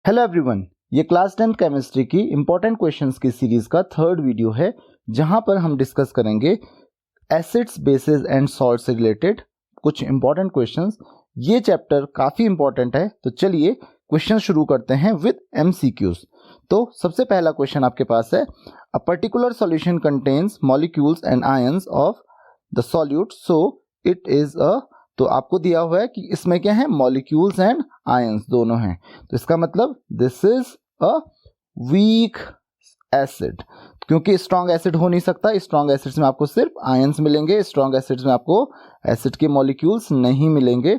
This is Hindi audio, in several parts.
हेलो एवरीवन, ये क्लास 10 केमिस्ट्री की इंपॉर्टेंट क्वेश्चंस की सीरीज का थर्ड वीडियो है जहां पर हम डिस्कस करेंगे एसिड्स, बेसिस एंड सॉल्ट से रिलेटेड कुछ इंपॉर्टेंट क्वेश्चंस। ये चैप्टर काफ़ी इंपॉर्टेंट है, तो चलिए क्वेश्चन शुरू करते हैं विद एमसीक्यूज। तो सबसे पहला क्वेश्चन आपके पास है, a particular solution contains molecules and ions of the solute, so it is अ, तो आपको दिया हुआ है कि इसमें क्या है, मॉलिक्यूल्स एंड आयंस दोनों हैं, तो इसका मतलब this is a weak acid, क्योंकि स्ट्रॉन्ग एसिड हो नहीं सकता। स्ट्रॉन्ग एसिड्स में आपको सिर्फ आयंस मिलेंगे, स्ट्रॉन्ग एसिड्स में आपको एसिड के मॉलिक्यूल्स नहीं मिलेंगे।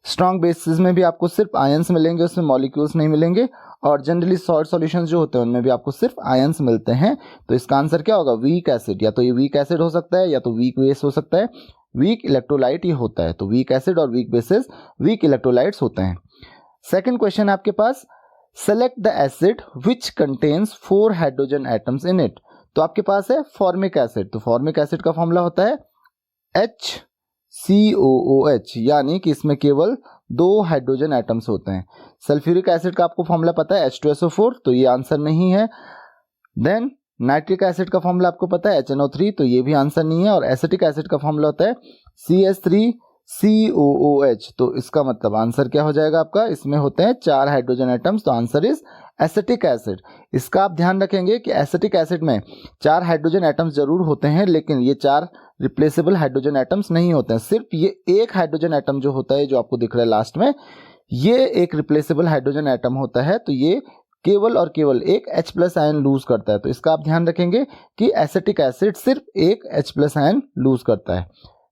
स्ट्रॉन्ग बेसिस में भी आपको सिर्फ आयंस मिलेंगे, उसमें मॉलिक्यूल्स नहीं मिलेंगे। और जनरली सॉल्ट सॉल्यूशंस जो होते हैं उनमें भी आपको सिर्फ आयंस मिलते हैं। तो इसका आंसर क्या होगा, वीक एसिड। या तो ये वीक एसिड हो सकता है या तो वीक बेस हो सकता है। वीक इलेक्ट्रोलाइट ये होता है, तो वीक एसिड और वीक बेसिस वीक इलेक्ट्रोलाइट्स होते हैं। सेकंड क्वेश्चन है आपके पास, select the acid which contains 4 hydrogen atoms in it. तो आपके पास है फॉर्मिक एसिड, तो फॉर्मिक एसिड का फॉर्मूला होता है HCOOH, यानी कि इसमें केवल 2 हाइड्रोजन एटम्स होते हैं। सल्फ्यूरिक एसिड का आपको फॉर्मूला पता है H2SO4, तो ये आंसर नहीं है। देन नाइट्रिक एसिड का फॉर्मूला आपको पता है HNO3, तो ये भी आंसर नहीं है। और एसिटिक एसिड का फॉर्मूला होता है CH3COOH, तो इसका मतलब आंसर क्या हो जाएगा आपका, इसमें होते हैं 4 हाइड्रोजन एटम्स, तो आंसर इज एसिटिक एसिड। इसका आप ध्यान रखेंगे कि एसिटिक एसिड में 4 हाइड्रोजन एटम्स जरूर होते हैं, लेकिन ये 4 रिप्लेसेबल हाइड्रोजन एटम्स नहीं होते हैं। सिर्फ ये एक हाइड्रोजन एटम जो होता है, जो आपको दिख रहा है लास्ट में, ये एक रिप्लेसेबल हाइड्रोजन एटम होता है, तो ये केवल और केवल एक H+ आयन लूज करता है। तो इसका आप ध्यान रखेंगे कि एसिटिक एसिड सिर्फ एक H+ आयन लूज करता है।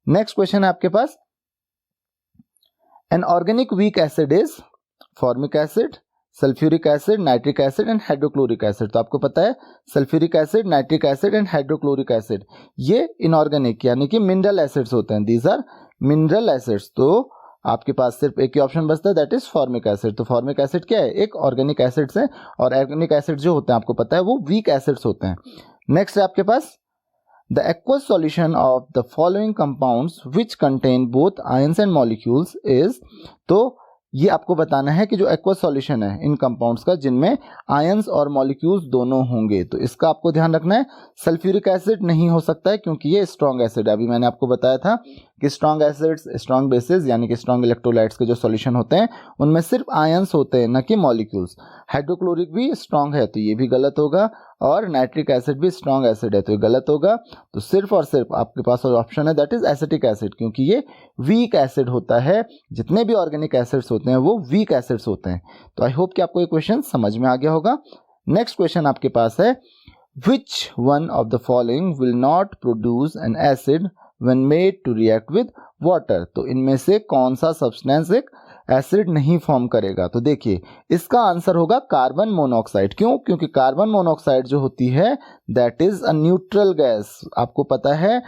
नेक्स्ट क्वेश्चन है आपके पास, an organic weak acid is formic acid, sulphuric acid, nitric acid and hydrochloric acid. तो आपको पता है sulphuric acid, nitric acid and hydrochloric acid ये इनऑर्गेनिक यानी कि मिनरल एसिड्स होते हैं। These are mineral acids. तो आपके पास सिर्फ एक ही ऑप्शन बचता है, दैट इज फॉर्मिक एसिड। तो फॉर्मिक एसिड क्या है, एक ऑर्गेनिक एसिड्स है, और ऑर्गेनिक एसिड जो होते हैं आपको पता है वो वीक एसिड्स होते हैं। नेक्स्ट है आपके पास, the aqueous solution of the following compounds which contain both ions and molecules is. तो ये आपको बताना है कि जो एक्वस सॉल्यूशन है इन कंपाउंड्स का जिनमें आयंस और मॉलिक्यूल्स दोनों होंगे, तो इसका आपको ध्यान रखना है। सल्फ्यूरिक एसिड नहीं हो सकता है क्योंकि ये स्ट्रॉन्ग एसिड है। अभी मैंने आपको बताया था कि स्ट्रॉन्ग एसिड्स, स्ट्रॉन्ग बेसिस यानी कि स्ट्रॉन्ग इलेक्ट्रोलाइट्स के जो सॉल्यूशन होते हैं उनमें सिर्फ आयंस होते हैं, न कि मॉलिक्यूल्स। हाइड्रोक्लोरिक भी स्ट्रॉन्ग है, तो ये भी गलत होगा। और नाइट्रिक एसिड भी स्ट्रॉन्ग एसिड है, तो ये गलत होगा। तो सिर्फ और सिर्फ आपके पास ऑप्शन है, दैट इज एसिटिक एसिड, क्योंकि ये वीक एसिड होता है। जितने भी ऑर्गेनिक एसिड्स होते हैं वो वीक एसिड्स होते हैं। तो आई होप कि आपको ये क्वेश्चन समझ में आ गया होगा। नेक्स्ट क्वेश्चन आपके पास है, which one of the following will not produce an acid when made to react with water। तो इनमें से कौन सा सब्सटेंस एक एसिड नहीं फॉर्म करेगा। तो देखिए इसका आंसर होगा कार्बन मोनोऑक्साइड। क्यों, क्योंकि कार्बन मोनोऑक्साइड जो होती है that is a neutral gas. आपको पता है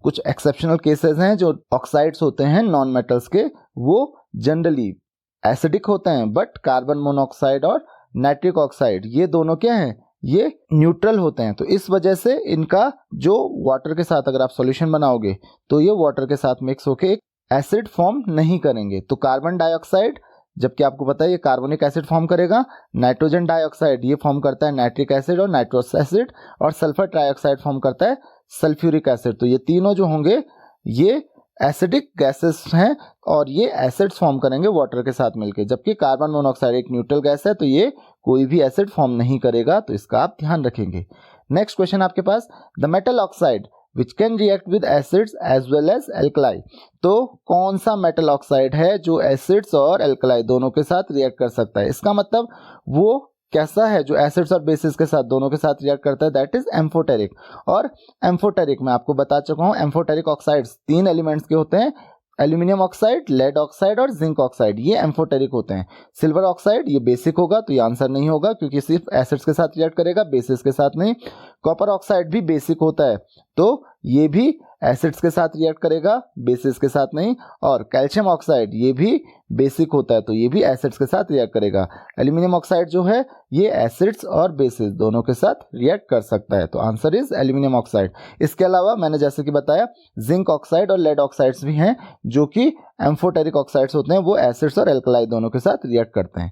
कुछ एक्सेप्शनल केसेस हैं जो ऑक्साइड्स होते हैं नॉन मेटल्स के, वो जनरली एसिडिक होते हैं, बट कार्बन मोनोऑक्साइड और नाइट्रिक ऑक्साइड ये दोनों क्या हैं, ये न्यूट्रल होते हैं। तो इस वजह से इनका जो वाटर के साथ अगर आप सॉल्यूशन बनाओगे तो ये वाटर के साथ मिक्स होके एक एसिड फॉर्म नहीं करेंगे। तो कार्बन डाइऑक्साइड, जबकि आपको पता है ये कार्बोनिक एसिड फॉर्म करेगा, नाइट्रोजन डाइऑक्साइड ये फॉर्म करता है नाइट्रिक एसिड और नाइट्रोस एसिड, और सल्फर ट्राइऑक्साइड फॉर्म करता है सल्फ्यूरिक एसिड। तो ये तीनों जो होंगे ये एसिडिक गैसेस हैं और ये एसिड्स फॉर्म करेंगे वाटर के साथ मिलकर, जबकि कार्बन मोनोऑक्साइड एक न्यूट्रल गैस है, तो ये कोई भी एसिड फॉर्म नहीं करेगा। तो इसका आप ध्यान रखेंगे। नेक्स्ट क्वेश्चन आपके पास, the metal oxide which can react with acids as well as alkali. तो कौन सा मेटल ऑक्साइड है जो एसिड्स और एल्कलाई दोनों के साथ रिएक्ट कर सकता है। इसका मतलब वो कैसा है जो एसिड्स और बेसिस के साथ दोनों के साथ रिएक्ट करता है, दैट इज एम्फोटेरिक। और एम्फोटेरिक मैं आपको बता चुका हूं, एम्फोटेरिक ऑक्साइड्स 3 एलिमेंट्स के होते हैं, एल्यूमिनियम ऑक्साइड, लेड ऑक्साइड और जिंक ऑक्साइड, ये एम्फोटेरिक होते हैं। सिल्वर ऑक्साइड ये बेसिक होगा, तो ये आंसर नहीं होगा क्योंकि सिर्फ एसिड्स के साथ रिएक्ट करेगा, बेसिस के साथ नहीं। कॉपर ऑक्साइड भी बेसिक होता है, तो ये भी एसिड्स के साथ रिएक्ट करेगा, बेसिस के साथ नहीं। और कैल्शियम ऑक्साइड ये भी बेसिक होता है, तो ये भी एसिड्स के साथ रिएक्ट करेगा। एल्यूमिनियम ऑक्साइड जो है ये एसिड्स और बेसिस दोनों के साथ रिएक्ट कर सकता है, तो आंसर इज एल्यूमिनियम ऑक्साइड। इसके अलावा मैंने जैसे कि बताया जिंक ऑक्साइड और लेड ऑक्साइड्स भी हैं जो कि एम्फोटेरिक ऑक्साइड्स होते हैं, वो एसिड्स और एल्कलाई दोनों के साथ रिएक्ट करते हैं।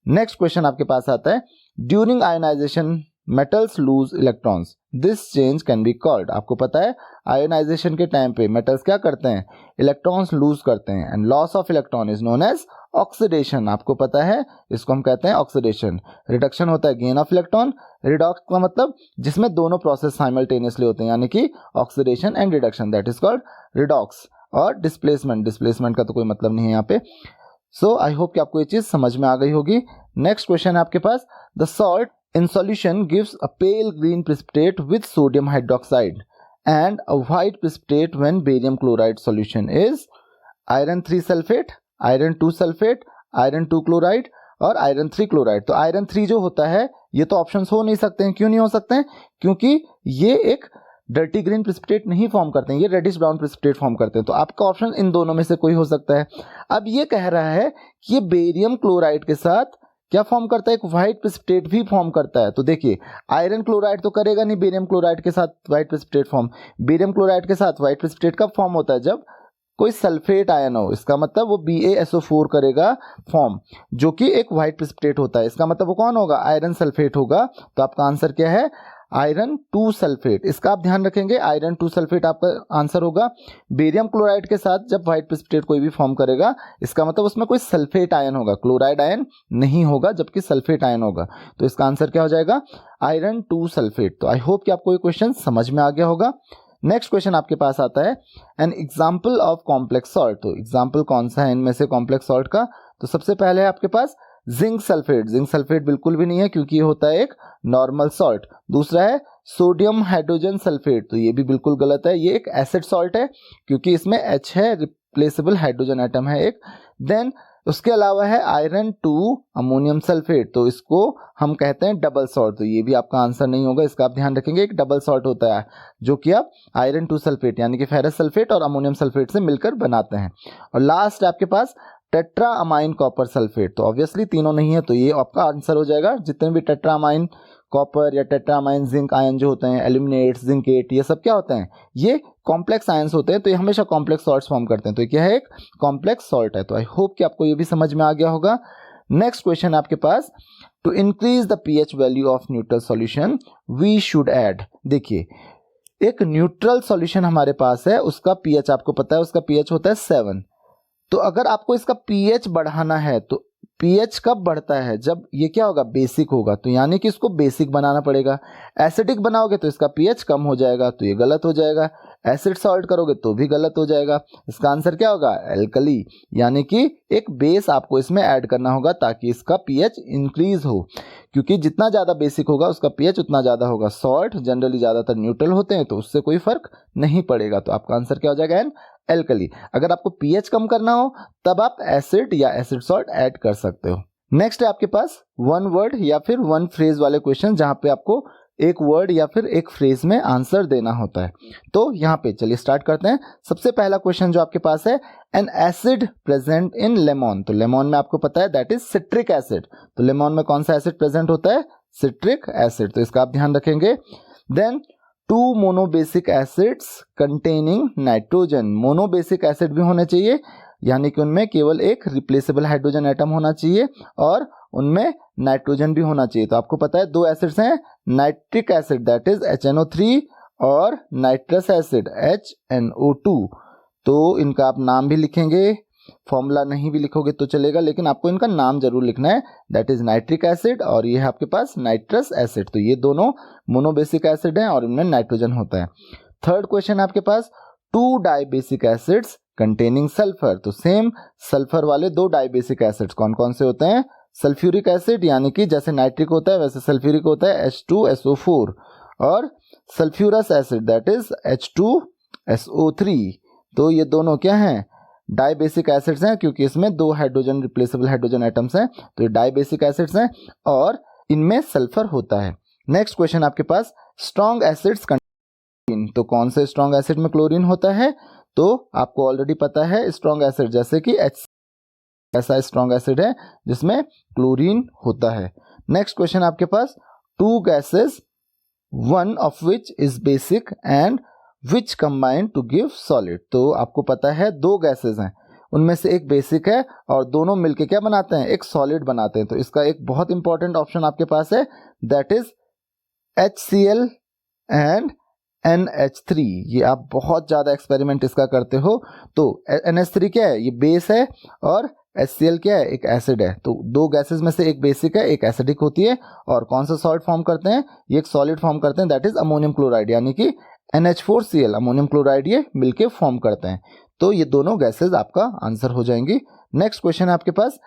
नेक्स्ट क्वेश्चन आपके पास आता है, during ionization metals loose electrons, this change can be called. आपको पता है आयोनाइजेशन के टाइम पे मेटल्स क्या करते हैं, इलेक्ट्रॉन्स लूज करते हैं, and loss of electron is known as oxidation. आपको पता है इसको हम कहते हैं ऑक्सीडेशन। रिडक्शन होता है गेन ऑफ इलेक्ट्रॉन, रिडॉक्स का मतलब जिसमें दोनों प्रोसेस साइमल्टेनियसली होते हैं, यानी कि oxidation and reduction, that is called redox. और डिस्प्लेसमेंट का तो कोई मतलब नहीं है यहाँ पे। सो आई होप कि आपको ये चीज समझ में आ गई होगी। नेक्स्ट क्वेश्चन है आपके पास, the salt in solution gives a pale green precipitate with sodium hydroxide and a white precipitate when barium chloride solution is iron 3 sulfate, iron 2 sulfate, iron 2 chloride और iron 3 chloride। तो iron 3 जो होता है ये तो ऑप्शंस हो नहीं सकते हैं। क्यों नहीं हो सकते हैं? क्योंकि ये एक डर्टी ग्रीन प्रेसिपिटेट नहीं फॉर्म करते हैं, ये रेडिश ब्राउन प्रेसिपिटेट फॉर्म करते हैं। तो आपका ऑप्शन इन दोनों में से कोई हो सकता है। अब ये कह रहा है कि ये बेरियम क्लोराइड के साथ क्या फॉर्म करता है, एक व्हाइट प्रेसिपिटेट भी फॉर्म करता है। तो देखिए आयरन क्लोराइड तो करेगा नहीं बेरियम क्लोराइड के साथ white precipitate form. Barium chloride के साथ व्हाइट प्रेसिपिटेट कब फॉर्म होता है, जब कोई सल्फेट आयन हो। इसका मतलब वो BaSO4 करेगा फॉर्म, जो कि एक व्हाइट प्रेसिपिटेट होता है। इसका मतलब वो कौन होगा, आयरन सल्फेट होगा। तो आपका आंसर क्या है, आयरन 2 सल्फेट। इसका आप ध्यान रखेंगे, आयरन 2 सल्फेट आपका आंसर होगा। बेरियम क्लोराइड के साथ जब व्हाइट प्रेसिपिटेट कोई भी फॉर्म करेगा, इसका मतलब उसमें कोई सल्फेट आयन होगा, क्लोराइड आयन नहीं होगा, जबकि सल्फेट आयन होगा। तो इसका आंसर क्या हो जाएगा, आयरन 2 सल्फेट। तो आई होप कि आपको ये क्वेश्चन समझ में आ गया होगा। नेक्स्ट क्वेश्चन आपके पास आता है, N example of complex salt. तो एग्जाम्पल कौन सा है इनमें से कॉम्प्लेक्स सॉल्ट का, तो सबसे पहले है आपके पास जिंक सल्फेट। जिंक सल्फेट बिल्कुल भी नहीं है क्योंकि ये होता है एक नॉर्मल सॉल्ट। दूसरा है सोडियम हाइड्रोजन सल्फेट, तो ये भी बिल्कुल गलत है, ये एक एसिड सॉल्ट है क्योंकि इसमें H है, रिप्लेसेबल हाइड्रोजन एटम है एक। देन उसके अलावा है आयरन 2 अमोनियम सल्फेट, तो इसको हम कहते हैं डबल सॉल्ट। तो ये भी आपका आंसर नहीं होगा, इसका आप ध्यान रखेंगे, एक डबल सॉल्ट होता है जो कि आप आयरन 2 सल्फेट यानी कि फेरस सल्फेट और अमोनियम सल्फेट से मिलकर बनाते हैं। और लास्ट आपके पास टेट्रा अमाइन कॉपर सल्फेट, तो ऑब्वियसली तीनों नहीं है, तो ये आपका आंसर हो जाएगा। जितने भी टेट्रा अमाइन कॉपर या टेट्रा अमाइन जिंक आयन जो होते हैं, एल्यूमिनेट, जिंकेट, ये सब क्या होते हैं, ये कॉम्प्लेक्स आयंस होते हैं। तो ये हमेशा कॉम्प्लेक्स सॉल्ट्स फॉर्म करते हैं। तो क्या है, एक कॉम्प्लेक्स सॉल्ट है। तो आई होप कि आपको ये भी समझ में आ गया होगा। नेक्स्ट क्वेश्चन आपके पास, to increase the pH value of neutral solution we should add. देखिए एक न्यूट्रल सॉल्यूशन हमारे पास है, उसका pH आपको पता है, उसका pH होता है 7। तो अगर आपको इसका pH बढ़ाना है तो pH कब बढ़ता है, जब ये क्या होगा, बेसिक होगा। तो यानी कि इसको बेसिक बनाना पड़ेगा। एसिडिक बनाओगे तो इसका pH कम हो जाएगा, तो ये गलत हो जाएगा। एसिड सॉल्ट करोगे तो भी गलत हो जाएगा। इसका आंसर क्या होगा, एल्कली, यानी कि एक बेस आपको इसमें ऐड करना होगा ताकि इसका pH इंक्रीज हो, क्योंकि जितना ज़्यादा बेसिक होगा उसका pH उतना ज़्यादा होगा। सॉल्ट जनरली ज़्यादातर न्यूट्रल होते हैं तो उससे कोई फर्क नहीं पड़ेगा। तो आपका आंसर क्या हो जाएगा, एन एल्कली। अगर आपको pH कम करना हो तब आप एसिड या एसिड सॉल्ट ऐड कर सकते हो। नेक्स्ट है आपके पास वन वर्ड या फिर वन फ्रेज वाले क्वेश्चन, जहां पे आपको एक वर्ड या फिर एक फ्रेज में आंसर देना होता है। तो यहाँ पे चलिए स्टार्ट करते हैं। सबसे पहला क्वेश्चन जो आपके पास है, N acid present in lemon. तो लेमन में आपको पता है दैट इज सिट्रिक एसिड। तो लेमन में कौन सा एसिड प्रेजेंट होता है, सिट्रिक एसिड। तो इसका आप ध्यान रखेंगे। Then 2 monobasic acids containing nitrogen. Monobasic acid भी होने चाहिए, यानी कि उनमें केवल एक रिप्लेसेबल हाइड्रोजन एटम होना चाहिए और उनमें नाइट्रोजन भी होना चाहिए। तो आपको पता है 2 एसिड्स हैं, nitric acid that is HNO3 और नाइट्रस एसिड HNO2। तो इनका आप नाम भी लिखेंगे, फॉर्मूला नहीं भी लिखोगे तो चलेगा, लेकिन आपको इनका नाम जरूर लिखना है। दैट इज नाइट्रिक एसिड और ये है आपके पास नाइट्रस एसिड। तो ये दोनों मोनोबेसिक एसिड हैं और इनमें नाइट्रोजन होता है। थर्ड क्वेश्चन आपके पास, 2 डाइबेसिक एसिड्स कंटेनिंग सल्फर। तो सेम सल्फर वाले 2 डाइबेसिक एसिड्स कौन कौन से होते हैं, सल्फ्यूरिक एसिड, यानी कि जैसे नाइट्रिक होता है वैसे सल्फ्यूरिक होता है H2SO4, और sulphurous acid that is H2SO3। तो ये दोनों क्या हैं, डाइबेसिक एसिड्स हैं, क्योंकि इसमें 2 हाइड्रोजन रिप्लेसेबल हाइड्रोजन एटम्स हैं। तो ये डाइबेसिक एसिड्स हैं और इनमें सल्फर होता है। नेक्स्ट क्वेश्चन आपके पास, स्ट्रॉन्ग एसिड्स कंटेन। तो कौन से स्ट्रॉन्ग एसिड में क्लोरीन होता है, तो आपको ऑलरेडी पता है स्ट्रॉन्ग एसिड जैसे कि H ऐसा स्ट्रॉन्ग एसिड है जिसमें क्लोरीन होता है। नेक्स्ट क्वेश्चन आपके पास, 2 gases one of which is basic and which combine to give solid. तो आपको पता है 2 गैसेस हैं, उनमें से एक बेसिक है और दोनों मिलके क्या बनाते हैं, एक सॉलिड बनाते हैं। तो इसका एक बहुत इंपॉर्टेंट ऑप्शन आपके पास है, that is HCl and NH3। ये आप बहुत ज़्यादा एक्सपेरिमेंट इसका करते हो। तो NH3 क्या है, ये बेस है, और HCl क्या है, एक एसिड है। तो दो गैसेस में से एक बेसिक है, एक एसिडिक होती है, और कौन सा सॉल्ट फॉर्म करते हैं, ये एक सॉलिड फॉर्म करते हैं, दैट इज अमोनियम क्लोराइड, यानी कि NH4Cl, अमोनियम क्लोराइड, ये मिलके फॉर्म करते हैं। तो ये दोनों गैसेस आपका आंसर हो जाएंगी। नेक्स्ट क्वेश्चन है आपके पास,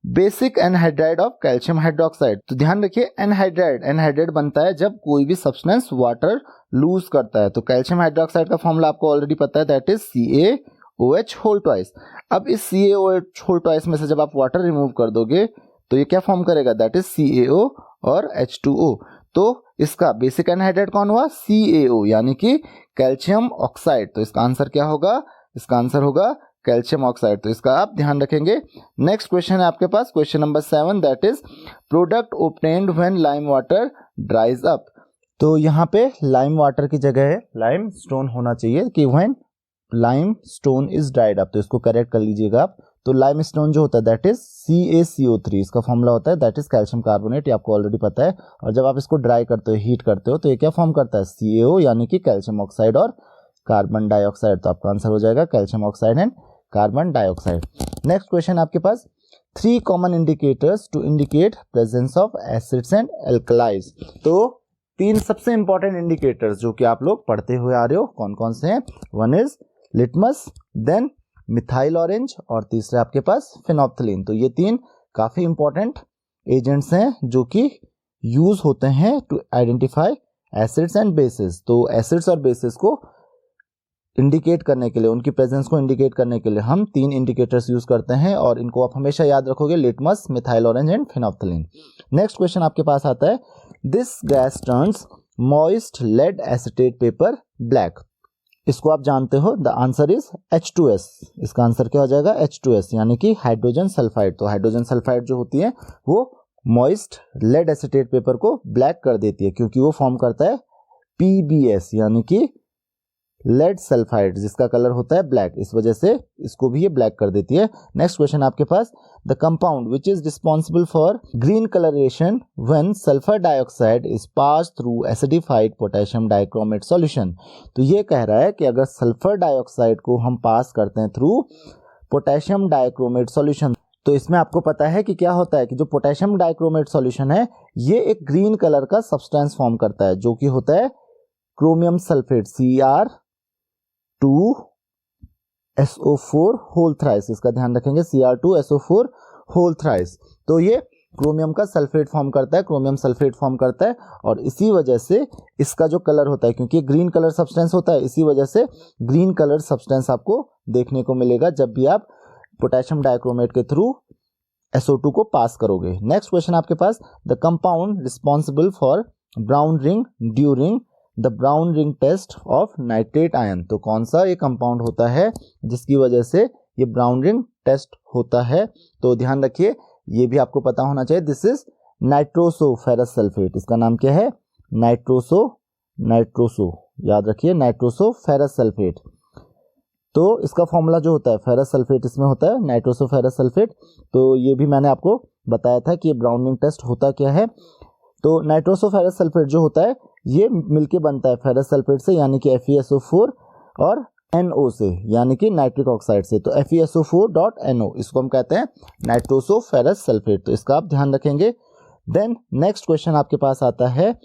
basic anhydride of calcium hydroxide. तो ध्यान रखिए, एनहाइड्राइड बनता है जब कोई भी सब्सटेंस वाटर लूज करता है। तो कैल्शियम हाइड्रोक्साइड का फॉर्मूला आपको ऑलरेडी पता है, that is CaOH whole twice. अब इस CaOH होल ट्वाइस में से जब आप वाटर रिमूव कर दोगे तो ये क्या फॉर्म करेगा, दैट इज CaO और H2O। तो इसका बेसिक एनहाइड्राइड कौन हुआ, CaO, यानी कि कैल्शियम ऑक्साइड। तो इसका आंसर क्या होगा, इसका आंसर होगा कैल्शियम ऑक्साइड। तो इसका आप ध्यान रखेंगे। नेक्स्ट क्वेश्चन है आपके पास, question number 7, that is product obtained when lime water dries up. तो यहाँ पे लाइम वाटर की जगह है लाइम स्टोन होना चाहिए, कि when lime stone is dried up. तो इसको करेक्ट कर लीजिएगा आप। तो लाइम स्टोन जो होता है दैट इज CaCO3, इसका फॉर्मूला होता है दैट इज कैल्शियम कार्बोनेट, ये आपको ऑलरेडी पता है। और जब आप इसको ड्राई करते हो, हीट करते हो, तो ये क्या फॉर्म करता है, CaO, यानी कि कैल्शियम ऑक्साइड और कार्बन डाइऑक्साइड। तो आपका आंसर हो जाएगा calcium oxide and carbon dioxide. Next question आपके पास, 3 common indicators to indicate presence of acids and alkalis. तो 3 सबसे इंपॉर्टेंट इंडिकेटर्स जो कि आप लोग पढ़ते हुए आ रहे हो, कौन कौन से हैं, one is litmus, then methyl orange, और तीसरा आपके पास फिनोप्थलीन। तो ये 3 काफी इंपॉर्टेंट एजेंट्स हैं जो कि यूज होते हैं to identify acids and bases. तो एसिड्स और बेसिस को इंडिकेट करने के लिए, उनकी प्रेजेंस को इंडिकेट करने के लिए हम 3 इंडिकेटर्स यूज करते हैं, और इनको आप हमेशा याद रखोगे, litmus, methyl orange and phenolphthalein. Next question आपके पास आता है, this gas turns moist lead acetate paper black. इसको आप जानते हो, द आंसर इज H2S। इसका आंसर क्या हो जाएगा, H2S, यानी कि हाइड्रोजन सल्फाइड। तो हाइड्रोजन सल्फाइड जो होती है वो मॉइस्ट लेड एसिटेट पेपर को ब्लैक कर देती है, क्योंकि वो फॉर्म करता है PbS, यानी कि लेड सल्फाइड, जिसका कलर होता है ब्लैक। इस वजह से इसको भी ये ब्लैक कर देती है। नेक्स्ट क्वेश्चन आपके पास, the compound which is responsible for green colouration when sulphur dioxide is pass through acidified potassium dichromate solution. तो ये कह रहा है कि अगर सल्फर डाइऑक्साइड को हम पास करते हैं थ्रू पोटेशियम डाइक्रोमेट सॉल्यूशन, तो इसमें आपको पता है कि क्या होता है, कि जो पोटेशियम डाइक्रोमेट सॉल्यूशन है ये एक ग्रीन कलर का सब्सटेंस फॉर्म करता है, जो कि होता है chromium sulphate, Cr2SO4 whole thrice. इसका ध्यान रखेंगे, Cr2SO4 होल थ्राइस। तो ये क्रोमियम का सल्फेट फॉर्म करता है, क्रोमियम सल्फेट फॉर्म करता है, और इसी वजह से इसका जो कलर होता है, क्योंकि ग्रीन कलर सब्सटेंस होता है, इसी वजह से ग्रीन कलर सब्सटेंस आपको देखने को मिलेगा जब भी आप पोटेशियम डाइक्रोमेट के थ्रू SO2 को पास करोगे। नेक्स्ट क्वेश्चन आपके पास, the compound responsible for brown ring during the brown ring test of nitrate ion. तो कौन सा ये कंपाउंड होता है जिसकी वजह से ये ब्राउन रिंग टेस्ट होता है। तो ध्यान रखिए, ये भी आपको पता होना चाहिए, this is nitroso ferrous sulphate. इसका नाम क्या है, नाइट्रोसो, याद रखिए, नाइट्रोसो फेरस सल्फेट। तो इसका फॉर्मूला जो होता है फेरस सल्फेट, इसमें होता है नाइट्रोसो फेरस सल्फेट। तो ये भी मैंने आपको बताया था कि ये ब्राउन रिंग टेस्ट होता क्या है। तो नाइट्रोसो फेरस सल्फेट जो होता है ये मिलके बनता है फेरस सल्फेट से, यानी कि FeSO4 और NO से, यानी कि नाइट्रिक ऑक्साइड से। तो FeSO4.NO, इसको हम कहते हैं नाइट्रोसो फेरस सल्फेट। तो इसका आप ध्यान रखेंगे। देन नेक्स्ट क्वेश्चन आपके पास आता है,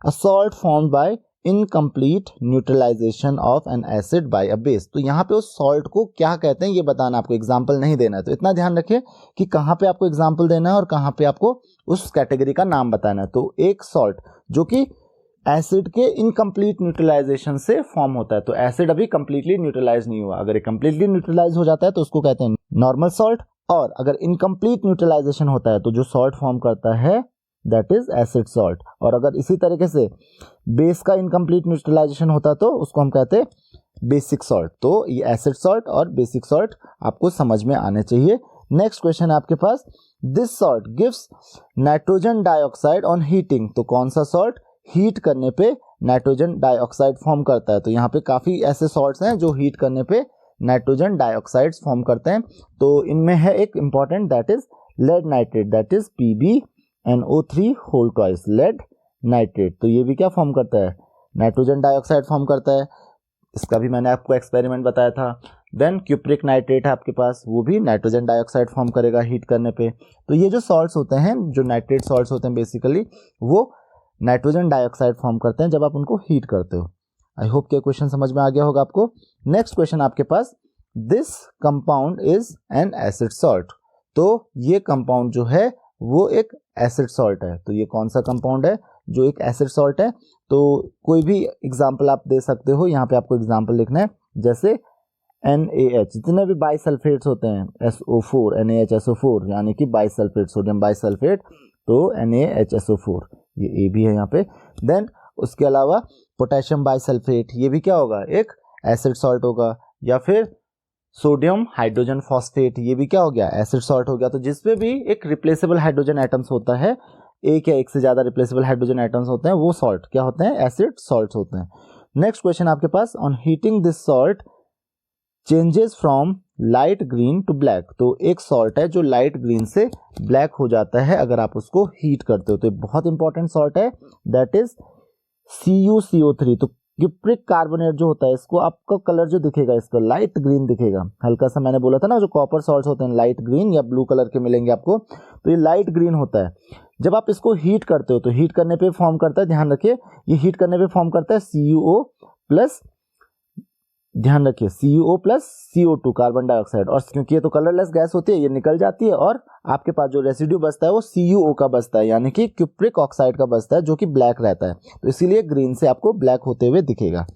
a salt formed by incomplete neutralization of an acid by a base. तो यहाँ पे उस सॉल्ट को क्या कहते हैं ये बताना, आपको एग्जाम्पल नहीं देना है। तो इतना ध्यान रखिए कि कहाँ पे आपको एग्जाम्पल देना है और कहाँ पे आपको उस कैटेगरी का नाम बताना है। तो एक सॉल्ट जो कि एसिड के इनकम्प्लीट न्यूट्रलाइजेशन से फॉर्म होता है, तो एसिड अभी कंप्लीटली न्यूट्रलाइज नहीं हुआ, अगर ये कंप्लीटली न्यूट्रलाइज हो जाता है तो उसको कहते हैं नॉर्मल सॉल्ट, और अगर इनकम्प्लीट न्यूट्रलाइजेशन होता है तो जो सॉल्ट फॉर्म करता है दैट इज एसिड सॉल्ट। और अगर इसी तरीके से बेस का इनकम्प्लीट न्यूट्रलाइजेशन होता तो उसको हम कहते हैं बेसिक सॉल्ट। तो ये एसिड सॉल्ट और बेसिक सॉल्ट आपको समझ में आने चाहिए। नेक्स्ट क्वेश्चन है आपके पास, this salt gives nitrogen dioxide on heating. तो कौन सा सॉल्ट हीट करने पे नाइट्रोजन डाइऑक्साइड फॉर्म करता है। तो यहाँ पे काफी ऐसे सॉल्ट्स हैं जो हीट करने पे नाइट्रोजन डाइऑक्साइड्स फॉर्म करते हैं। तो इनमें है एक important, that is lead nitrate, that is PbNO3 whole twice, lead nitrate. तो ये भी क्या फॉर्म करता है, नाइट्रोजन डाइऑक्साइड फॉर्म करता है। इसका भी मैंने आपको एक्सपेरिमेंट बताया था। देन क्यूप्रिक नाइट्रेट है आपके पास, वो भी नाइट्रोजन डाइऑक्साइड फॉर्म करेगा हीट करने पे। तो ये जो सॉल्ट्स होते हैं, जो नाइट्रेट सॉल्ट्स होते हैं बेसिकली, वो नाइट्रोजन डाइऑक्साइड फॉर्म करते हैं जब आप उनको हीट करते हो। आई होप कि क्वेश्चन समझ में आ गया होगा आपको। नेक्स्ट क्वेश्चन आपके पास, this compound is an acid salt. तो ये कंपाउंड जो है वो एक एसिड सॉल्ट है। तो ये कौन सा कंपाउंड है जो एक एसिड सॉल्ट है? तो कोई भी एग्जाम्पल आप दे सकते हो, यहाँ पे आपको एग्जाम्पल लिखना है। जैसे NaH, जितने भी बाइसल्फेट्स होते हैं, SO4, NaHSO4 यानी कि बाइसल्फेट, सोडियम बाइसल्फेट, तो NaHSO4, ये A भी है यहाँ पे। देन उसके अलावा पोटेशियम बाइसल्फेट, ये भी क्या होगा, एक एसिड सॉल्ट होगा। या फिर सोडियम हाइड्रोजन फॉस्फेट, ये भी क्या हो गया, एसिड सॉल्ट हो गया। तो जिसपे भी एक रिप्लेसेबल हाइड्रोजन एटम्स होता है, एक या एक से ज्यादा रिप्लेसेबल हाइड्रोजन एटम्स होते हैं, वो सॉल्ट क्या होते हैं, एसिड सॉल्ट्स होते हैं। नेक्स्ट क्वेश्चन आपके पास, on heating this salt changes from light green to black. तो एक सॉल्ट है जो लाइट ग्रीन से ब्लैक हो जाता है अगर आप उसको हीट करते हो। तो बहुत इंपॉर्टेंट सॉल्ट है, दैट इज CuCO3। तो क्यूप्रिक कार्बोनेट जो होता है, इसको आपका कलर जो दिखेगा, इसका लाइट ग्रीन दिखेगा, हल्का सा, मैंने बोला था ना जो कॉपर सॉल्ट्स होते हैं लाइट ग्रीन या ब्लू कलर के मिलेंगे आपको, तो ये लाइट ग्रीन होता है। जब आप इसको हीट करते हो तो हीट करने पे फॉर्म करता है, ध्यान रखिए, ये हीट करने पे फॉर्म करता है CuO प्लस, ध्यान रखिए, CuO plus CO2 carbon dioxide. और क्योंकि ये तो कलरलेस गैस होती है, ये निकल जाती है और आपके पास जो रेसिड्यू बचता है वो CuO का बचता है, यानी कि क्यूप्रिक ऑक्साइड का बचता है, जो कि ब्लैक रहता है। तो इसीलिए ग्रीन से आपको ब्लैक होते हुए दिखेगा।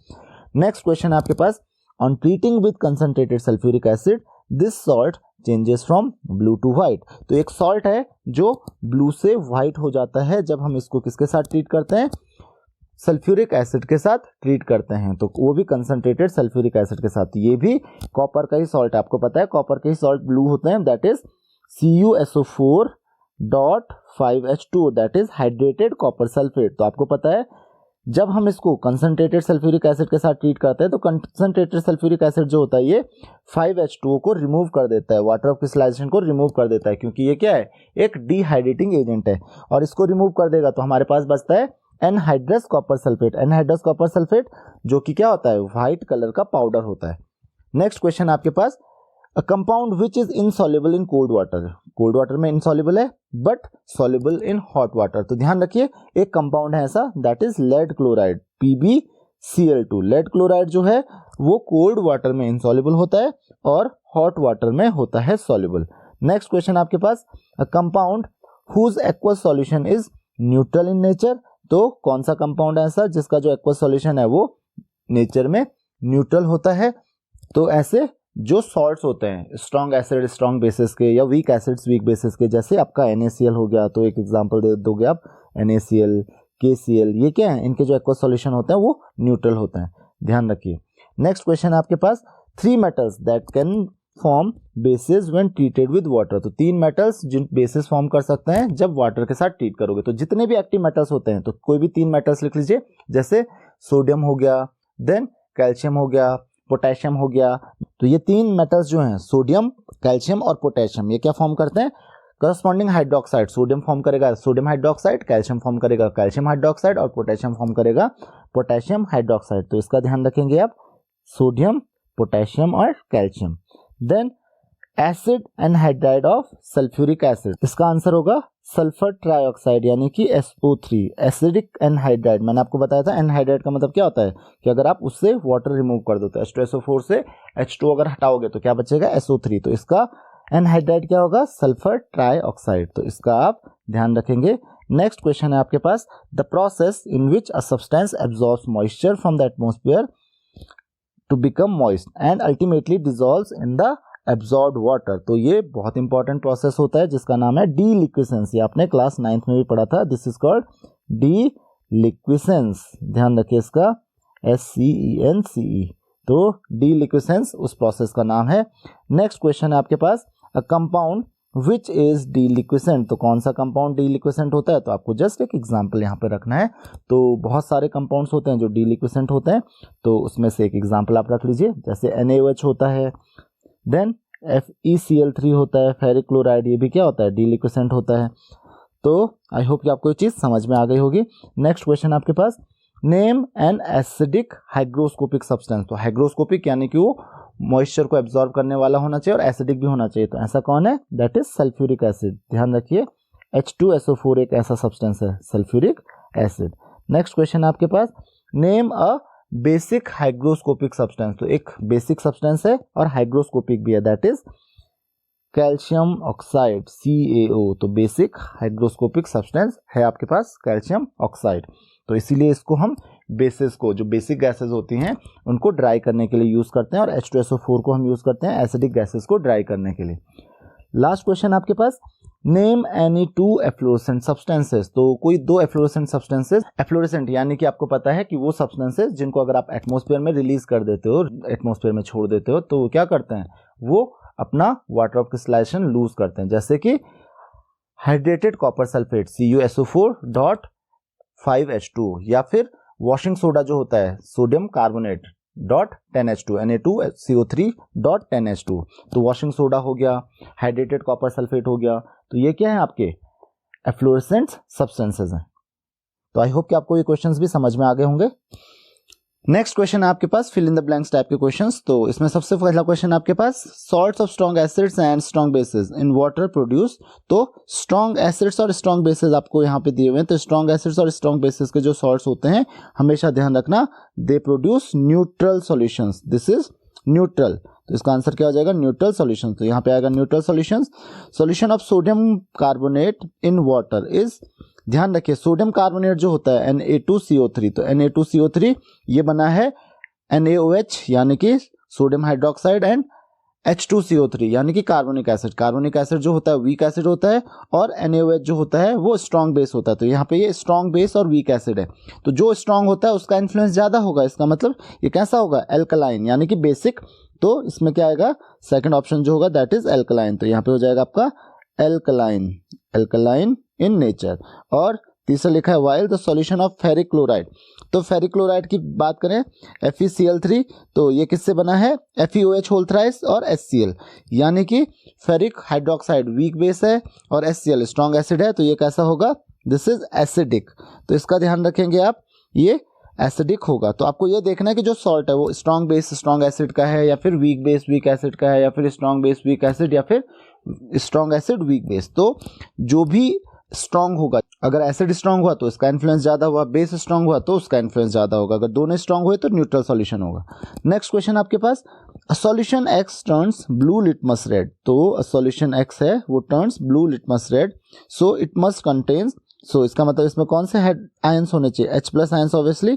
नेक्स्ट क्वेश्चन आपके पास, on treating with concentrated sulphuric acid this salt changes from blue to white. तो एक सॉल्ट है जो ब्लू से व्हाइट हो जाता है जब हम इसको किसके साथ ट्रीट करते हैं, सल्फ्यूरिक एसिड के साथ ट्रीट करते हैं। तो वो भी कंसंट्रेटेड सल्फ्यूरिक एसिड के साथ। ये भी कॉपर का ही सॉल्ट है, आपको पता है कॉपर के ही सॉल्ट ब्लू होते हैं, that is CuSO4.5H2, that is hydrated copper sulphate. तो आपको पता है जब हम इसको कंसंट्रेटेड सल्फ्यूरिक एसिड के साथ ट्रीट करते हैं तो कंसंट्रेटेड सल्फ्यूरिक एसिड जो होता है ये 5H2O को रिमूव कर देता है, वाटर ऑफ क्रिस्टलाइजेशन को रिमूव कर देता है, क्योंकि ये क्या है, एक डिहाइड्रेटिंग एजेंट है। और इसको रिमूव कर देगा तो हमारे पास बचता है anhydrous copper sulphate. Anhydrous copper sulphate जो कि क्या होता है, व्हाइट कलर का पाउडर होता है। नेक्स्ट क्वेश्चन आपके पास, a compound which is insoluble in cold water. Cold water में इनसॉल्युबल है but soluble in hot water. तो ध्यान रखिए, एक कंपाउंड है ऐसा, that is lead chloride, PbCl2। Lead chloride जो है वो कोल्ड वाटर में इनसॉल्युबल होता है और हॉट वाटर में होता है सॉल्युबल। नेक्स्ट क्वेश्चन आपके पास, a compound whose aqueous solution is neutral in nature. तो कौन सा कंपाउंड है ऐसा जिसका जो एक्वस सॉल्यूशन है वो नेचर में न्यूट्रल होता है। तो ऐसे जो सॉल्ट्स होते हैं, स्ट्रॉन्ग एसिड स्ट्रॉन्ग बेसिस के या वीक एसिड्स वीक बेसिस के, जैसे आपका NaCl हो गया, तो एक एग्जांपल दे दोगे आप, NaCl, KCl, ये क्या है, इनके जो एक्वस सॉल्यूशन होते हैं वो न्यूट्रल होते हैं, ध्यान रखिए। नेक्स्ट क्वेश्चन आपके पास, 3 metals that can form basis when treated with water. तो 3 मेटल्स जिन बेसिस फॉर्म कर सकते हैं जब वाटर के साथ ट्रीट करोगे। तो जितने भी एक्टिव मेटल्स होते हैं, तो कोई भी 3 मेटल्स लिख लीजिए, जैसे सोडियम हो गया, देन कैल्शियम हो गया, पोटेशियम हो गया। तो ये 3 मेटल्स जो हैं, सोडियम, कैल्शियम और पोटेशियम, ये क्या फॉर्म करते हैं, करस्पॉन्डिंग हाइड्रोक्साइड। सोडियम फॉर्म करेगा सोडियम हाइड्रोक्साइड, कैल्शियम फॉर्म करेगा कैल्शियम हाइड्रोक्साइड और पोटेशियम फॉर्म करेगा पोटेशियम हाइड्रोक्साइड। तो इसका ध्यान रखेंगे आप, सोडियम, पोटेशियम और calcium. Then acid anhydride of sulphuric acid, इसका आंसर होगा सल्फर ट्राइऑक्साइड यानी कि SO3, एसिडिक एनहाइड्राइड। मैंने आपको बताया था एनहाइड्राइड का मतलब क्या होता है कि अगर आप उससे वाटर रिमूव कर दो, तो H2SO4 से H2 अगर हटाओगे तो क्या बचेगा, SO3। तो इसका एनहाइड्राइड क्या होगा, सल्फर ट्राइऑक्साइड। तो इसका आप ध्यान रखेंगे। नेक्स्ट क्वेश्चन है आपके पास, the process in which a substance absorbs moisture from the atmosphere to become moist and ultimately dissolves in the absorbed water. तो ये बहुत इंपॉर्टेंट प्रोसेस होता है जिसका नाम है डीलिक्विसेंस। ये आपने क्लास 9th में भी पढ़ा था, दिस इज कॉल्ड डीलिक्विसेंस। ध्यान रखिए इसका, SCENCE। तो डीलिक्विसेंस उस प्रोसेस का नाम है। नेक्स्ट क्वेश्चन है आपके पास, a compound which is deliquescent, तो कौन सा कंपाउंड डीलिक्विसेंट होता है, तो आपको जस्ट एक एग्जांपल यहाँ पे रखना है। तो बहुत सारे कंपाउंड्स होते हैं जो डीलिक्विसेंट होते हैं, तो उसमें से एक एग्जांपल आप रख लीजिए, जैसे NaOH होता है, देन FeCl3 होता है, फेरिक क्लोराइड, ये भी क्या होता है, डीलिक्विसेंट होता है। तो आई होप कि आपको ये चीज़ समझ में आ गई होगी। नेक्स्ट क्वेश्चन आपके पास, name an acidic hygroscopic substance, तो हाइग्रोस्कोपिक यानी कि वो मॉइस्चर को एब्जॉर्ब करने वाला होना चाहिए और एसिडिक भी होना चाहिए, तो ऐसा कौन है, दैट इज सल्फ्यूरिक एसिड। ध्यान रखिए H2SO4 एक ऐसा सब्सटेंस है, सल्फ्यूरिक एसिड। नेक्स्ट क्वेश्चन आपके पास, name a basic hygroscopic substance, तो एक बेसिक सब्सटेंस है और हाइग्रोस्कोपिक भी है, that is calcium oxide CaO, तो बेसिक हाइग्रोस्कोपिक सब्सटेंस है आपके पास कैल्शियम ऑक्साइड। तो इसीलिए इसको हम बेसिस को, जो बेसिक गैसेस होती हैं उनको ड्राई करने के लिए यूज़ करते हैं, और H2SO4 को हम यूज़ करते हैं एसिडिक गैसेस को ड्राई करने के लिए। लास्ट क्वेश्चन आपके पास, नेम एनी 2 एफ्लोरेसेंट सब्सटेंसेस, तो कोई 2 एफ्लोरेसेंट सब्सटेंसेस, एफ्लोरेसेंट यानी कि आपको पता है कि वो सब्सटेंसेस जिनको अगर आप एटमॉस्फेयर में रिलीज कर देते हो, एटमॉस्फेयर में छोड़ देते हो, तो वो क्या करते हैं, वो अपना वाटर ऑफ क्रिस्टलाइजेशन लूज करते हैं, जैसे कि हाइड्रेटेड कॉपर सल्फेट CuSO4.5H2, या फिर वॉशिंग सोडा जो होता है सोडियम कार्बोनेट .10H2 Na2CO3.10H2, तो वॉशिंग सोडा हो गया, हाइड्रेटेड कॉपर सल्फेट हो गया, तो ये क्या है, आपके एफ्लोरेसेंट सब्सटेंसेस हैं। तो आई होप कि आपको ये क्वेश्चंस भी समझ में आ गए होंगे। नेक्स्ट क्वेश्चन है आपके पास fill in the blanks type के क्वेश्चंस। तो इसमें सबसे पहला क्वेश्चन आपके पास, salts of strong acids and strong bases in water produce, तो स्ट्रॉन्ग एसिड्स और स्ट्रॉन्ग बेसिस आपको यहाँ पे दिए हुए हैं। तो स्ट्रॉन्ग एसिड्स और स्ट्रॉन्ग बेसिस के जो सॉल्ट्स होते हैं, हमेशा ध्यान रखना, they produce neutral solutions, this is neutral, तो इसका आंसर क्या हो जाएगा, न्यूट्रल सॉल्यूशन। तो यहाँ पे आएगा neutral solutions. Solution of sodium carbonate in water is, ध्यान रखिए सोडियम कार्बोनेट जो होता है Na2CO3, तो Na2CO3 ये बना है NaOH यानी कि सोडियम हाइड्रोक्साइड एंड H2CO3 यानी कि कार्बोनिक एसिड। कार्बोनिक एसिड जो होता है वीक एसिड होता है, और NaOH जो होता है वो स्ट्रॉन्ग बेस होता है। तो यहाँ पे ये स्ट्रॉन्ग बेस और वीक एसिड है, तो जो स्ट्रॉन्ग होता है उसका इन्फ्लुएंस ज़्यादा होगा, इसका मतलब ये कैसा होगा, एल्कलाइन यानी कि बेसिक। तो इसमें क्या आएगा, सेकंड ऑप्शन जो होगा दैट इज एल्कलाइन, तो यहाँ पे हो जाएगा आपका एल्कलाइन, एल्कलाइन इन नेचर। और तीसरा लिखा है while the solution of ferric chloride, तो फेरिक क्लोराइड की बात करें FeCl3, तो ये किससे बना है, FeOH होल थ्राइस और HCl, यानी कि फेरिक हाइड्रोक्साइड वीक बेस है और HCl स्ट्रॉन्ग एसिड है, तो ये कैसा होगा, दिस इज एसिडिक। तो इसका ध्यान रखेंगे आप, ये एसिडिक होगा। तो आपको ये देखना है कि जो सॉल्ट है वो स्ट्रॉन्ग बेस स्ट्रॉन्ग एसिड का है, या फिर वीक बेस वीक एसिड का है, या फिर स्ट्रॉन्ग बेस वीक एसिड, या फिर स्ट्रॉन्ग एसिड वीक बेस। तो जो भी स्ट्रॉन्ग होगा, अगर एसिड स्ट्रॉन्ग हुआ तो इसका इन्फ्लुएंस ज्यादा हुआ, बेस स्ट्रॉन्ग हुआ तो उसका इन्फ्लुएंस ज्यादा होगा, अगर दोनों स्ट्रॉन्ग हुए तो न्यूट्रल सॉल्यूशन होगा। नेक्स्ट क्वेश्चन आपके पास, solution X turns blue litmus red, तो सॉल्यूशन X है वो turns blue litmus red, so it must contains, so इसका मतलब इसमें कौन से आयंस होने चाहिए, H+ आयंस ऑब्वियसली,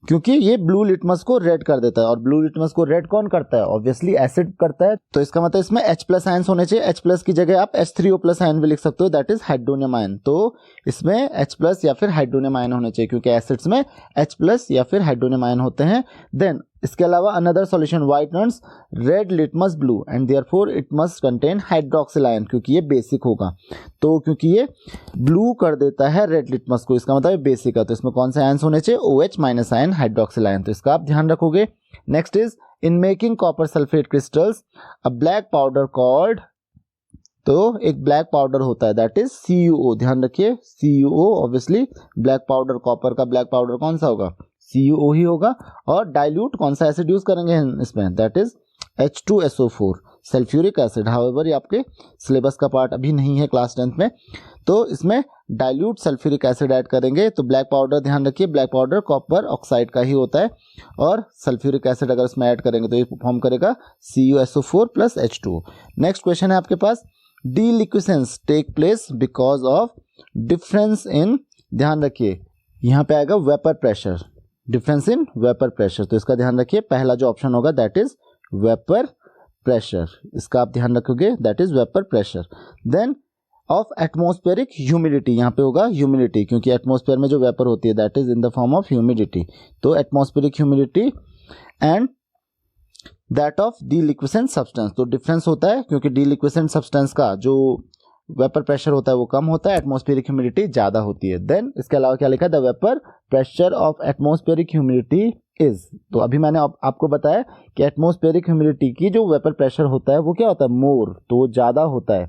क्योंकि ये ब्लू लिटमस को रेड कर देता है, और ब्लू लिटमस को रेड कौन करता है, ऑब्वियसली एसिड करता है। तो इसका मतलब इसमें H+ आयंस होने चाहिए, H+ की जगह आप H3O+ आयन भी लिख सकते हो, दैट इज हाइड्रोनियम आयन। तो इसमें H+ या फिर हाइड्रोनियम आयन होने चाहिए, क्योंकि एसिड्स में H+ या फिर हाइड्रोनियम आयन होते हैं। देन इसके अलावा another solution Y turns red litmus blue and therefore it must contain hydroxyl ion, क्योंकि ये बेसिक होगा। तो क्योंकि ये ब्लू कर देता है रेड लिटमस को, इसका मतलब ये बेसिक है, तो इसमें कौन से आयंस होने चाहिए, OH- आयन, हाइड्रोक्सिल आयन, तो इसका आप ध्यान रखोगे। Next is in making copper sulphate crystals a black powder called, तो एक ब्लैक पाउडर होता है दैट इज CuO, ध्यान रखिए CuO, obviously black powder, copper का ब्लैक पाउडर कौन सा होगा, CuO ही होगा। और डाइल्यूट कौन सा एसिड यूज करेंगे इसमें, that is H2SO4 sulphuric acid. However ये आपके सिलेबस का पार्ट अभी नहीं है क्लास 10th में, तो इसमें डाइल्यूट सल्फ्यूरिक एसिड ऐड करेंगे। तो ब्लैक पाउडर ध्यान रखिए, ब्लैक पाउडर कॉपर ऑक्साइड का ही होता है, और सल्फ्यूरिक एसिड अगर इसमें ऐड करेंगे तो ये फॉर्म करेगा CuSO4 + H2O। नेक्स्ट क्वेश्चन है आपके पास, deliquescence take place because of difference in, ध्यान रखिए यहाँ पे आएगा vapour pressure, difference in vapour pressure, तो इसका ध्यान रखिए, पहला जो ऑप्शन होगा दैट इज वेपर प्रेशर, इसका आप ध्यान रखोगे that is vapour pressure. Then of atmospheric humidity, यहाँ पे होगा ह्यूमिडिटी, क्योंकि एटमॉस्फेयर में जो वेपर होती है that is in the form of humidity, तो atmospheric humidity and that of deliquescent substance. तो डिफरेंस होता है क्योंकि डीलिक्विसेंट सब्सटेंस का जो वेपर प्रेशर होता है वो कम होता है, एटमॉस्फेरिक ह्यूमिडिटी ज़्यादा होती है। देन इसके अलावा क्या लिखा है, the vapour pressure of atmospheric humidity is. तो अभी मैंने आपको बताया कि एटमॉस्फेरिक ह्यूमिडिटी की जो वेपर प्रेशर होता है वो क्या होता है, मोर, तो वो ज़्यादा होता है।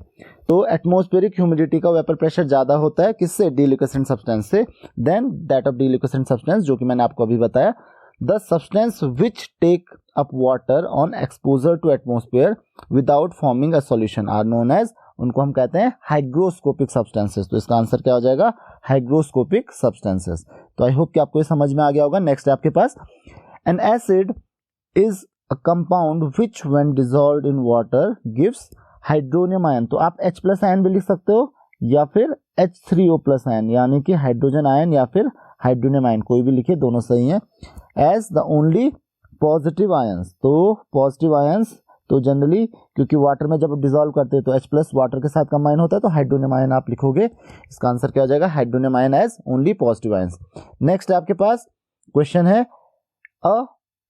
तो एटमॉस्फेरिक ह्यूमिडिटी का वेपर प्रेशर ज़्यादा होता है किससे, डिलिक्वेसेंट सब्सटेंस से, then that of deliquescent substance, जो कि मैंने आपको अभी बताया। The substance which take up water on exposure to atmosphere without forming a solution are known as, उनको हम कहते हैं हाइग्रोस्कोपिक सब्सटेंसेस। तो इसका आंसर क्या हो जाएगा, हाइग्रोस्कोपिक सब्सटेंसेस। तो आई होप कि आपको ये समझ में आ गया होगा। नेक्स्ट है आपके पास, an acid is a compound which when dissolved in water gives hydronium ion. तो आप H+ आयन भी लिख सकते हो या फिर H3O+ आयन, यानी कि हाइड्रोजन आयन या फिर हाइड्रोनियम आयन, कोई भी लिखे, दोनों सही है। As the only positive ions, तो पॉजिटिव आयंस तो जनरली क्योंकि वाटर में जब डिसॉल्व करते हैं तो H+ वाटर के साथ कंबाइन होता है, तो हाइड्रोनियम आयन आप लिखोगे। इसका आंसर क्या हो जाएगा, hydronium ion as only positive ions. Next आपके पास क्वेश्चन है, a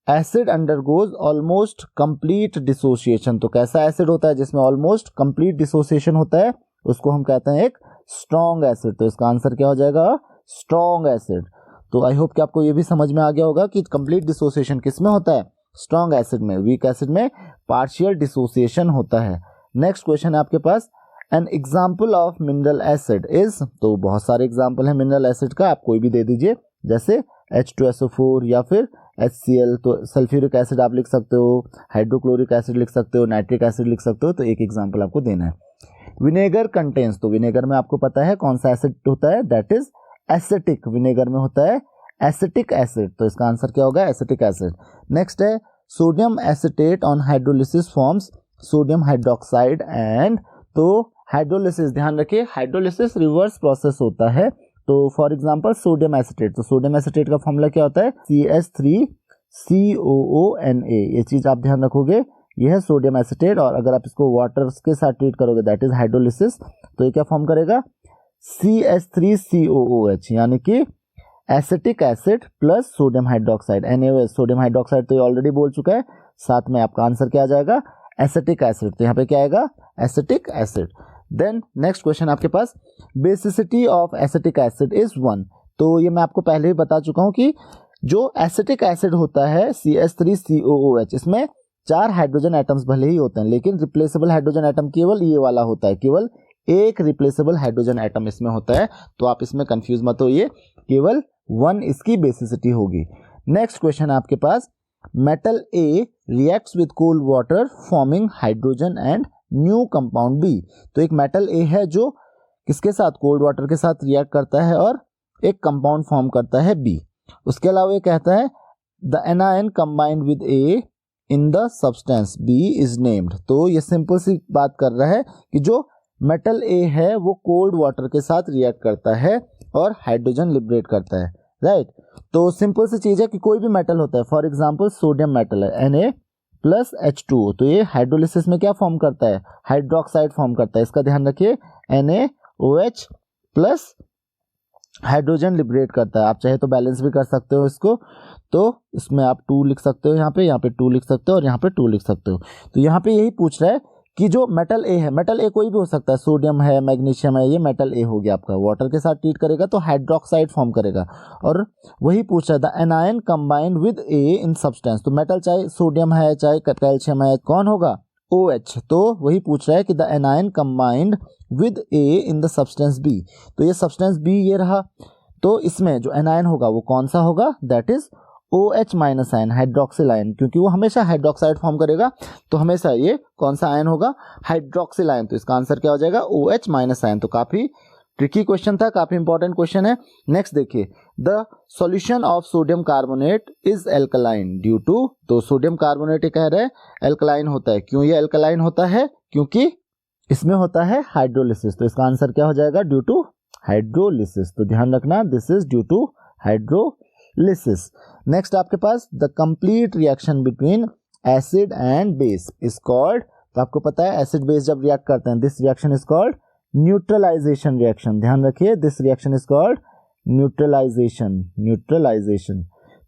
acid undergoes almost complete dissociation. तो कैसा एसिड होता है जिसमें ऑलमोस्ट कंप्लीट डिसोसिएशन होता है, उसको हम कहते हैं एक स्ट्रॉन्ग एसिड। तो इसका आंसर क्या हो जाएगा, स्ट्रॉन्ग एसिड। तो आई होप कि आपको ये भी समझ में आ गया होगा कि कंप्लीट डिसोसिएशन किस में होता है, स्ट्रॉन्ग एसिड में। वीक एसिड में पार्शियल डिसोसिएशन होता है। नेक्स्ट क्वेश्चन है आपके पास, an example of mineral acid is. तो बहुत सारे एग्जाम्पल है मिनरल एसिड का, आप कोई भी दे दीजिए, जैसे H2SO4 या फिर HCl। तो सल्फ्यूरिक एसिड आप लिख सकते हो, हाइड्रोक्लोरिक एसिड लिख सकते हो, नाइट्रिक एसिड लिख सकते हो। तो एक एग्जाम्पल आपको देना है। विनेगर कंटेन्स, तो विनेगर में आपको पता है कौन सा एसिड होता है, दैट इज एसिटिक। विनेगर में होता है एसिटिक एसिड। तो इसका आंसर क्या होगा, एसिटिक एसिड। नेक्स्ट है, sodium acetate on hydrolysis forms sodium hydroxide and. तो हाइड्रोलिसिस, ध्यान रखिए, हाइड्रोलिसिस रिवर्स प्रोसेस होता है। तो फॉर एग्जांपल सोडियम एसिटेट, तो सोडियम एसिटेट का फॉर्मूला क्या होता है, CH3COONA। ये चीज आप ध्यान रखोगे, ये है सोडियम एसिटेट। और अगर आप इसको वाटर के साथ ट्रीट करोगे दैट इज हाइड्रोलिसिस, तो ये क्या फॉर्म करेगा, CH3COOH, यानी कि acetic acid plus sodium hydroxide, NaOH। Sodium hydroxide तो ये ऑलरेडी बोल चुका है, साथ में आपका आंसर क्या आ जाएगा, एसिटिक एसिड। तो यहाँ पे क्या आएगा, acetic acid. Then next question आपके पास, basicity of acetic acid is 1। तो ये मैं आपको पहले ही बता चुका हूँ कि जो एसिटिक एसिड होता है CH3COOH, इसमें 4 हाइड्रोजन एटम्स भले ही होते हैं, लेकिन रिप्लेसेबल हाइड्रोजन एटम केवल ये वाला होता है, केवल एक रिप्लेसेबल हाइड्रोजन एटम इसमें होता है। तो आप इसमें कंफ्यूज मत होइए, केवल 1 इसकी बेसिसिटी होगी। नेक्स्ट क्वेश्चन है आपके पास, metal A reacts with cold water forming hydrogen and new compound B। तो एक मेटल A है जो किसके साथ, कोल्ड वाटर के साथ रिएक्ट करता है और एक कंपाउंड फॉर्म करता है B। उसके अलावा ये कहता है the anion combined with A in the substance B is named. तो ये सिंपल सी बात कर रहा है कि जो मेटल A है वो कोल्ड वाटर के साथ रिएक्ट करता है और हाइड्रोजन लिबरेट करता है, राइट। तो सिंपल सी चीज है कि कोई भी मेटल होता है, फॉर एग्जांपल सोडियम मेटल है Na+H2O, तो ये हाइड्रोलिसिस में क्या फॉर्म करता है, हाइड्रोक्साइड फॉर्म करता है। इसका ध्यान रखिए, NaOH प्लस हाइड्रोजन लिबरेट करता है। आप चाहे तो बैलेंस भी कर सकते हो इसको, तो इसमें आप 2 लिख सकते हो, यहाँ पे 2 लिख सकते हो और यहाँ पे 2 लिख सकते हो। तो यहाँ पे यही पूछ रहा है कि जो मेटल A है, मेटल A कोई भी हो सकता है, सोडियम है, मैग्नीशियम है, ये मेटल A हो गया आपका। वाटर के साथ ट्रीट करेगा तो हाइड्रोक्साइड फॉर्म करेगा। और वही पूछ रहा है the anion combined with A in substance. तो मेटल चाहे सोडियम है चाहे कैल्शियम है, कौन होगा, OH। तो वही पूछ रहा है कि the anion combined with A in the substance B। तो ये सब्सटेंस B ये रहा, तो इसमें जो एनायन होगा वो कौन सा होगा, that is OH- ion, hydroxyl ion, क्योंकि वो हमेशा हाइड्रोक्साइड फॉर्म करेगा। तो हमेशा ये कौन सा आयन होगा, हाइड्रोक्सिल आयन। तो इसका आंसर क्या हो जाएगा, OH- आयन। तो काफी ट्रिकी क्वेश्चन था, काफी इंपॉर्टेंट क्वेश्चन है। नेक्स्ट देखिए, the solution of sodium carbonate is alkaline due to. तो सोडियम कार्बोनेट कह रहे हैं एल्कलाइन होता है, क्यों ये एल्कलाइन होता है, क्योंकि इसमें होता है हाइड्रोलिसिस। तो इसका आंसर क्या हो जाएगा, ड्यू टू हाइड्रोलिसिस। तो ध्यान रखना, this is due to hydrolysis. Next आपके पास, the complete reaction between acid and base is called. तो आपको पता है एसिड बेस जब रिएक्ट करते हैं, this reaction is called neutralisation reaction. ध्यान रखिए, this reaction is called neutralization.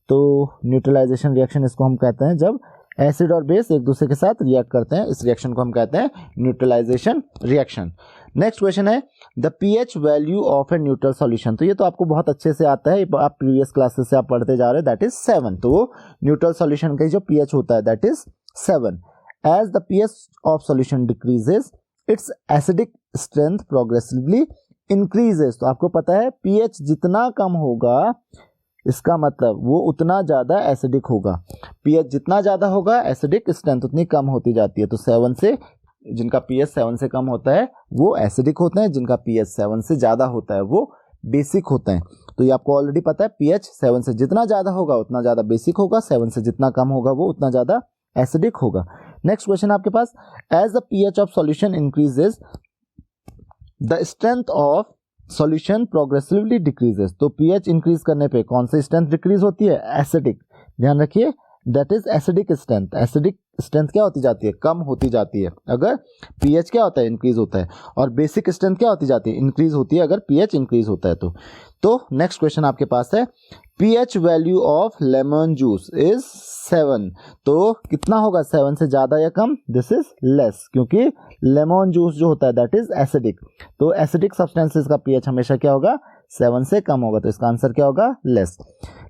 तो न्यूट्रलाइजेशन रिएक्शन इसको हम कहते हैं जब एसिड और बेस एक दूसरे के साथ रिएक्ट करते हैं, इस रिएक्शन को हम कहते हैं न्यूट्रलाइजेशन रिएक्शन। नेक्स्ट क्वेश्चन है the pH value of a neutral solution. तो ये तो आपको बहुत अच्छे से आता है, आप प्रीवियस क्लासेस से आप पढ़ते जा रहे हो, दैट इज 7। तो न्यूट्रल सॉल्यूशन का जो पीएच होता है that is 7। As the pH of solution decreases its acidic strength progressively increases. तो आपको पता है पीएच जितना कम होगा इसका मतलब वो उतना ज़्यादा एसिडिक होगा। पीएच जितना ज़्यादा होगा एसिडिक स्ट्रेंथ उतनी कम होती जाती है। तो 7 से जिनका पीएच 7 से कम होता है वो एसिडिक होते हैं, जिनका पीएच 7 से ज़्यादा होता है वो बेसिक होते हैं। तो ये आपको ऑलरेडी पता है, पीएच 7 से जितना ज़्यादा होगा उतना ज़्यादा बेसिक होगा, 7 से जितना कम होगा वो उतना ज़्यादा एसिडिक होगा। नेक्स्ट क्वेश्चन आपके पास, as the pH of solution increases the strength of solution progressively decreases. तो पीएच इंक्रीज करने पे कौन सी स्ट्रेंथ डिक्रीज होती है? एसिडिक। ध्यान रखिए, that is acidic strength. Acidic strength क्या होती जाती है? कम होती जाती है अगर पीएच क्या होता है? इंक्रीज होता है। और बेसिक स्ट्रेंथ क्या होती जाती है? इंक्रीज होती है अगर पीएच इंक्रीज होता है। तो नेक्स्ट क्वेश्चन आपके पास है, pH value of lemon juice is 7। तो कितना होगा? 7 से ज़्यादा या कम? दिस इज लेस, क्योंकि लेमन जूस जो होता है दैट इज एसिडिक। तो एसिडिक सब्सटेंसेस का पीएच हमेशा क्या होगा? 7 से कम होगा। तो इसका आंसर क्या होगा? लेस।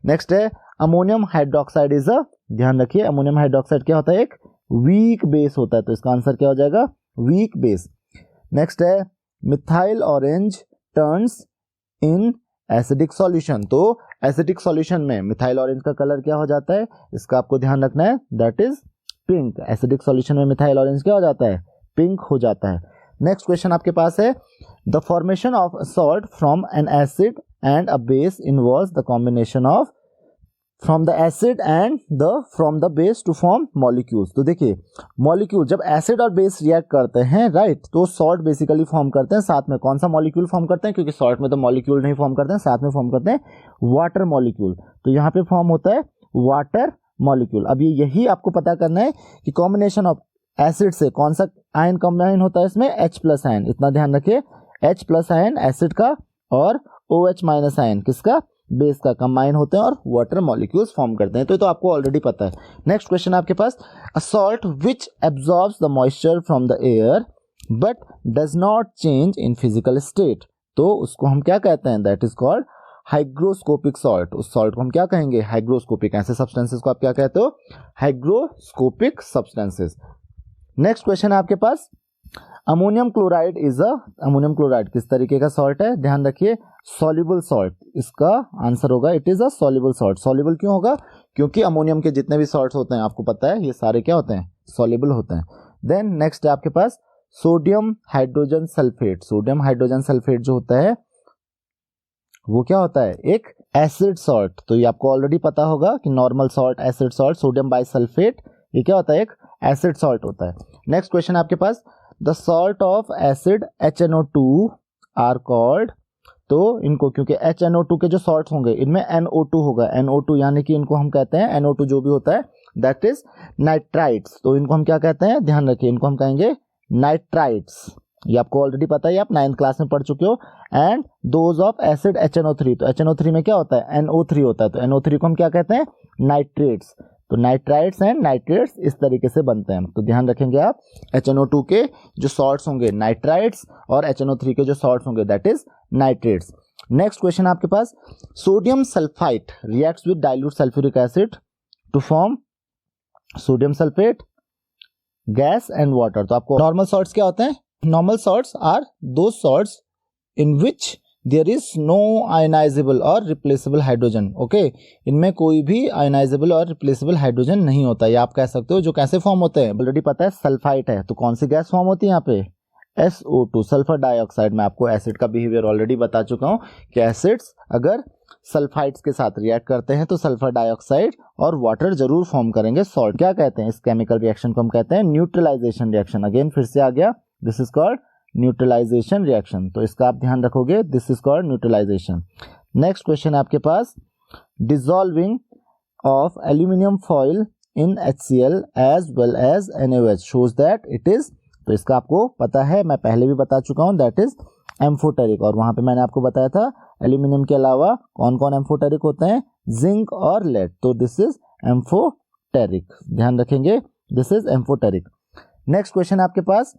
नेक्स्ट है अमोनियम हाइड्रोक्साइड इज अ, ध्यान रखिए अमोनियम हाइड्रोक्साइड क्या होता है? एक वीक बेस होता है। तो इसका आंसर क्या हो जाएगा? Weak base. नेक्स्ट है methyl orange turns in acidic solution. तो एसिडिक सॉल्यूशन में मिथाइल ऑरेंज का कलर क्या हो जाता है? इसका आपको ध्यान रखना है, that is pink. Acidic solution में मिथाइल ऑरेंज क्या हो जाता है? पिंक हो जाता है। नेक्स्ट क्वेश्चन आपके पास है, the formation of salt from an acid and a base involves the combination of from the acid and the from the base to form molecules. तो देखिए मॉलिक्यूल जब एसिड और बेस रिएक्ट करते हैं राइट, तो सॉल्ट बेसिकली फॉर्म करते हैं। साथ में कौन सा मॉलिक्यूल फॉर्म करते हैं? क्योंकि सॉल्ट में तो मॉलिक्यूल नहीं फॉर्म करते हैं, साथ में फॉर्म करते हैं वाटर मॉलिक्यूल। तो यहाँ पे फॉर्म होता है वाटर मॉलिक्यूल। अब यही आपको पता करना है कि कॉम्बिनेशन ऑफ एसिड से कौन सा आयन कंबाइन होता है इसमें? H+ ion. इतना ध्यान रखिए, H+ आयन एसिड का और OH- आयन किसका? बेस का कंबाइन होते हैं और वाटर मॉलिक्यूल्स फॉर्म करते हैं। तो ये तो आपको ऑलरेडी पता है। नेक्स्ट क्वेश्चन आपके पास, a salt which absorbs the moisture from the air but does not change in physical state. तो उसको हम क्या कहते हैं? That is called hygroscopic salt. उस सॉल्ट को हम क्या कहेंगे? हाइग्रोस्कोपिक। ऐसे सब्सटेंसेस को आप क्या कहते हो? Hygroscopic substances. नेक्स्ट क्वेश्चन है आपके पास, ammonium chloride is a, ammonium chloride किस तरीके का सॉल्ट है? ध्यान रखिए, सॉल्युबल सॉल्ट। इसका आंसर होगा it is a soluble salt. Soluble क्यों होगा? क्योंकि अमोनियम के जितने भी सॉल्ट्स होते हैं आपको पता है ये सारे क्या होते हैं? सॉल्युबल होते हैं। देन नेक्स्ट है आपके पास sodium hydrogen sulphate. Sodium hydrogen sulphate जो होता है वो क्या होता है? एक एसिड सॉल्ट। तो ये आपको ऑलरेडी पता होगा कि normal salt, acid salt, sodium bisulphate ये क्या होता है? एक एसिड सॉल्ट होता है। नेक्स्ट क्वेश्चन आपके पास, the salt of acid HNO2 are called. तो इनको क्योंकि HNO2 के जो सॉल्ट्स होंगे इनमें NO2 होगा। NO2 यानी कि इनको हम कहते हैं, NO2 जो भी होता है दैट इज नाइट्राइट्स। तो इनको हम क्या कहते हैं? ध्यान रखिए, इनको हम कहेंगे नाइट्राइट्स। ये आपको ऑलरेडी पता है, आप 9th क्लास में पढ़ चुके हो। And those of acid HNO3। तो HNO3 में क्या होता है? NO3 होता है। तो NO3 को हम क्या कहते हैं? नाइट्रेट्स। तो नाइट्राइट्स एंड नाइट्रेट्स इस तरीके से बनते हैं। तो ध्यान रखेंगे आप, HNO2 के जो सॉल्ट्स होंगे नाइट्राइट्स और HNO3 के जो सॉल्ट्स होंगे that is nitrates. Next question आपके पास, sodium sulphide reacts with dilute sulphuric acid to form sodium sulphate, gas and water. तो आपको नॉर्मल सॉल्ट्स क्या होते हैं? Normal salts are those salts in which there is no ionisable और रिप्लेसेबल हाइड्रोजन। ओके, इनमें कोई भी आयनाइजेबल और रिप्लेसेबल हाइड्रोजन नहीं होता। या आप कह सकते हो जो कैसे फॉर्म होते हैं ऑलरेडी पता है, सल्फाइड है। तो कौन सी गैस फॉर्म होती है यहाँ पे? SO2, sulphur dioxide. मैं आपको एसिड का बिहेवियर ऑलरेडी बता चुका हूँ कि एसिड्स अगर सल्फाइड्स के साथ रिएक्ट करते हैं तो सल्फर डाइऑक्साइड और वाटर जरूर फॉर्म करेंगे सॉल्ट। क्या कहते हैं इस केमिकल रिएक्शन को? हम कहते हैं न्यूट्रलाइजेशन रिएक्शन। अगेन फिर से आ गया, this is called neutralisation reaction. तो इसका आप ध्यान रखोगे, this is called neutralisation. Next question है आपके पास, dissolving of aluminium foil in HCl as well as NaOH shows that it is. तो इसका आपको पता है, मैं पहले भी बता चुका हूं, दैट इज एम्फोटेरिक। और वहां पे मैंने आपको बताया था एल्यूमिनियम के अलावा कौन कौन एम्फोटेरिक होते हैं? जिंक और लेड। तो दिस इज एम्फोटेरिक। एम्फोटेरिक, ध्यान रखेंगे, this is amphoteric. Next question आपके पास,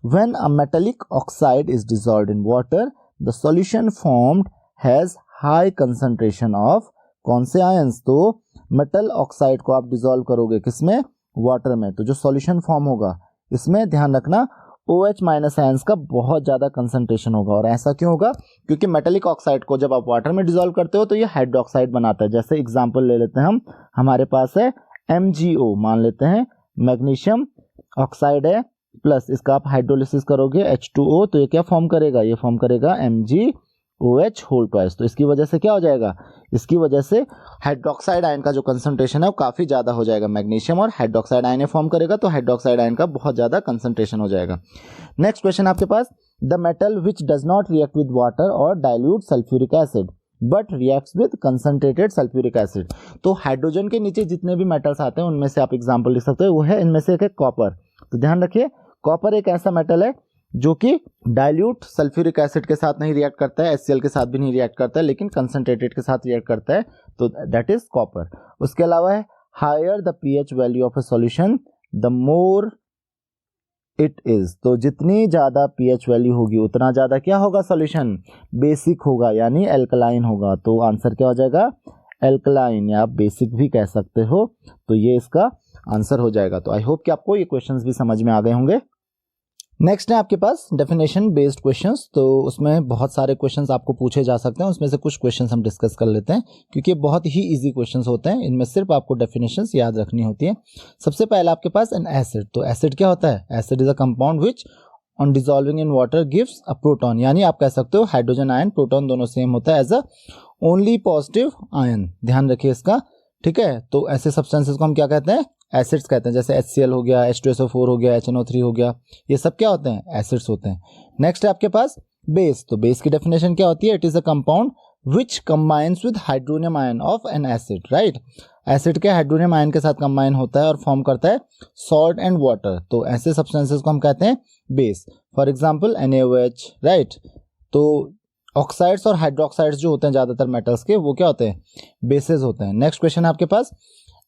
when a metallic oxide is dissolved in water the solution formed has high concentration of कौन से आयंस? तो मेटल ऑक्साइड को आप डिसॉल्व करोगे किसमें? वाटर में, तो जो सॉल्यूशन फॉर्म होगा इसमें ध्यान रखना OH माइनस आयंस का बहुत ज़्यादा कंसंट्रेशन होगा। और ऐसा क्यों होगा? क्योंकि मेटेलिक ऑक्साइड को जब आप वाटर में डिसॉल्व करते हो तो ये हाइड्रोक्साइड बनाता है। जैसे एग्जांपल ले लेते हैं हम, हमारे पास है MgO, मान लेते हैं मैग्नीशियम ऑक्साइड है, प्लस इसका आप हाइड्रोलिसिस करोगे H2O, तो ये क्या फॉर्म करेगा? ये फॉर्म करेगा MgOH होल ट्वाइस। तो इसकी वजह से क्या हो जाएगा? इसकी वजह से हाइड्रोक्साइड आयन का जो कंसंट्रेशन है वो काफ़ी ज़्यादा हो जाएगा। मैग्नीशियम और हाइड्रोक्साइड आयन फॉर्म करेगा तो हाइड्रोक्साइड आयन का बहुत ज़्यादा कंसंट्रेशन हो जाएगा। नेक्स्ट क्वेश्चन आपके पास, the metal which does not react with water और dilute sulphuric acid but reacts with concentrated sulphuric acid. तो हाइड्रोजन के नीचे जितने भी मेटल्स आते हैं उनमें से आप एग्जाम्पल लिख सकते हो, वो है इनमें से एक है कॉपर। तो ध्यान रखिए, कॉपर एक ऐसा मेटल है जो कि डाइल्यूट सल्फ्यूरिक एसिड के साथ नहीं रिएक्ट करता है, HCl के साथ भी नहीं रिएक्ट करता है, लेकिन कंसंट्रेटेड के साथ रिएक्ट करता है, तो दैट इज कॉपर। उसके अलावा है higher the pH value of a solution the more it is. तो जितनी ज़्यादा pH वैल्यू होगी उतना ज़्यादा क्या होगा? सॉल्यूशन बेसिक होगा, यानी एल्कलाइन होगा। तो आंसर क्या हो जाएगा? एल्कलाइन, या आप बेसिक भी कह सकते हो। तो ये इसका आंसर हो जाएगा। तो आई होप कि आपको ये क्वेश्चंस भी समझ में आ गए होंगे। नेक्स्ट है आपके पास डेफिनेशन बेस्ड क्वेश्चंस। तो उसमें बहुत सारे क्वेश्चंस आपको पूछे जा सकते हैं, उसमें से कुछ क्वेश्चंस हम डिस्कस कर लेते हैं क्योंकि बहुत ही इजी क्वेश्चंस होते हैं। इनमें सिर्फ आपको डेफिनेशंस याद रखनी होती है। सबसे पहला आपके पास एन एसिड। तो एसिड क्या होता है? Acid is a compound which on dissolving in water gives a proton, यानी आप कह सकते हो हाइड्रोजन आयन प्रोटॉन दोनों सेम होता है as a only positive ion. ध्यान रखिए इसका, ठीक है। तो ऐसे सब्सटेंसेस को हम क्या कहते हैं? एसिड्स कहते हैं। जैसे HCl हो गया, H2SO4 हो गया, HNO3 हो गया, ये सब क्या होते हैं? एसिड्स होते हैं। नेक्स्ट है आपके पास बेस। तो बेस की डेफिनेशन क्या होती है? It is a compound which combines with hydronium ion of an acid, right. Acid के हाइड्रोनियम आयन के साथ कंबाइन होता है और फॉर्म करता है सॉल्ट एंड वाटर। तो ऐसे सब्सटेंसेस को हम कहते हैं base. For example NaOH, right. तो ऑक्साइड्स और हाइड्रोक्साइड्स जो होते हैं ज़्यादातर मेटल्स के, वो क्या होते हैं? बेसेस होते हैं। नेक्स्ट क्वेश्चन है आपके पास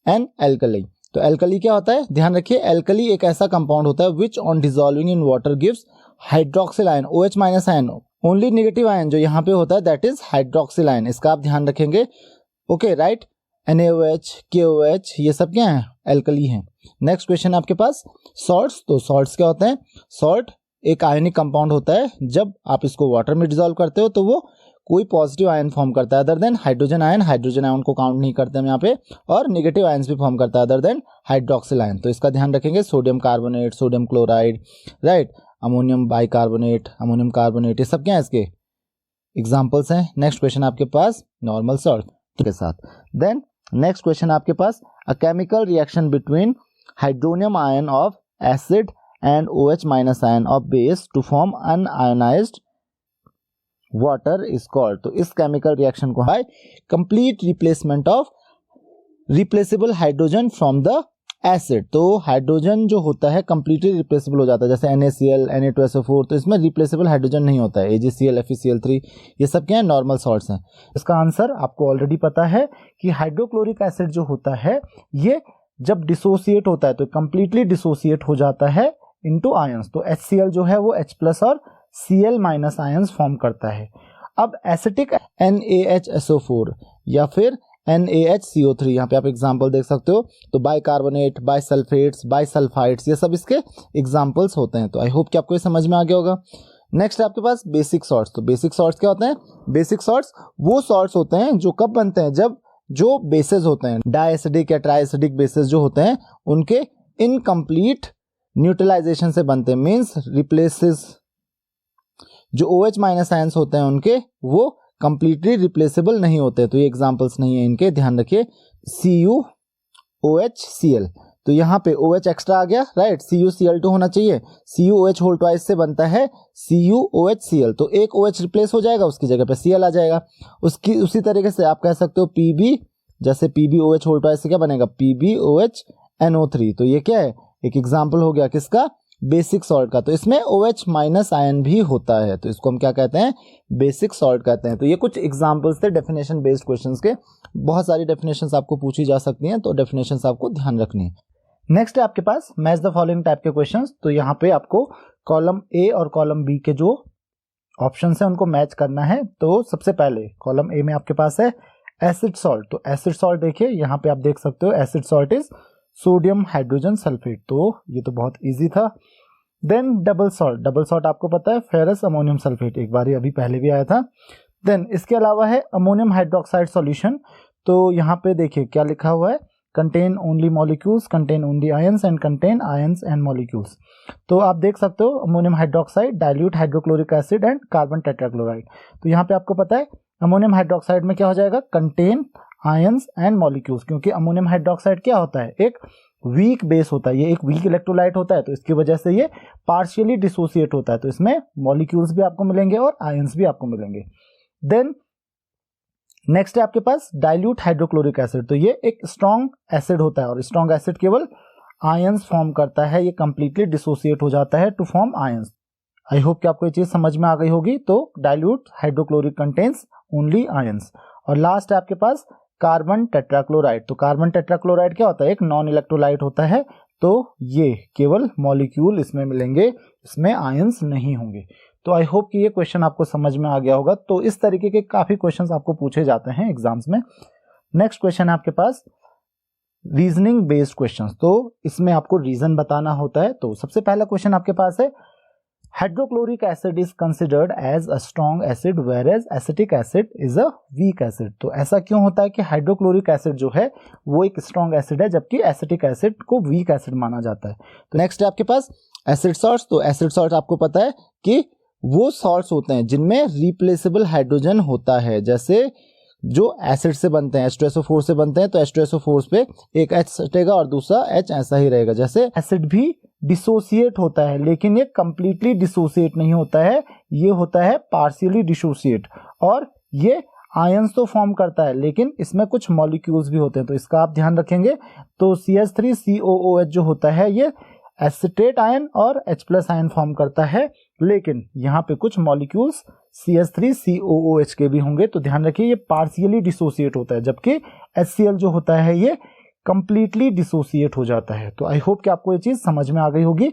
एन एल्कली। तो एल्कली क्या होता है? ध्यान रखिए, एल्कली एक ऐसा कंपाउंड होता है which on dissolving in water gives hydroxyl ion, OH minus ion. Only negative ion जो यहाँ पे होता है दैट इज हाइड्रोक्सिल आयन, इसका आप ध्यान रखेंगे। Okay, right. NaOH, KOH, ये सब क्या है? एल्कली हैं। नेक्स्ट क्वेश्चन आपके पास सॉल्ट्स। तो सॉल्ट्स क्या होते हैं? सॉल्ट एक आयनिक कंपाउंड होता है, जब आप इसको वाटर में डिसॉल्व करते हो तो वो कोई पॉजिटिव आयन फॉर्म करता है other than hydrogen ion. Hydrogen ion को काउंट नहीं करते हम यहाँ पे, और नेगेटिव आयंस भी फॉर्म करता है अदर देन हाइड्रोक्सिल आयन। तो इसका ध्यान रखेंगे। Sodium carbonate, sodium chloride, right, ammonium bicarbonate, ammonium carbonate, ये सब क्या है? इसके एग्जाम्पल्स हैं। नेक्स्ट क्वेश्चन आपके पास नॉर्मल सॉल्ट के साथ। देन नेक्स्ट क्वेश्चन आपके पास a chemical reaction between hydronium ion of acid and OH minus ion of base to form unionised water is called. तो इस केमिकल रिएक्शन को by complete replacement of replaceable hydrogen from the acid. तो हाइड्रोजन जो होता है कंप्लीटली रिप्लेसेबल हो जाता है, जैसे NaCl, Na2SO4, तो इसमें रिप्लेसेबल हाइड्रोजन नहीं होता है। AgCl, FeCl3, ये सब क्या है? नॉर्मल सॉल्ट्स हैं। इसका आंसर आपको ऑलरेडी पता है कि हाइड्रोक्लोरिक एसिड जो होता है ये जब डिसोसिएट होता है तो कंप्लीटली डिसोसिएट हो जाता है इनटू आयंस। तो HCl जो है वो H+ और Cl- आयंस फॉर्म करता है। अब एसिटिक NaHSO4 या फिर NaHCO3, यहाँ पे आप एग्जाम्पल देख सकते हो। तो बाइकार्बोनेट, बाइसल्फेट्स, बाइसल्फाइड्स, ये सब इसके एग्जाम्पल्स होते हैं। तो आई होप कि आपको ये समझ में आ गया होगा। नेक्स्ट आपके पास बेसिक सॉल्ट्स। तो बेसिक सॉल्ट्स क्या होते हैं? बेसिक सॉल्ट्स वो सॉल्ट्स होते हैं जो कब बनते हैं? जब जो बेसेस होते हैं, डाइएसिडिक या ट्राइएसिडिक बेसेस जो होते हैं, उनके इनकम्प्लीट न्यूट्रलाइजेशन से बनते हैं। मीन्स रिप्लेसेस जो OH माइनस आयंस होते हैं उनके, वो कंप्लीटली रिप्लेसेबल नहीं होते। तो ये एग्जांपल्स नहीं है इनके, ध्यान रखिए। CuOHCl, तो यहाँ पे OH एक्स्ट्रा आ गया, राइट। CuCl2 होना चाहिए। CuOH होल ट्वाइस से बनता है CuOHCl, तो एक OH रिप्लेस हो जाएगा, उसकी जगह पे Cl आ जाएगा। उसी तरीके से आप कह सकते हो Pb, जैसे PbOH होल ट्वाइस से क्या बनेगा? PbOH NO3। तो ये क्या है? एक एग्जाम्पल हो गया किसका? बेसिक सॉल्ट का, तो इसमें OH माइनस आयन भी होता है, तो इसको हम क्या कहते हैं, बेसिक सॉल्ट कहते हैं। तो ये कुछ एग्जांपल्स थे डेफिनेशन बेस्ड क्वेश्चंस के। बहुत सारी डेफिनेशंस आपको पूछी जा सकती हैं, तो डेफिनेशंस आपको ध्यान रखनी है। नेक्स्ट है आपके पास मैच द फॉलोइंग टाइप के क्वेश्चंस। तो यहाँ पे आपको कॉलम ए और कॉलम बी के जो ऑप्शन है उनको मैच करना है। तो सबसे पहले कॉलम ए में आपके पास है एसिड सॉल्ट। तो एसिड सॉल्ट देखिए यहाँ पे आप देख सकते हो, acid salt is sodium hydrogen sulphate, तो ये तो बहुत इजी था। Then double salt, double salt आपको पता है फेरस अमोनियम सल्फेट, एक बार अभी पहले भी आया था। देन इसके अलावा है अमोनियम हाइड्रोक्साइड सॉल्यूशन। तो यहाँ पे देखिए क्या लिखा हुआ है, contain only molecules, contain only ions and contain ions and molecules. तो आप देख सकते हो ammonium hydroxide, dilute hydrochloric acid and carbon tetrachloride. तो यहाँ पे आपको पता है अमोनियम हाइड्रोक्साइड में क्या हो जाएगा, कंटेन आयंस एंड मॉलिक्यूल्स, क्योंकि अमोनियम हाइड्रोक्साइड क्या होता है, एक वीक बेस होता है, ये एक वीक इलेक्ट्रोलाइट होता है, तो इसकी वजह से ये पार्शियली डिसोसिएट होता है, तो इसमें मॉलिक्यूल्स भी आपको मिलेंगे और आयंस भी आपको मिलेंगे। देन नेक्स्ट है आपके पास डाइल्यूट हाइड्रोक्लोरिक एसिड। तो ये एक स्ट्रॉन्ग एसिड होता है और स्ट्रॉन्ग एसिड केवल आयंस फॉर्म करता है, ये कंप्लीटली डिसोसिएट हो जाता है to form ions. I hope कि आपको ये चीज समझ में आ गई होगी। तो dilute hydrochloric contains only ions. और लास्ट है आपके पास कार्बन टेट्राक्लोराइड। तो कार्बन टेट्राक्लोराइड क्या होता है, एक नॉन इलेक्ट्रोलाइट होता है, तो ये केवल मॉलिक्यूल इसमें मिलेंगे, इसमें आयंस नहीं होंगे। तो आई होप कि ये क्वेश्चन आपको समझ में आ गया होगा। तो इस तरीके के काफी क्वेश्चंस आपको पूछे जाते हैं एग्जाम्स में। नेक्स्ट क्वेश्चन है आपके पास रीजनिंग बेस्ड क्वेश्चंस। तो इसमें आपको रीजन बताना होता है। तो सबसे पहला क्वेश्चन आपके पास है hydrochloric acid is considered as a strong acid whereas acetic acid is a weak acid. तो ऐसा क्यों होता है कि हाइड्रोक्लोरिक एसिड जो है वो एक स्ट्रॉन्ग एसिड है, जबकि एसिटिक एसिड को वीक एसिड माना जाता है। तो नेक्स्ट है आपके पास एसिड सॉल्ट्स। तो एसिड सॉल्ट आपको पता है कि वो सॉल्ट्स होते हैं जिनमें रिप्लेसेबल हाइड्रोजन होता है, जैसे जो एसिड से बनते हैं H2SO4 से बनते हैं, तो H2SO4 पे एक H सटेगा और दूसरा H ऐसा ही रहेगा। जैसे एसिड भी डिसोसिएट होता है, लेकिन ये कंप्लीटली डिसोसिएट नहीं होता है, ये होता है पार्शियली डिसोसिएट, और ये आयंस तो फॉर्म करता है लेकिन इसमें कुछ मॉलिक्यूल्स भी होते हैं, तो इसका आप ध्यान रखेंगे। तो CH3COOH जो होता है ये एसिटेट आयन और H+ आयन फॉर्म करता है, लेकिन यहाँ पे कुछ मॉलिक्यूल्स CH3COOH के भी होंगे, तो ध्यान रखिए ये पार्शियली डिसोसिएट होता है, जबकि HCl जो होता है ये कंप्लीटली डिसोसिएट हो जाता है। तो आई होप कि आपको ये चीज समझ में आ गई होगी।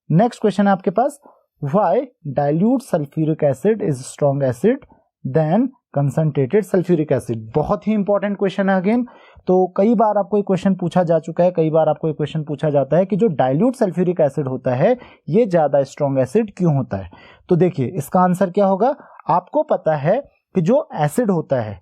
नेक्स्ट क्वेश्चन है आपके पास why dilute sulphuric acid is strong acid than concentrated sulphuric acid. बहुत ही इंपॉर्टेंट क्वेश्चन है अगेन। तो कई बार आपको ये क्वेश्चन पूछा जा चुका है, कई बार आपको ये क्वेश्चन पूछा जाता है कि जो डाइल्यूट सल्फ्यूरिक एसिड होता है ये ज्यादा स्ट्रॉन्ग एसिड क्यों होता है। तो देखिए इसका आंसर क्या होगा, आपको पता है कि जो एसिड होता है,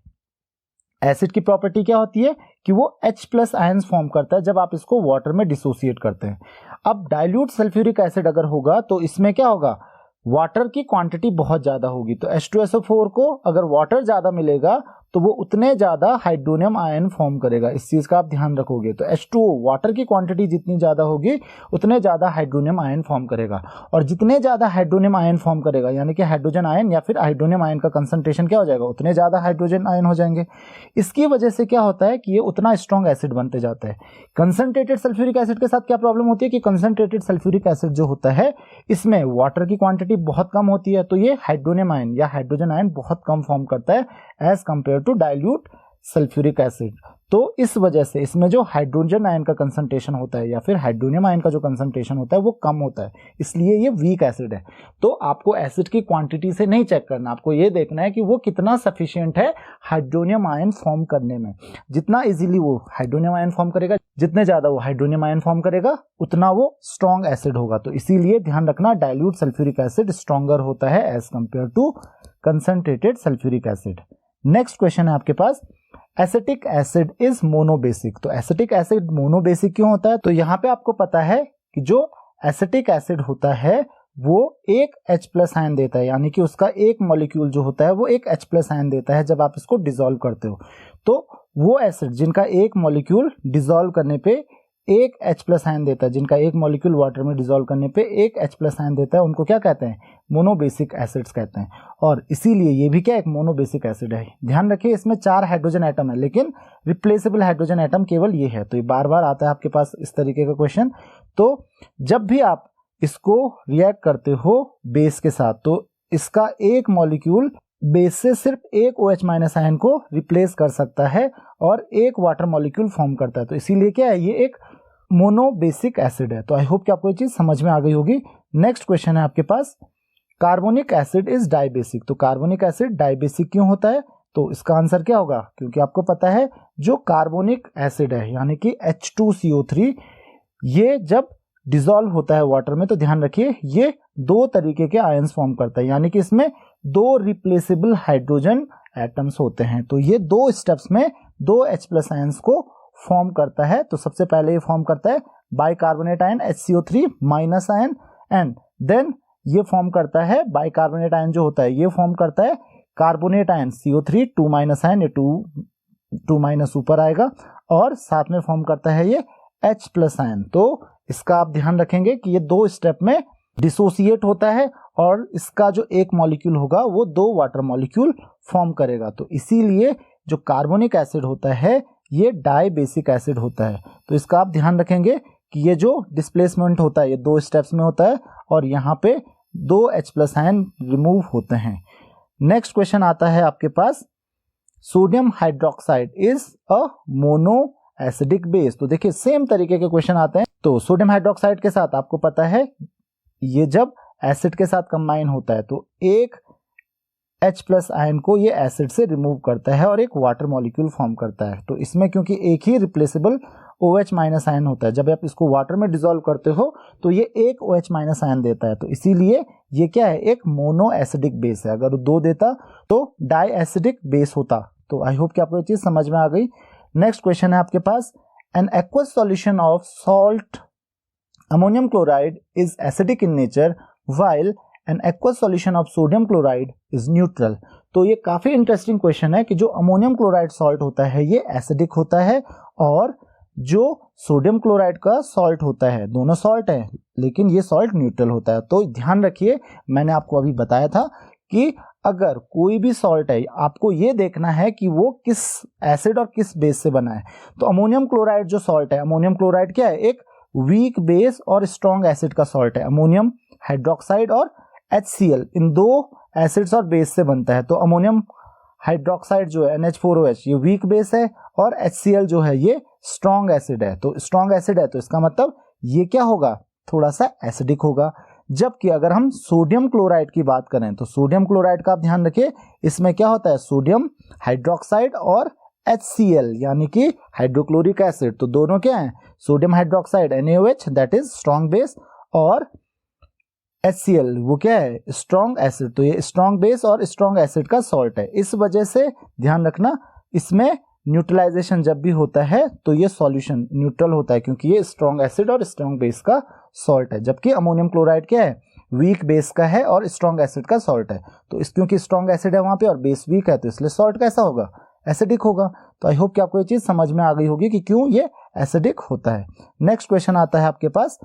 एसिड की प्रॉपर्टी क्या होती है कि वो H+ आयंस फॉर्म करता है जब आप इसको वाटर में डिसोसिएट करते हैं। अब डाइल्यूट सल्फ्यूरिक एसिड अगर होगा तो इसमें क्या होगा, वाटर की क्वांटिटी बहुत ज्यादा होगी, तो H2SO4 को अगर वाटर ज्यादा मिलेगा तो वो उतने ज्यादा हाइड्रोनियम आयन फॉर्म करेगा। इस चीज का आप ध्यान रखोगे। तो H2O वाटर की क्वांटिटी जितनी ज्यादा होगी उतने ज्यादा हाइड्रोनियम आयन फॉर्म करेगा, और जितने ज्यादा हाइड्रोनियम आयन फॉर्म करेगा यानी कि हाइड्रोजन आयन या फिर हाइड्रोनियम आयन का कंसंट्रेशन क्या हो जाएगा, उतने ज्यादा हाइड्रोजन आयन हो जाएंगे। इसकी वजह से क्या होता है कि ये उतना स्ट्रॉन्ग एसिड बनते जाता है। कंसंट्रेटेड सल्फ्यूरिक एसिड के साथ क्या प्रॉब्लम होती है कि कंसंट्रेटेड सल्फ्यूरिक एसिड जो होता है इसमें वाटर की क्वांटिटी बहुत कम होती है, तो ये हाइड्रोनियम आयन या हाइड्रोजन आयन बहुत कम फॉर्म करता है as compare to dilute sulphuric acid. तो इस वजह से इसमें जो हाइड्रोजन आयन का कंसंट्रेशन होता है या फिर हाइड्रोनियम आयन का जो कंसंट्रेशन होता है वो कम होता है, इसलिए ये वीक एसिड है। तो आपको एसिड की क्वांटिटी से नहीं चेक करना, आपको ये देखना है कि वो कितना सफिशिएंट है हाइड्रोनियम आयन फॉर्म करने में। जितना इजीली वो हाइड्रोनियम आयन फॉर्म करेगा, जितने ज्यादा वो हाइड्रोनियम आयन फॉर्म करेगा, उतना वो स्ट्रॉन्ग एसिड होगा। तो इसीलिए ध्यान रखना डाइल्यूट सल्फ्यूरिक एसिड स्ट्रॉन्गर होता है as compare to concentrated sulphuric acid. Next question है आपके पास एसिटिक एसिड इज मोनोबेसिक। तो एसिटिक एसिड मोनोबेसिक क्यों होता है, तो यहाँ पे आपको पता है कि जो एसिटिक एसिड होता है वो एक H+ आयन देता है, यानी कि उसका एक मॉलिक्यूल जो होता है वो एक H+ आयन देता है जब आप इसको डिसॉल्व करते हो। तो वो एसिड जिनका एक मॉलिक्यूल डिसॉल्व करने पे एक H+ आयन देता है, जिनका एक मॉलिक्यूल वाटर में डिसॉल्व करने पे एक H+ आयन देता है, उनको क्या कहते हैं, मोनोबेसिक एसिड्स कहते हैं। और इसीलिए ये भी क्या एक मोनोबेसिक एसिड है। ध्यान रखिए इसमें 4 हाइड्रोजन एटम है, लेकिन रिप्लेसेबल हाइड्रोजन एटम केवल ये है। तो ये बार बार आता है आपके पास इस तरीके का क्वेश्चन। तो जब भी आप इसको रिएक्ट करते हो बेस के साथ, तो इसका एक मॉलिक्यूल बेस से सिर्फ एक OH माइनस आयन को रिप्लेस कर सकता है और एक वाटर मॉलिक्यूल फॉर्म करता है। तो इसीलिए क्या है, ये एक मोनोबेसिक एसिड है। तो आई होप कि आपको ये चीज समझ में आ गई होगी। नेक्स्ट क्वेश्चन है आपके पास, कार्बोनिक एसिड इज डाइबेसिक। तो कार्बोनिक एसिड डाइबेसिक क्यों होता है? तो इसका आंसर क्या होगा? क्योंकि आपको पता है जो कार्बोनिक एसिड है यानी कि H2CO3, ये जब डिसॉल्व होता है वाटर में तो ध्यान रखिए ये दो तरीके के आयंस फॉर्म करता है, यानी कि इसमें दो रिप्लेसेबल हाइड्रोजन एटम्स होते हैं। तो ये दो स्टेप्स में दो H+ आयंस को फॉर्म करता है। तो सबसे पहले ये फॉर्म करता है bicarbonate ion HCO3 minus ion, and then ये फॉर्म करता है बाइकार्बोनेट आयन जो होता है ये फॉर्म करता है carbonate ion CO3 2 minus ion, ये 2 माइनस ऊपर आएगा, और साथ में फॉर्म करता है ये H+ आयन। तो इसका आप ध्यान रखेंगे कि ये दो स्टेप में डिसोसिएट होता है और इसका जो एक मॉलिक्यूल होगा वो दो वाटर मॉलिक्यूल फॉर्म करेगा। तो इसीलिए जो कार्बोनिक एसिड होता है ये डाइबेसिक एसिड होता है। तो इसका आप ध्यान रखेंगे कि ये जो डिस्प्लेसमेंट होता है ये दो स्टेप्स में होता है और यहाँ पे दो H+ आयन रिमूव होते हैं। नेक्स्ट क्वेश्चन आता है आपके पास, sodium hydroxide is a mono acidic base. तो देखिए सेम तरीके के क्वेश्चन आते हैं। तो सोडियम हाइड्रोक्साइड के साथ आपको पता है ये जब एसिड के साथ कंबाइन होता है तो एक H+ आयन को ये एसिड से रिमूव करता है और एक वाटर मॉलिक्यूल फॉर्म करता है। तो इसमें क्योंकि एक ही रिप्लेसेबल OH माइनस आयन होता है, जब आप इसको वाटर में डिसॉल्व करते हो तो ये एक OH माइनस आयन देता है। तो इसीलिए ये क्या है, एक मोनो एसिडिक बेस है। अगर दो देता तो डाई एसिडिक बेस होता। तो आई होप कि आपको ये चीज समझ में आ गई। नेक्स्ट क्वेश्चन है आपके पास, an aqueous solution of salt ammonium chloride is acidic in nature while an aqueous solution of sodium chloride is neutral. तो ये काफी इंटरेस्टिंग क्वेश्चन है कि जो अमोनियम क्लोराइड सॉल्ट होता है ये एसिडिक होता है और जो सोडियम क्लोराइड का सॉल्ट होता है, दोनों सॉल्ट है लेकिन ये सॉल्ट न्यूट्रल होता है। तो ध्यान रखिए, मैंने आपको अभी बताया था कि अगर कोई भी सॉल्ट है आपको ये देखना है कि वो किस एसिड और किस बेस से बना है। तो अमोनियम क्लोराइड जो सॉल्ट है, अमोनियम क्लोराइड क्या है, एक वीक बेस और स्ट्रॉन्ग एसिड का सॉल्ट है। अमोनियम हाइड्रोक्साइड और HCl इन दो एसिड्स और बेस से बनता है। तो अमोनियम हाइड्रोक्साइड जो है NH4OH ये वीक बेस है और HCl जो है ये स्ट्रॉन्ग एसिड है। तो स्ट्रॉन्ग एसिड है तो इसका मतलब ये क्या होगा, थोड़ा सा एसिडिक होगा। जबकि अगर हम सोडियम क्लोराइड की बात करें तो सोडियम क्लोराइड का आप ध्यान रखिए, इसमें क्या होता है, सोडियम हाइड्रोक्साइड और HCl यानी कि हाइड्रोक्लोरिक एसिड। तो दोनों क्या है, sodium hydroxide NaOH that is strong base और HCl वो क्या है, स्ट्रॉन्ग एसिड। तो ये स्ट्रॉन्ग बेस और स्ट्रॉन्ग एसिड का सॉल्ट है। इस वजह से ध्यान रखना इसमें न्यूट्रलाइजेशन जब भी होता है तो ये सॉल्यूशन न्यूट्रल होता है क्योंकि ये स्ट्रॉन्ग एसिड और स्ट्रॉन्ग बेस का सॉल्ट है। जबकि अमोनियम क्लोराइड क्या है, वीक बेस का है और स्ट्रॉन्ग एसिड का सॉल्ट है। तो इस क्योंकि स्ट्रॉन्ग एसिड है वहां पे और बेस वीक है तो इसलिए सॉल्ट कैसा होगा, एसिडिक होगा। तो आई होप कि आपको ये चीज समझ में आ गई होगी कि क्यों ये एसिडिक होता है। नेक्स्ट क्वेश्चन आता है आपके पास,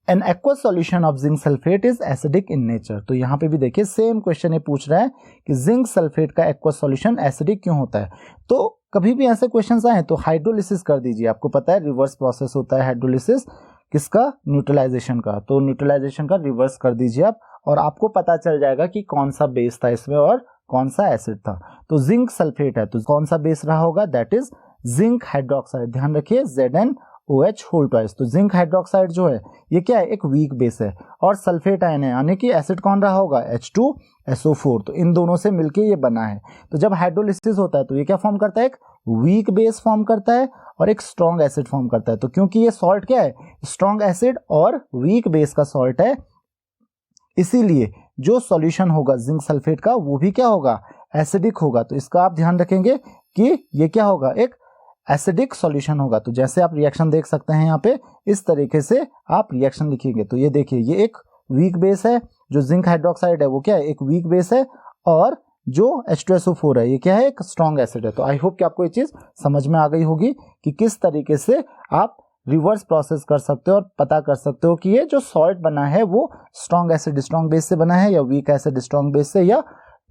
an aqueous solution of zinc sulphate is acidic in nature. तो यहाँ पे भी देखिए सेम क्वेश्चन ये पूछ रहा है कि जिंक सल्फेट का एक्वस सॉल्यूशन एसिडिक क्यों होता है। तो कभी भी ऐसे क्वेश्चंस आए तो हाइड्रोलिसिस कर दीजिए। आपको पता है रिवर्स प्रोसेस होता है हाइड्रोलिसिस किसका, न्यूट्रलाइजेशन का। तो न्यूट्रलाइजेशन का रिवर्स कर दीजिए आप और आपको पता चल जाएगा कि कौन सा बेस था इसमें और कौन सा एसिड था। तो जिंक सल्फेट है तो कौन सा बेस रहा होगा, दैट इज जिंक हाइड्रोक्साइड। ध्यान रखिए ZnOH होल ट्वाइस। तो जिंक हाइड्रोक्साइड जो है ये क्या है, एक वीक बेस है और सल्फेट आयन है यानी कि एसिड कौन रहा होगा, H2SO4। तो इन दोनों से मिलके ये बना है। तो जब हाइड्रोलिसिस होता है तो ये क्या फॉर्म करता है, एक वीक बेस फॉर्म करता है और एक स्ट्रॉन्ग एसिड फॉर्म करता है। तो क्योंकि ये सॉल्ट क्या है, स्ट्रॉन्ग एसिड और वीक बेस का सॉल्ट है, इसीलिए जो सॉल्यूशन होगा जिंक सल्फेट का वो भी क्या होगा, एसिडिक होगा। तो इसका आप ध्यान रखेंगे कि ये क्या होगा, एक एसिडिक सॉल्यूशन होगा। तो जैसे आप रिएक्शन देख सकते हैं यहाँ पे, इस तरीके से आप रिएक्शन लिखेंगे। तो ये देखिए ये एक वीक बेस है, जो जिंक हाइड्रोक्साइड है वो क्या है, एक वीक बेस है और जो H2SO4 है ये क्या है, एक स्ट्रॉन्ग एसिड है। तो आई होप कि आपको ये चीज समझ में आ गई होगी कि किस तरीके से आप रिवर्स प्रोसेस कर सकते हो और पता कर सकते हो कि ये जो सॉल्ट बना है वो स्ट्रॉन्ग एसिड स्ट्रॉन्ग बेस से बना है या वीक एसिड स्ट्रॉन्ग बेस से या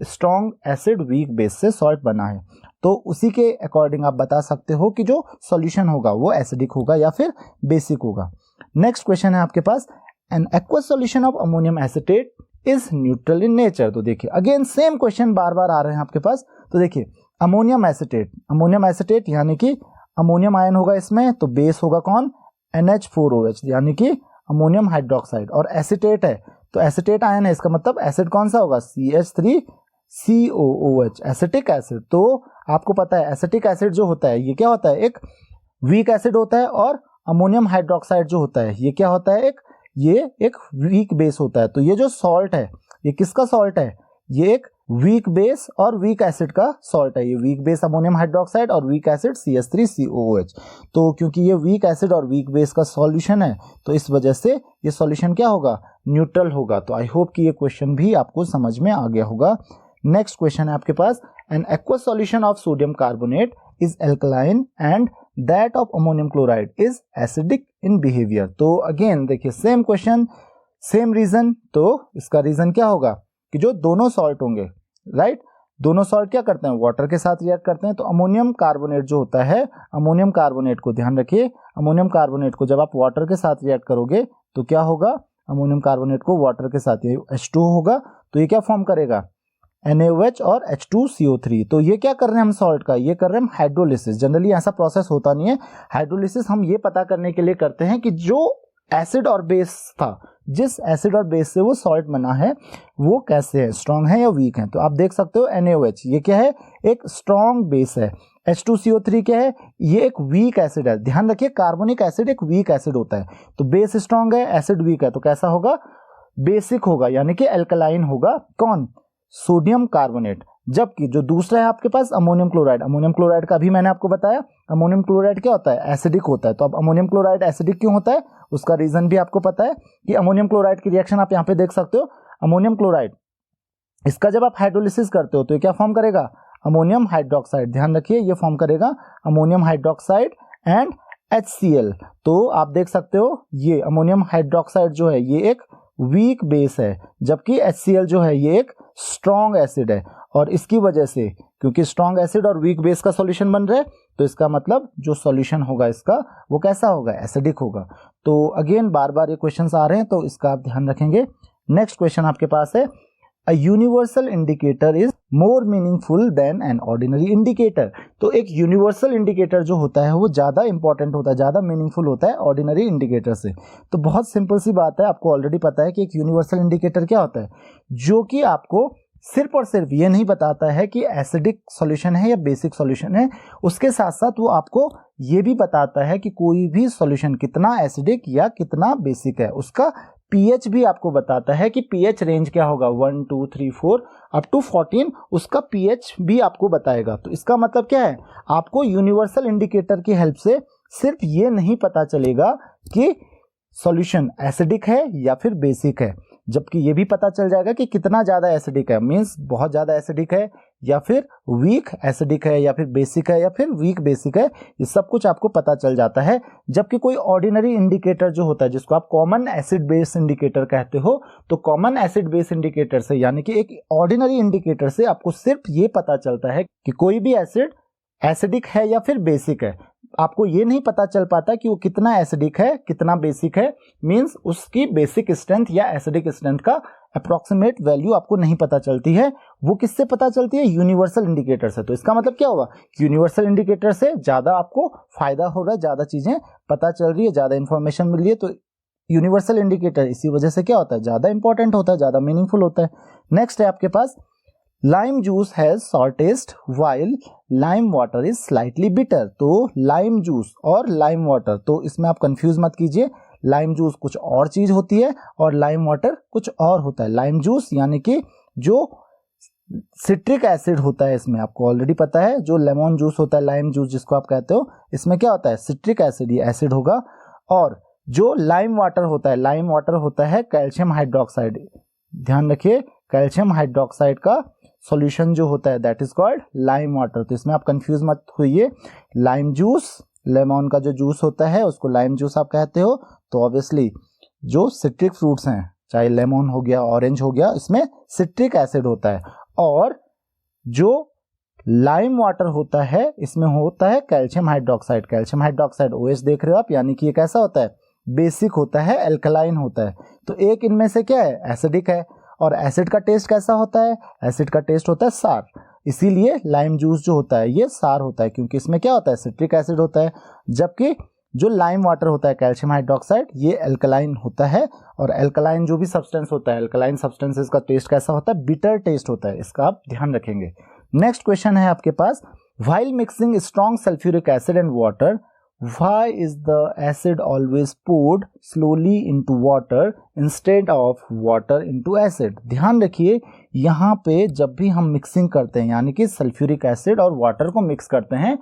स्ट्रॉन्ग एसिड वीक बेस से सॉल्ट बना है। तो उसी के अकॉर्डिंग आप बता सकते हो कि जो सॉल्यूशन होगा वो एसिडिक होगा या फिर बेसिक होगा। नेक्स्ट क्वेश्चन है आपके पास, an aqueous solution of ammonium acetate is neutral in nature. तो देखिए अगेन सेम क्वेश्चन बार बार आ रहे हैं आपके पास। तो देखिए अमोनियम एसिटेट यानी कि अमोनियम आयन होगा इसमें, तो बेस होगा कौन, NH4OH यानी कि अमोनियम हाइड्रोक्साइड, और एसिटेट है तो एसिटेट आयन है, इसका मतलब एसिड कौन सा होगा, CH3COOH एसिटिक एसिड। तो आपको पता है एसिटिक एसिड जो होता है ये क्या होता है, एक वीक एसिड होता है, और अमोनियम हाइड्रोक्साइड जो होता है ये क्या होता है, ये एक वीक बेस होता है। तो ये जो सॉल्ट है ये किसका सॉल्ट है, ये एक वीक बेस और वीक एसिड का सॉल्ट है। ये वीक बेस अमोनियम हाइड्रोक्साइड और वीक एसिड CH3COOH। तो क्योंकि ये वीक एसिड और वीक बेस का सॉल्यूशन है तो इस वजह से ये सॉल्यूशन क्या होगा, न्यूट्रल होगा। तो आई होप कि ये क्वेश्चन भी आपको समझ में आ गया होगा। नेक्स्ट क्वेश्चन है आपके पास, an aqueous solution of sodium carbonate is alkaline and that of ammonium chloride is acidic in behaviour. तो अगेन देखिए सेम क्वेश्चन सेम रीजन। तो इसका रीजन क्या होगा कि जो दोनों सॉल्ट होंगे, राइट, दोनों सॉल्ट क्या करते हैं, वाटर के साथ रिएक्ट करते हैं। तो अमोनियम कार्बोनेट जो होता है, अमोनियम कार्बोनेट को ध्यान रखिए, अमोनियम कार्बोनेट को जब आप वाटर के साथ रिएक्ट करोगे तो क्या होगा, अमोनियम कार्बोनेट को वाटर के साथ, ये H2 होगा तो ये क्या फॉर्म करेगा, NaOH और H2CO3। तो ये क्या कर रहे हैं हम सॉल्ट का, ये कर रहे हैं हम हाइड्रोलिसिस। जनरली ऐसा प्रोसेस होता नहीं है, हाइड्रोलिसिस हम ये पता करने के लिए करते हैं कि जो एसिड और बेस था, जिस एसिड और बेस से वो सॉल्ट बना है वो कैसे है, स्ट्रॉन्ग है या वीक है। तो आप देख सकते हो NaOH ये क्या है, एक स्ट्रॉन्ग बेस है। H2CO3 क्या है, ये एक वीक एसिड है। ध्यान रखिए कार्बोनिक एसिड एक वीक एसिड होता है, तो बेस स्ट्रॉन्ग है एसिड वीक है, तो कैसा होगा, बेसिक होगा यानी कि एल्कलाइन होगा। कौन, सोडियम कार्बोनेट। जबकि जो दूसरा है आपके पास अमोनियम क्लोराइड, अमोनियम क्लोराइड का भी मैंने आपको बताया, अमोनियम क्लोराइड क्या होता है, एसिडिक होता है। तो अब अमोनियम क्लोराइड एसिडिक क्यों होता है, उसका रीजन भी आपको पता है कि अमोनियम क्लोराइड की रिएक्शन आप यहाँ पे देख सकते हो। अमोनियम क्लोराइड, इसका जब आप हाइड्रोलिसिस करते हो तो ये क्या फॉर्म करेगा, अमोनियम हाइड्रोक्साइड। ध्यान रखिए ये फॉर्म करेगा अमोनियम हाइड्रोक्साइड एंड HCl। तो आप देख सकते हो ये अमोनियम हाइड्रोक्साइड जो है ये एक वीक बेस है, जबकि HCl जो है ये एक स्ट्रॉन्ग एसिड है। और इसकी वजह से, क्योंकि स्ट्रॉन्ग एसिड और वीक बेस का सॉल्यूशन बन रहा है, तो इसका मतलब जो सॉल्यूशन होगा इसका वो कैसा होगा, एसिडिक होगा। तो अगेन बार बार ये क्वेश्चंस आ रहे हैं तो इसका आप ध्यान रखेंगे। नेक्स्ट क्वेश्चन आपके पास है, a universal indicator is more meaningful than an ordinary indicator. तो एक यूनिवर्सल इंडिकेटर जो होता है वो ज़्यादा इंपॉर्टेंट होता है, ज़्यादा मीनिंगफुल होता है ऑर्डिनरी इंडिकेटर से। तो बहुत सिंपल सी बात है, आपको ऑलरेडी पता है कि एक यूनिवर्सल इंडिकेटर क्या होता है, जो कि आपको सिर्फ और सिर्फ ये नहीं बताता है कि एसिडिक सॉल्यूशन है या बेसिक सॉल्यूशन है, उसके साथ साथ वो आपको ये भी बताता है कि कोई भी सॉल्यूशन कितना एसिडिक या कितना बेसिक है। उसका pH भी आपको बताता है कि pH रेंज क्या होगा, 1 2 3 4 अप टू 14, उसका pH भी आपको बताएगा। तो इसका मतलब क्या है, आपको यूनिवर्सल इंडिकेटर की हेल्प से सिर्फ ये नहीं पता चलेगा कि सॉल्यूशन एसिडिक है या फिर बेसिक है, जबकि ये भी पता चल जाएगा कि कितना ज़्यादा एसिडिक है, मीन्स बहुत ज़्यादा एसिडिक है या फिर वीक एसिडिक है या फिर बेसिक है या फिर वीक बेसिक है, ये सब कुछ आपको पता चल जाता है। जबकि कोई ऑर्डिनरी इंडिकेटर जो होता है, जिसको आप कॉमन एसिड बेस इंडिकेटर कहते हो, तो कॉमन एसिड बेस इंडिकेटर से यानी कि एक ऑर्डिनरी इंडिकेटर से आपको सिर्फ ये पता चलता है कि कोई भी एसिड एसिडिक है या फिर बेसिक है। आपको ये नहीं पता चल पाता कि वो कितना एसिडिक है कितना बेसिक है, मींस उसकी बेसिक स्ट्रेंथ या एसिडिक स्ट्रेंथ का अप्रोक्सीमेट वैल्यू आपको नहीं पता चलती है। वो किससे पता चलती है, यूनिवर्सल इंडिकेटर से। तो इसका मतलब क्या होगा, यूनिवर्सल इंडिकेटर से ज़्यादा आपको फायदा हो रहा है, ज़्यादा चीज़ें पता चल रही है, ज़्यादा इंफॉर्मेशन मिल रही है। तो यूनिवर्सल इंडिकेटर इसी वजह से क्या होता है, ज़्यादा इंपॉर्टेंट होता है, ज़्यादा मीनिंगफुल होता है। नेक्स्ट है आपके पास, lime juice has sour taste while lime water is slightly bitter. तो लाइम जूस और लाइम वाटर, तो इसमें आप कंफ्यूज मत कीजिए, लाइम जूस कुछ और चीज होती है और लाइम वाटर कुछ और होता है। लाइम जूस यानी कि जो सिट्रिक एसिड होता है इसमें, आपको ऑलरेडी पता है, जो लेमन जूस होता है, लाइम जूस जिसको आप कहते हो, इसमें क्या होता है, सिट्रिक एसिड, ये एसिड होगा। और जो लाइम वाटर होता है, लाइम वाटर होता है कैल्शियम हाइड्रोक्साइड। ध्यान रखिए, कैल्शियम हाइड्रोक्साइड का सॉल्यूशन जो होता है that is called lime water. तो इसमें आप कंफ्यूज मत होइए, लाइम जूस, लेमन का जो जूस होता है उसको लाइम जूस आप कहते हो। तो ऑब्वियसली जो सिट्रिक फ्रूट्स हैं, चाहे लेमन हो गया, ऑरेंज हो गया, इसमें सिट्रिक एसिड होता है। और जो लाइम वाटर होता है इसमें होता है calcium hydroxide. Calcium hydroxide OH देख रहे हो आप, यानी कि ये कैसा होता है, बेसिक होता है, एल्कलाइन होता है। तो एक इनमें से क्या है, एसिडिक है। और एसिड का टेस्ट कैसा होता है, एसिड का टेस्ट होता है सार। इसीलिए लाइम जूस जो होता है ये सार होता है, क्योंकि इसमें क्या होता है, सिट्रिक एसिड होता है। जबकि जो लाइम वाटर होता है, कैल्शियम हाइड्रोक्साइड, ये एल्कलाइन होता है। और एल्कलाइन जो भी सब्सटेंस होता है, एल्कलाइन सब्सटेंसेस का टेस्ट कैसा होता है, बिटर टेस्ट होता है। इसका आप ध्यान रखेंगे। नेक्स्ट क्वेश्चन है आपके पास, while mixing strong sulphuric acid and water, why is the acid always poured slowly into water instead of water into acid? ध्यान रखिए, यहाँ पे जब भी हम मिक्सिंग करते हैं, यानी कि सल्फ्यूरिक एसिड और वाटर को मिक्स करते हैं,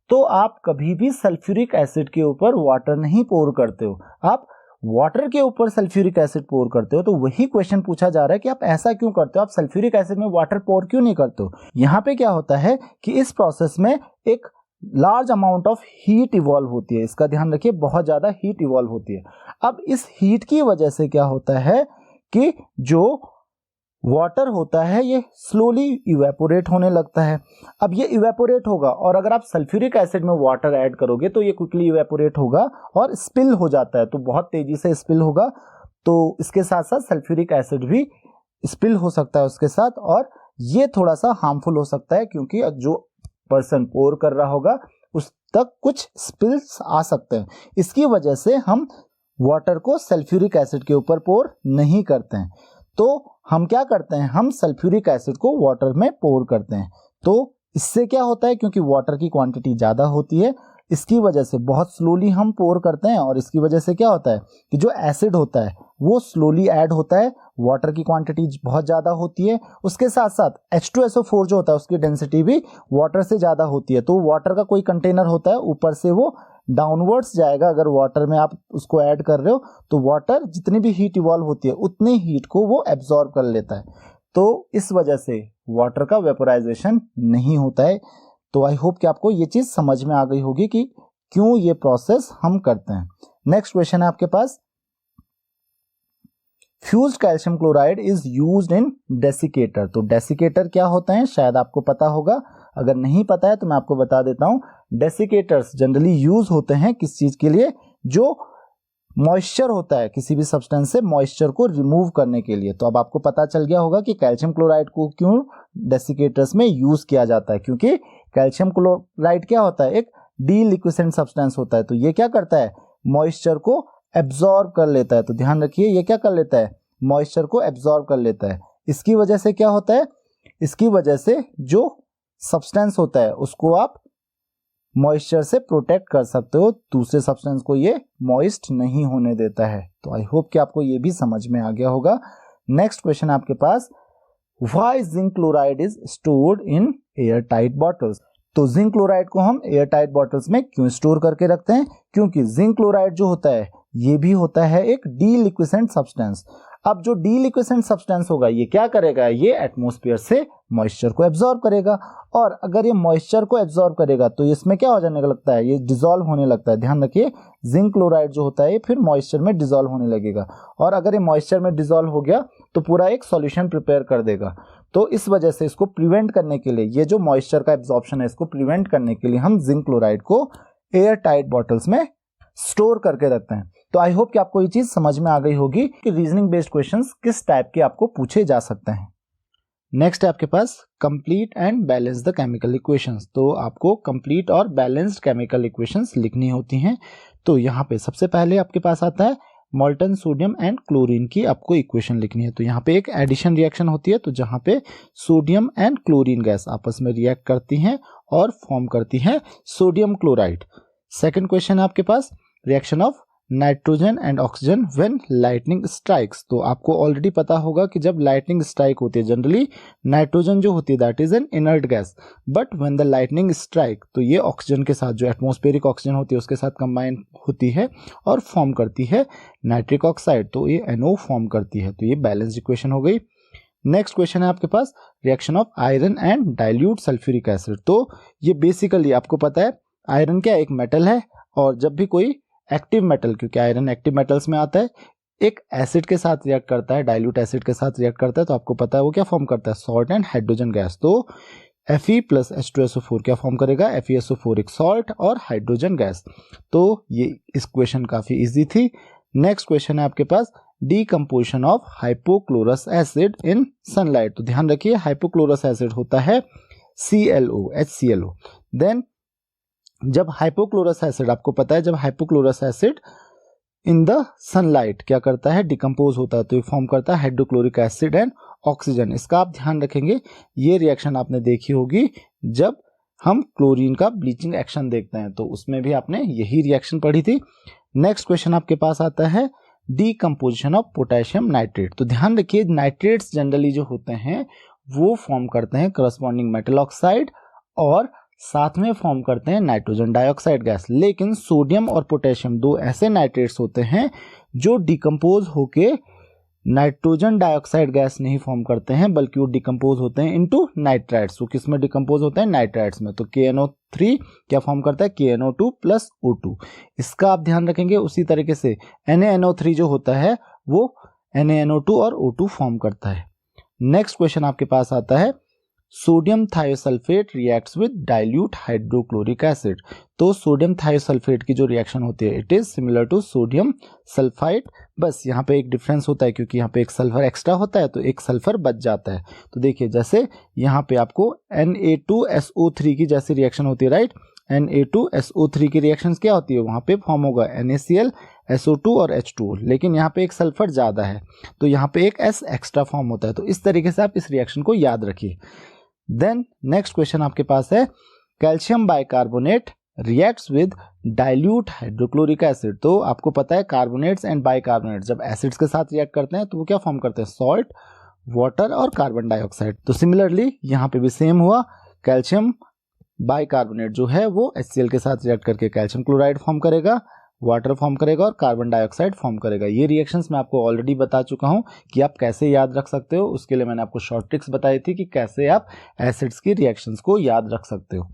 तो आप कभी भी सल्फ्यूरिक एसिड के ऊपर वाटर नहीं पोर करते हो, आप वाटर के ऊपर सल्फ्यूरिक एसिड पोर करते हो। तो वही क्वेश्चन पूछा जा रहा है कि आप ऐसा क्यों करते हो, आप सल्फ्यूरिक एसिड में वाटर पोर क्यों नहीं करते हो। यहाँ पे क्या होता है कि इस प्रोसेस में एक large amount of heat evolve होती है। इसका ध्यान रखिए, बहुत ज्यादा हीट इवॉल्व होती है। अब इस हीट की वजह से क्या होता है कि जो वाटर होता है ये स्लोली इवेपोरेट होने लगता है। अब ये इवेपोरेट होगा, और अगर आप सल्फ्यूरिक एसिड में वाटर ऐड करोगे तो ये क्विकली इवेपोरेट होगा और स्पिल हो जाता है, तो बहुत तेजी से स्पिल होगा। तो इसके साथ साथ सल्फ्यूरिक एसिड भी स्पिल हो सकता है उसके साथ, और ये थोड़ा सा हार्मफुल हो सकता है, क्योंकि जो पर्सन पोर कर रहा होगा उस तक कुछ स्पिल्स आ सकते हैं। इसकी वजह से हम वाटर को सल्फ्यूरिक एसिड के ऊपर पोर नहीं करते हैं। तो हम क्या करते हैं, हम सल्फ्यूरिक एसिड को वाटर में पोर करते हैं। तो इससे क्या होता है, क्योंकि वाटर की क्वांटिटी ज़्यादा होती है, इसकी वजह से बहुत स्लोली हम पोर करते हैं, और इसकी वजह से क्या होता है कि जो एसिड होता है वो स्लोली ऐड होता है, वाटर की क्वांटिटी बहुत ज़्यादा होती है। उसके साथ साथ H2SO4 जो होता है उसकी डेंसिटी भी वाटर से ज़्यादा होती है। तो वाटर का कोई कंटेनर होता है, ऊपर से वो डाउनवर्ड्स जाएगा। अगर वाटर में आप उसको ऐड कर रहे हो तो वाटर जितनी भी हीट इवॉल्व होती है उतनी हीट को वो एब्जॉर्ब कर लेता है। तो इस वजह से वाटर का वेपोराइजेशन नहीं होता है। तो आई होप कि आपको ये चीज़ समझ में आ गई होगी कि क्यों ये प्रोसेस हम करते हैं। नेक्स्ट क्वेश्चन है आपके पास, fused calcium chloride is used in desiccator. तो डेसिकेटर क्या होता है, शायद आपको पता होगा, अगर नहीं पता है तो मैं आपको बता देता हूं। डेसिकेटर्स जनरली यूज होते हैं किस चीज के लिए, जो मॉइस्चर होता है किसी भी सब्सटेंस से मॉइस्चर को रिमूव करने के लिए। तो अब आपको पता चल गया होगा कि कैल्शियम क्लोराइड को क्यों डेसिकेटर्स में यूज किया जाता है, क्योंकि कैल्शियम क्लोराइड क्या होता है, एक डीलिक्विसेंट सब्सटेंस होता है। तो ये क्या करता है, मॉइस्चर को एब्जॉर्ब कर लेता है। तो ध्यान रखिए, ये क्या कर लेता है, मॉइस्चर को एब्जॉर्ब कर लेता है। इसकी वजह से क्या होता है, इसकी वजह से जो सब्सटेंस होता है उसको आप मॉइस्चर से प्रोटेक्ट कर सकते हो, दूसरे सब्सटेंस को ये मॉइस्ट नहीं होने देता है। तो आई होप कि आपको ये भी समझ में आ गया होगा। नेक्स्ट क्वेश्चन आपके पास, why zinc chloride is stored in air tight bottles. तो जिंक क्लोराइड को हम एयर टाइट बॉटल्स में क्यों स्टोर करके रखते हैं, क्योंकि जिंक क्लोराइड जो होता है ये भी होता है एक डीलिक्विसेंट सब्सटेंस। अब जो डीलिक्विसेंट सब्सटेंस होगा ये क्या करेगा, ये एटमॉस्फेयर से मॉइस्चर को एब्जॉर्ब करेगा, और अगर ये मॉइस्चर को एब्जॉर्ब करेगा तो इसमें क्या हो जाने लगता है, ये डिसॉल्व होने लगता है। ध्यान रखिए, जिंक क्लोराइड जो होता है फिर मॉइस्चर में डिसॉल्व होने लगेगा, और अगर ये मॉइस्चर में डिसॉल्व हो गया तो पूरा एक सॉल्यूशन प्रिपेयर कर देगा। तो इस वजह से इसको प्रिवेंट करने के लिए, ये जो मॉइस्चर का एब्जॉर्प्शन है इसको प्रिवेंट करने के लिए हम जिंक क्लोराइड को एयर टाइट बॉटल्स में स्टोर करके रखते हैं। तो आई होप कि आपको ये चीज समझ में आ गई होगी कि रीजनिंग बेस्ड क्वेश्चंस किस टाइप के आपको पूछे जा सकते हैं। नेक्स्ट है आपके पास, complete and balance the chemical equations. तो आपको कंप्लीट और बैलेंस्ड केमिकल इक्वेशंस लिखनी होती हैं। तो यहाँ पे सबसे पहले आपके पास आता है मोल्टन सोडियम एंड क्लोरीन की आपको इक्वेशन लिखनी है। तो यहाँ पे एक एडिशन रिएक्शन होती है, तो जहाँ पे सोडियम एंड क्लोरीन गैस आपस में रिएक्ट करती हैं और फॉर्म करती हैं सोडियम क्लोराइड। सेकंड क्वेश्चन है आपके पास, reaction of nitrogen and oxygen when lightning strikes. तो आपको ऑलरेडी पता होगा कि जब लाइटनिंग स्ट्राइक होती है, जनरली नाइट्रोजन जो होती है that is an inert gas, but when the lightning strike तो ये ऑक्सीजन के साथ, जो एटमॉस्फेरिक ऑक्सीजन होती है उसके साथ कंबाइन होती है और फॉर्म करती है नाइट्रिक ऑक्साइड, तो ये NO फॉर्म करती है। तो ये बैलेंस्ड इक्वेशन हो गई। नेक्स्ट क्वेश्चन है आपके पास, reaction of iron and dilute sulphuric acid. तो ये बेसिकली आपको पता है आयरन क्या एक मेटल है, और जब भी कोई एक्टिव मेटल, क्योंकि आयरन एक्टिव मेटल्स में आता है, एक एसिड के साथ रिएक्ट करता है, डाइल्यूट एसिड के साथ रिएक्ट करता है, तो आपको पता है वो क्या फॉर्म करता है, सॉल्ट एंड हाइड्रोजन गैस। तो Fe प्लस H2SO4 क्या फॉर्म करेगा, FeSO4 एक सॉल्ट और हाइड्रोजन गैस। तो ये इस क्वेश्चन काफी इजी थी। नेक्स्ट क्वेश्चन है आपके पास decomposition of hypochlorous acid in sunlight. तो ध्यान रखिए हाइपोक्लोरस एसिड होता है ClO, HClO। देन जब हाइपोक्लोरस एसिड, आपको पता है जब hypochlorous acid in the sunlight क्या करता है, डिकम्पोज होता है, तो ये फॉर्म करता है हाइड्रोक्लोरिक एसिड एंड ऑक्सीजन। इसका आप ध्यान रखेंगे, ये रिएक्शन आपने देखी होगी जब हम क्लोरीन का ब्लीचिंग एक्शन देखते हैं, तो उसमें भी आपने यही रिएक्शन पढ़ी थी। नेक्स्ट क्वेश्चन आपके पास आता है डीकम्पोजिशन ऑफ पोटेशियम नाइट्रेट। तो ध्यान रखिए नाइट्रेट्स जनरली जो होते हैं वो फॉर्म करते हैं करस्पॉन्डिंग मेटल ऑक्साइड और साथ में फॉर्म करते हैं नाइट्रोजन डाइऑक्साइड गैस। लेकिन सोडियम और पोटेशियम दो ऐसे नाइट्रेट्स होते हैं जो डिकम्पोज होके नाइट्रोजन डाइऑक्साइड गैस नहीं फॉर्म करते हैं, बल्कि वो डिकम्पोज होते हैं इनटू नाइट्राइट्स। वो किस में डिकम्पोज होते हैं, नाइट्राइट्स में। तो KNO3 क्या फॉर्म करता है, KNO2 प्लस O2। इसका आप ध्यान रखेंगे। उसी तरीके से NaNO3 जो होता है वो NaNO2 और O2 फॉर्म करता है। नेक्स्ट क्वेश्चन आपके पास आता है sodium thiosulphate reacts with dilute hydrochloric acid. तो सोडियम थायोसल्फेट की जो रिएक्शन होती है it is similar to sodium sulphide, बस यहाँ पे एक डिफरेंस होता है क्योंकि यहाँ पे एक सल्फर एक्स्ट्रा होता है तो एक सल्फर बच जाता है। तो देखिए जैसे यहाँ पे आपको Na2SO3 की जैसी रिएक्शन होती है, राइट। Na2SO3 की रिएक्शंस क्या होती है, वहाँ पे फॉर्म होगा NaCl, SO2 और H2, लेकिन यहाँ पे एक सल्फर ज़्यादा है तो यहाँ पे एक S एक्स्ट्रा फॉर्म होता है। तो इस तरीके से आप इस रिएक्शन को याद रखिए। देन नेक्स्ट क्वेश्चन आपके पास है calcium bicarbonate reacts with dilute hydrochloric acid. तो आपको पता है कार्बोनेट्स एंड बाइकार्बोनेट्स जब एसिड्स के साथ रिएक्ट करते हैं तो वो क्या फॉर्म करते हैं, सॉल्ट, वाटर और कार्बन डाइऑक्साइड। तो सिमिलरली यहाँ पे भी सेम हुआ, कैल्शियम बाइकार्बोनेट जो है वो HCl के साथ रिएक्ट करके कैल्शियम क्लोराइड फॉर्म करेगा, वाटर फॉर्म करेगा और कार्बन डाइऑक्साइड फॉर्म करेगा। ये रिएक्शंस मैं आपको ऑलरेडी बता चुका हूं कि आप कैसे याद रख सकते हो। उसके लिए मैंने आपको शॉर्ट ट्रिक्स बताई थी कि कैसे आप एसिड्स की रिएक्शंस को याद रख सकते हो,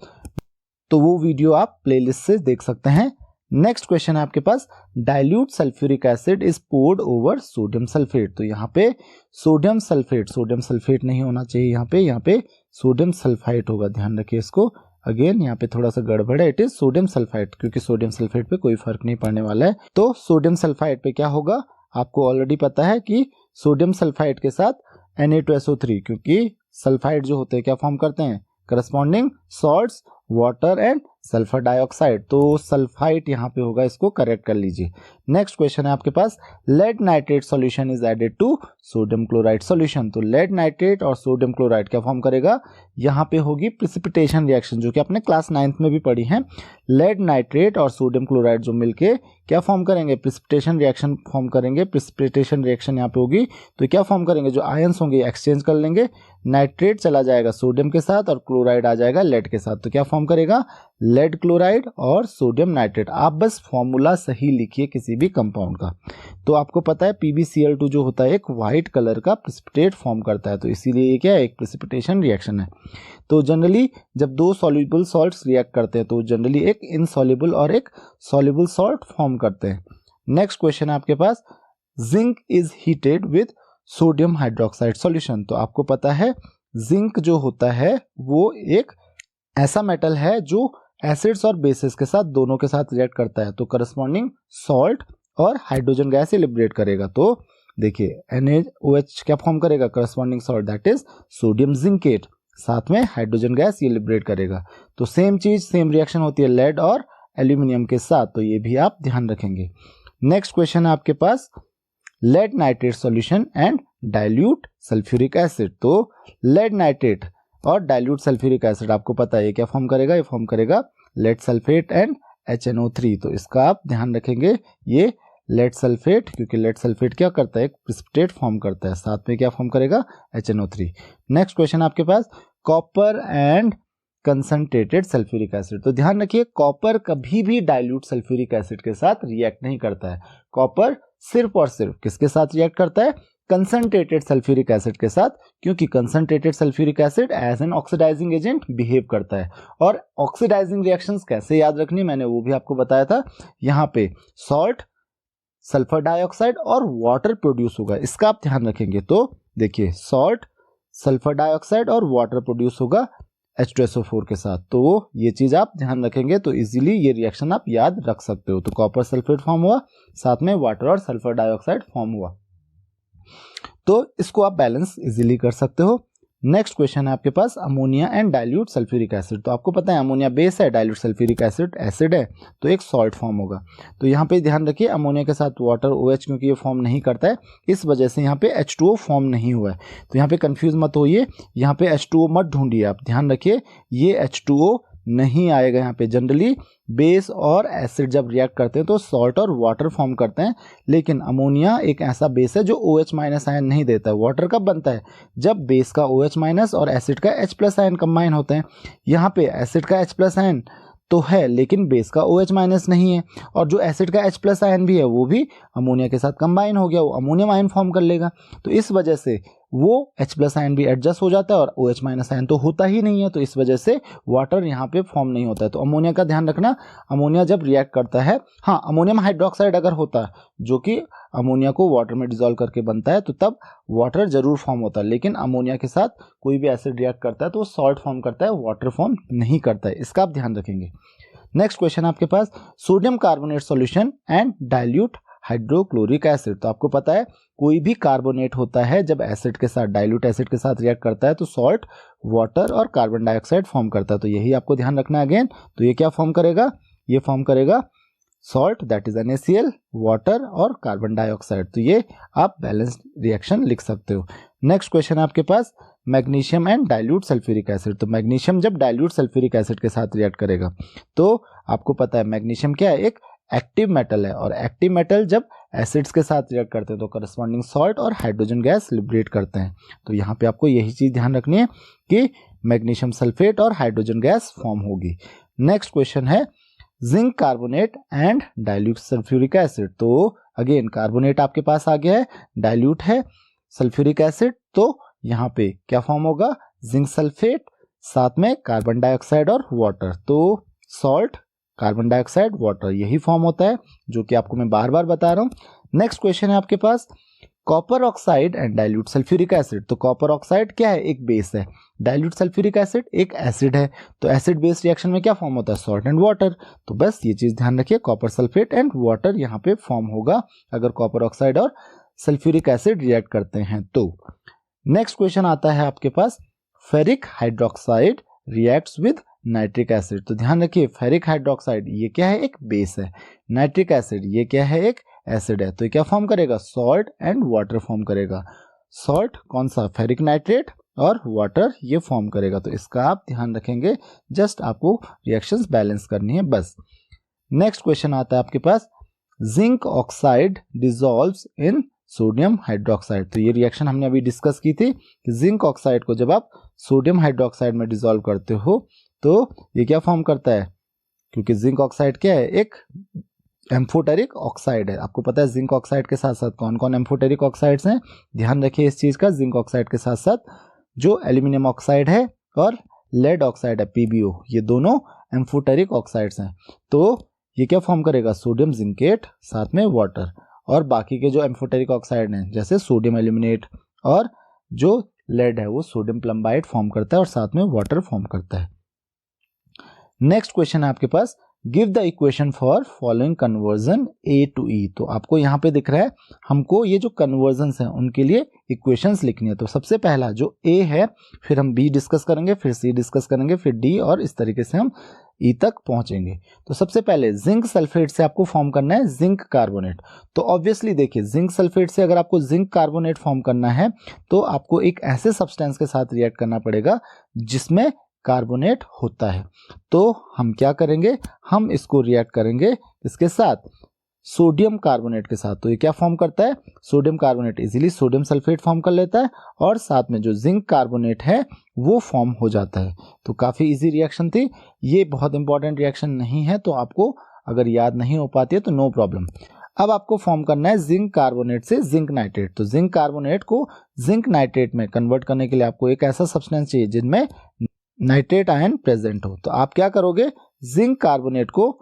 तो वो वीडियो आप प्लेलिस्ट से देख सकते हैं। नेक्स्ट क्वेश्चन है आपके पास dilute sulphuric acid is poured over sodium sulphate. तो यहाँ पे सोडियम सल्फेट नहीं होना चाहिए, यहाँ पे सोडियम सल्फाइड होगा, ध्यान रखिए इसको। अगेन यहाँ पे थोड़ा सा गड़बड़ है, इट इज सोडियम सल्फाइड, क्योंकि सोडियम सल्फेट पे कोई फर्क नहीं पड़ने वाला है। तो सोडियम सल्फाइड पे क्या होगा, आपको ऑलरेडी पता है कि सोडियम सल्फाइड के साथ Na2SO3, क्योंकि सल्फाइड जो होते हैं क्या फॉर्म करते हैं, corresponding salts, water and sulphur dioxide. तो सल्फाइड यहाँ पे होगा, इसको करेक्ट कर लीजिए। नेक्स्ट क्वेश्चन है आपके पास lead nitrate solution is added to sodium chloride solution. तो लेड नाइट्रेट और सोडियम क्लोराइड क्या फॉर्म करेगा, यहाँ पे होगी प्रिसिपिटेशन रिएक्शन, जो कि आपने क्लास 9th में भी पढ़ी है। लेड नाइट्रेट और सोडियम क्लोराइड जो मिलके क्या फॉर्म करेंगे, प्रिसिपिटेशन रिएक्शन फॉर्म करेंगे। प्रिसिपिटेशन रिएक्शन यहाँ पे होगी तो क्या फॉर्म करेंगे, जो आयंस होंगे एक्सचेंज कर लेंगे, नाइट्रेट चला जाएगा सोडियम के साथ और क्लोराइड आ जाएगा लेड के साथ। तो क्या फॉर्म करेगा, लेड क्लोराइड और सोडियम नाइट्रेट। आप बस फॉर्मूला सही लिखिए किसी भी कंपाउंड का। तो आपको पता है PbCl2 जो होता है एक वाइट कलर का प्रिसिपिटेट फॉर्म करता है, तो इसीलिए ये क्या है, एक प्रिसिपिटेशन रिएक्शन है। तो जनरली जब दो सॉल्युबल सॉल्ट्स रिएक्ट करते हैं तो जनरली एक इनसॉल्युबल और एक सॉल्युबल सॉल्ट फॉर्म करते हैं। नेक्स्ट क्वेश्चन है आपके पास zinc is heated with sodium hydroxide solution. तो आपको पता है जिंक जो होता है वो एक ऐसा मेटल है जो एसिड्स और बेसिस के साथ दोनों के साथ रिएक्ट करता है, तो करस्पॉन्डिंग सॉल्ट और हाइड्रोजन गैस ही लिबरेट करेगा। तो देखिए NaOH क्या फॉर्म करेगा, corresponding salt that is sodium zincate, साथ में हाइड्रोजन गैस ये लिबरेट करेगा। तो सेम चीज सेम रिएक्शन होती है लेड और एल्यूमिनियम के साथ, तो ये भी आप ध्यान रखेंगे। नेक्स्ट क्वेश्चन है आपके पास lead nitrate solution and dilute sulphuric acid. तो लेड नाइट्रेट और डाइल्यूट सल्फ्यूरिक एसिड आपको पता है ये क्या फॉर्म करेगा, ये फॉर्म करेगा लेड सल्फेट एंड HNO3। तो इसका आप ध्यान रखेंगे, ये लेड सल्फेट, क्योंकि लेड सल्फेट क्या करता है, एक प्रिसिपिटेट फॉर्म करता है, साथ में क्या फॉर्म करेगा, HNO3। नेक्स्ट क्वेश्चन आपके पास copper and concentrated sulphuric acid. तो ध्यान रखिए कॉपर कभी भी डाइल्यूट सल्फ्यूरिक एसिड के साथ रिएक्ट नहीं करता है। कॉपर सिर्फ और सिर्फ किसके साथ रिएक्ट करता है, कंसंट्रेटेड सल्फ्यूरिक एसिड के साथ, क्योंकि concentrated sulphuric acid as an oxidizing agent behave करता है। और ऑक्सीडाइजिंग रिएक्शंस कैसे याद रखनी मैंने वो भी आपको बताया था। यहाँ पे सॉल्ट, सल्फर डाइऑक्साइड और वाटर प्रोड्यूस होगा, इसका आप ध्यान रखेंगे। तो देखिए सॉल्ट, सल्फर डाइऑक्साइड और वाटर प्रोड्यूस होगा। H2SO4 के साथ। तो ये चीज़ आप ध्यान रखेंगे तो इजीली ये रिएक्शन आप याद रख सकते हो। तो कॉपर सल्फेट फॉर्म हुआ, साथ में वाटर और सल्फर डाइऑक्साइड फॉर्म हुआ। तो इसको आप बैलेंस इजीली कर सकते हो। नेक्स्ट क्वेश्चन है आपके पास ammonia and dilute sulphuric acid. तो आपको पता है अमोनिया बेस है, डाइल्यूट सल्फ्यूरिक एसिड एसिड है, तो एक सॉल्ट फॉर्म होगा। तो यहाँ पे ध्यान रखिए अमोनिया के साथ वाटर OH क्योंकि ये फॉर्म नहीं करता है, इस वजह से यहाँ पे H2O फॉर्म नहीं हुआ है। तो यहाँ पे कंफ्यूज मत होइए, यहाँ पे H2O मत ढूंढिए, आप ध्यान रखिए ये H2O नहीं आएगा। यहाँ पे जनरली बेस और एसिड जब रिएक्ट करते हैं तो सॉल्ट और वाटर फॉर्म करते हैं, लेकिन अमोनिया एक ऐसा बेस है जो OH माइनस आयन नहीं देता है। वाटर कब बनता है? जब बेस का OH माइनस और एसिड का H प्लस आयन कंबाइन होते हैं। यहाँ पे एसिड का H प्लस आयन तो है लेकिन बेस का OH माइनस नहीं है, और जो एसिड का H प्लस आयन भी है वो भी अमोनिया के साथ कंबाइन हो गया, वो अमोनियम आयन फॉर्म कर लेगा। तो इस वजह से वो H प्लस आयन भी एडजस्ट हो जाता है और OH माइनस आयन तो होता ही नहीं है, तो इस वजह से वाटर यहाँ पे फॉर्म नहीं होता है। तो अमोनिया का ध्यान रखना, अमोनिया जब रिएक्ट करता है, हाँ अमोनियम हाइड्रोक्साइड अगर होता है जो कि अमोनिया को वाटर में डिसॉल्व करके बनता है तो तब वाटर जरूर फॉर्म होता है, लेकिन अमोनिया के साथ कोई भी एसिड रिएक्ट करता है तो वो सॉल्ट फॉर्म करता है, वाटर फॉर्म नहीं करता है। इसका आप ध्यान रखेंगे। नेक्स्ट क्वेश्चन आपके पास sodium carbonate solution and dilute hydrochloric acid. तो आपको पता है कोई भी कार्बोनेट होता है जब एसिड के साथ, डाइल्यूट एसिड के साथ रिएक्ट करता है तो सॉल्ट, वाटर और कार्बन डाइऑक्साइड फॉर्म करता है। तो यही आपको ध्यान रखना है अगेन। तो ये क्या फॉर्म करेगा? ये फॉर्म करेगा salt that is NaCl, water और कार्बन डाइऑक्साइड। तो ये आप बैलेंस्ड रिएक्शन लिख सकते हो। नेक्स्ट क्वेश्चन है आपके पास magnesium and dilute sulphuric acid. तो मैग्नीशियम जब डाइल्यूट सल्फ्यूरिक एसिड के साथ रिएक्ट करेगा तो आपको पता है मैग्नीशियम क्या है? एक एक्टिव मेटल है, और एक्टिव मेटल जब एसिड्स के साथ रिएक्ट करते हैं तो करस्पॉन्डिंग सॉल्ट और हाइड्रोजन गैस लिबरेट करते हैं। तो यहाँ पे आपको यही चीज ध्यान रखनी है कि मैग्नीशियम सल्फेट और हाइड्रोजन गैस फॉर्म होगी। नेक्स्ट क्वेश्चन है zinc carbonate and dilute sulphuric acid. तो अगेन कार्बोनेट आपके पास आ गया है, डाइल्यूट है सल्फ्यूरिक एसिड, तो यहाँ पे क्या फॉर्म होगा? जिंक सल्फेट, साथ में कार्बन डाइऑक्साइड और वाटर। तो सॉल्ट, कार्बन डाइऑक्साइड, वाटर, यही फॉर्म होता है जो कि आपको मैं बार बार बता रहा हूँ। नेक्स्ट क्वेश्चन है आपके पास copper oxide and dilute sulphuric acid. तो कॉपर ऑक्साइड क्या है? एक बेस है। डाइल्यूट सल्फ्यूरिक एसिड एक एसिड है। तो एसिड बेस रिएक्शन में क्या फॉर्म होता है? Salt and water. तो बस ये चीज ध्यान रखिए, कॉपर सल्फेट एंड वाटर यहाँ पे फॉर्म होगा अगर कॉपर ऑक्साइड और सल्फ्यूरिक एसिड रिएक्ट करते हैं तो। नेक्स्ट क्वेश्चन आता है आपके पास ferric hydroxide reacts with nitric acid. तो ध्यान रखिए फेरिक हाइड्रोक्साइड ये क्या है? एक बेस है। नाइट्रिक एसिड ये क्या है? एक एसिड है। तो ये क्या फॉर्म करेगा? सॉल्ट एंड वाटर फॉर्म करेगा। सॉल्ट कौन सा? फेरिक नाइट्रेट, और वाटर ये फॉर्म करेगा। तो इसका आप ध्यान रखेंगे, जस्ट आपको रिएक्शंस बैलेंस करनी है बस। नेक्स्ट क्वेश्चन आता है आपके पास zinc oxide dissolves in sodium hydroxide. तो ये रिएक्शन हमने अभी डिस्कस की थी कि जिंक ऑक्साइड को जब आप सोडियम हाइड्रोक्साइड में डिसॉल्व करते हो तो ये क्या फॉर्म करता है? क्योंकि जिंक ऑक्साइड क्या है? एक एम्फोटेरिक ऑक्साइड है। आपको पता है जिंक ऑक्साइड के साथ साथ कौन कौन एम्फोटेरिक ऑक्साइड्स हैं? ध्यान रखिए इस चीज का। जिंक ऑक्साइड के साथ साथ जो एल्यूमिनियम ऑक्साइड है और लेड ऑक्साइड है PbO, ये दोनों एम्फोटेरिक ऑक्साइड्स हैं। तो ये क्या फॉर्म करेगा? सोडियम जिंकेट, साथ में वाटर, और बाकी के जो एम्फोटेरिक ऑक्साइड हैं जैसे सोडियम एल्यूमिनेट और जो लेड है वो सोडियम प्लम्बाइड फॉर्म करता है और साथ में वाटर फॉर्म करता है। नेक्स्ट क्वेश्चन है आपके पास give the equation for following conversion A to E। तो आपको यहाँ पे दिख रहा है हमको ये जो कन्वर्जन हैं उनके लिए इक्वेशंस लिखनी है। तो सबसे पहला जो A है, फिर हम B डिस्कस करेंगे, फिर C डिस्कस करेंगे, फिर D, और इस तरीके से हम E तक पहुंचेंगे। तो सबसे पहले जिंक सल्फेट से आपको फॉर्म करना है जिंक कार्बोनेट। तो ऑब्वियसली देखिए जिंक सल्फेट से अगर आपको जिंक कार्बोनेट फॉर्म करना है तो आपको एक ऐसे सब्सटेंस के साथ रिएक्ट करना पड़ेगा जिसमें कार्बोनेट होता है। तो हम क्या करेंगे? हम इसको रिएक्ट करेंगे इसके साथ सोडियम कार्बोनेट के साथ। तो ये क्या फॉर्म करता है? Sodium carbonate easily sodium sulphate form कर लेता है और साथ में जो जिंक कार्बोनेट है वो फॉर्म हो जाता है। तो काफी इजी रिएक्शन थी। ये बहुत इंपॉर्टेंट रिएक्शन नहीं है, तो आपको अगर याद नहीं हो पाती है तो नो प्रॉब्लम। अब आपको फॉर्म करना है जिंक कार्बोनेट से जिंक नाइट्रेट। तो जिंक कार्बोनेट को जिंक नाइट्रेट में कन्वर्ट करने के लिए आपको एक ऐसा सब्सटेंस चाहिए जिनमें नाइट्रेट आयन प्रेजेंट हो। तो आप क्या करोगे? जिंक कार्बोनेट को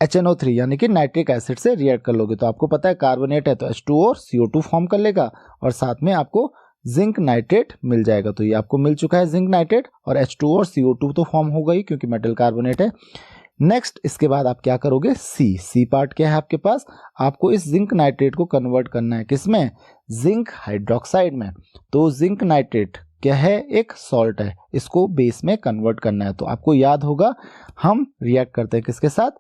HNO3 यानी कि नाइट्रिक एसिड से रिएक्ट कर लोगे। तो आपको पता है कार्बोनेट है तो H2O और CO2 फॉर्म कर लेगा, और साथ में आपको जिंक नाइट्रेट मिल जाएगा। तो ये आपको मिल चुका है जिंक नाइट्रेट, और H2 और CO2 तो फॉर्म हो गई क्योंकि मेटल कार्बोनेट है। नेक्स्ट इसके बाद आप क्या करोगे, सी पार्ट क्या है आपके पास, आपको इस जिंक नाइट्रेट को कन्वर्ट करना है किसमें, जिंक हाइड्रोक्साइड में। तो जिंक नाइट्रेट क्या है, एक सॉल्ट है, इसको बेस में कन्वर्ट करना है। तो आपको याद होगा हम रिएक्ट करते हैं किसके साथ,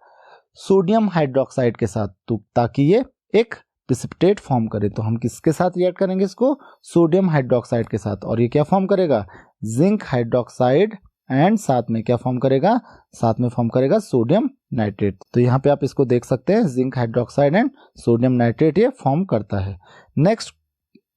सोडियम हाइड्रोक्साइड के साथ, तो ताकि ये एक प्रेसिपिटेट फॉर्म करे। तो हम किसके साथ रिएक्ट करेंगे इसको, सोडियम हाइड्रोक्साइड के साथ, और ये क्या फॉर्म करेगा, जिंक हाइड्रोक्साइड, एंड साथ में क्या फॉर्म करेगा, साथ में फॉर्म करेगा सोडियम नाइट्रेट। तो यहाँ पे आप इसको देख सकते हैं, zinc hydroxide and sodium nitrate ये फॉर्म करता है। नेक्स्ट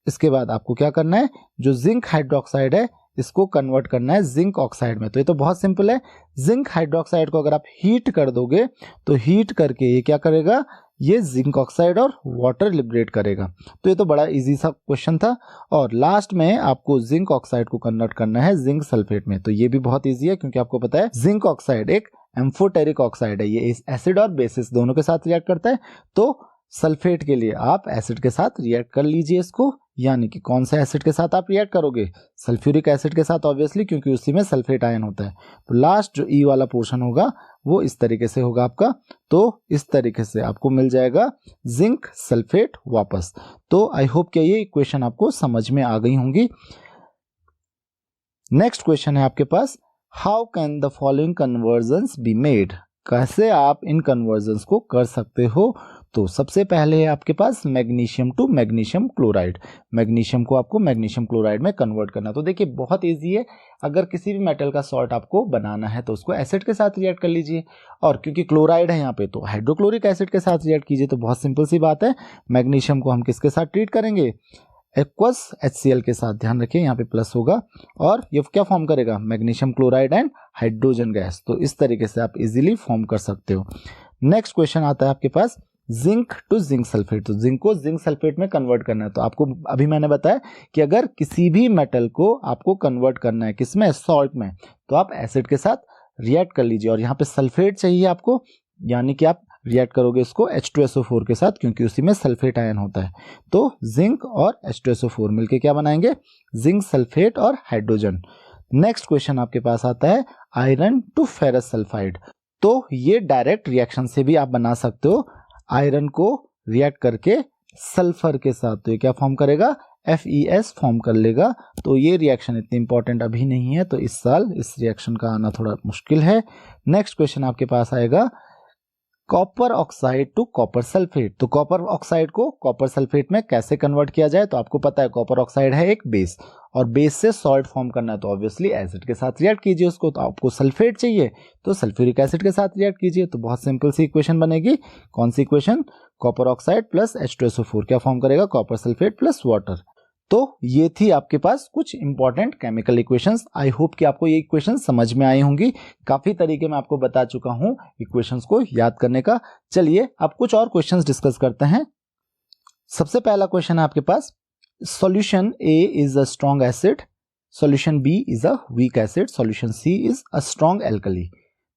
इसके बाद आपको क्या करना है, जो जिंक हाइड्रोक्साइड है इसको कन्वर्ट करना है जिंक ऑक्साइड में। तो ये तो बहुत सिंपल है, जिंक हाइड्रोक्साइड को अगर आप हीट कर दोगे तो हीट करके ये क्या करेगा, ये जिंक ऑक्साइड और वाटर लिबरेट करेगा। तो ये तो बड़ा इजी सा क्वेश्चन था। और लास्ट में आपको जिंक ऑक्साइड को कन्वर्ट करना है जिंक सल्फेट में। तो ये भी बहुत इजी है क्योंकि आपको पता है जिंक ऑक्साइड एक एम्फोटेरिक ऑक्साइड है, ये एसिड और बेसिस दोनों के साथ रिएक्ट करता है। तो सल्फेट के लिए आप एसिड के साथ रिएक्ट कर लीजिए इसको, यानी कि कौन सा एसिड के साथ आप रिएक्ट करोगे, सल्फ्यूरिक एसिड के साथ ऑब्वियसली, क्योंकि उसी में सल्फेट आयन होता है। तो लास्ट जो ई वाला पोर्शन होगा वो इस तरीके से होगा आपका। तो इस तरीके से आपको मिल जाएगा जिंक सल्फेट वापस। तो आई होप कि ये इक्वेशन आपको समझ में आ गई होंगी। नेक्स्ट क्वेश्चन है आपके पास, how can the following conversions be made, कैसे आप इन कन्वर्जन्स को कर सकते हो। तो सबसे पहले है आपके पास magnesium to magnesium chloride, magnesium को आपको मैग्नीशियम क्लोराइड में कन्वर्ट करना। तो देखिए बहुत इजी है, अगर किसी भी मेटल का सॉल्ट आपको बनाना है तो उसको एसिड के साथ रिएक्ट कर लीजिए, और क्योंकि क्लोराइड है यहाँ पे तो हाइड्रोक्लोरिक एसिड के साथ रिएक्ट कीजिए। तो बहुत सिंपल सी बात है, मैग्नीशियम को हम किसके साथ ट्रीट करेंगे, एक्वस HCl के साथ, ध्यान रखिए यहाँ पे प्लस होगा, और ये क्या फॉर्म करेगा, magnesium chloride and hydrogen gas. तो इस तरीके से आप इजीली फॉर्म कर सकते हो। नेक्स्ट क्वेश्चन आता है आपके पास, जिंक टू जिंक सल्फेट, तो जिंक को जिंक सल्फेट में कन्वर्ट करना है। तो आपको अभी मैंने बताया कि अगर किसी भी मेटल को आपको कन्वर्ट करना है किसमें, सॉल्ट में, तो आप एसिड के साथ रिएक्ट कर लीजिए। और यहाँ पे सल्फेट चाहिए आपको, यानी कि आप रिएक्ट करोगे इसको H2SO4 के साथ, क्योंकि उसी में सल्फेट आयन होता है। तो जिंक और H2SO4 मिलके क्या बनाएंगे, जिंक सल्फेट और हाइड्रोजन। नेक्स्ट क्वेश्चन आपके पास आता है, आयरन टू फेरस सल्फाइड। तो ये डायरेक्ट रिएक्शन से भी आप बना सकते हो, आयरन को रिएक्ट करके सल्फर के साथ, तो ये क्या फॉर्म करेगा, FeS फॉर्म कर लेगा। तो ये रिएक्शन इतनी इंपॉर्टेंट अभी नहीं है, तो इस साल इस रिएक्शन का आना थोड़ा मुश्किल है। नेक्स्ट क्वेश्चन आपके पास आएगा, copper oxide to copper sulphate. तो कॉपर ऑक्साइड को कॉपर सल्फेट में कैसे कन्वर्ट किया जाए, तो आपको पता है कॉपर ऑक्साइड है एक बेस, और बेस से सॉल्ट फॉर्म करना है तो ऑब्वियसली एसिड के साथ रिएक्ट कीजिए उसको। तो आपको सल्फेट चाहिए तो सल्फ्यूरिक एसिड के साथ रिएक्ट कीजिए। तो बहुत सिंपल सी इक्वेशन बनेगी, कौन सी equation, copper oxide plus H2SO4 क्या फॉर्म करेगा, कॉपर सल्फेट प्लस वाटर। तो ये थी आपके पास कुछ इंपॉर्टेंट केमिकल इक्वेशंस। आई होप कि आपको ये इक्वेशन समझ में आई होंगी। काफी तरीके में आपको बता चुका हूं इक्वेशंस को याद करने का। चलिए अब कुछ और क्वेश्चंस डिस्कस करते हैं। सबसे पहला क्वेश्चन है आपके पास, solution A is a strong acid, solution B is a weak acid, solution C is a strong alkali.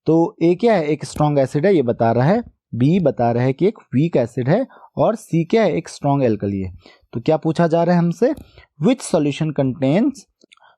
तो A क्या है, एक स्ट्रॉन्ग एसिड है ये बता रहा है, B बता रहा है कि एक वीक एसिड है, और C क्या है, एक स्ट्रॉन्ग एल्कली है। तो क्या पूछा जा रहा है हमसे, which solution contains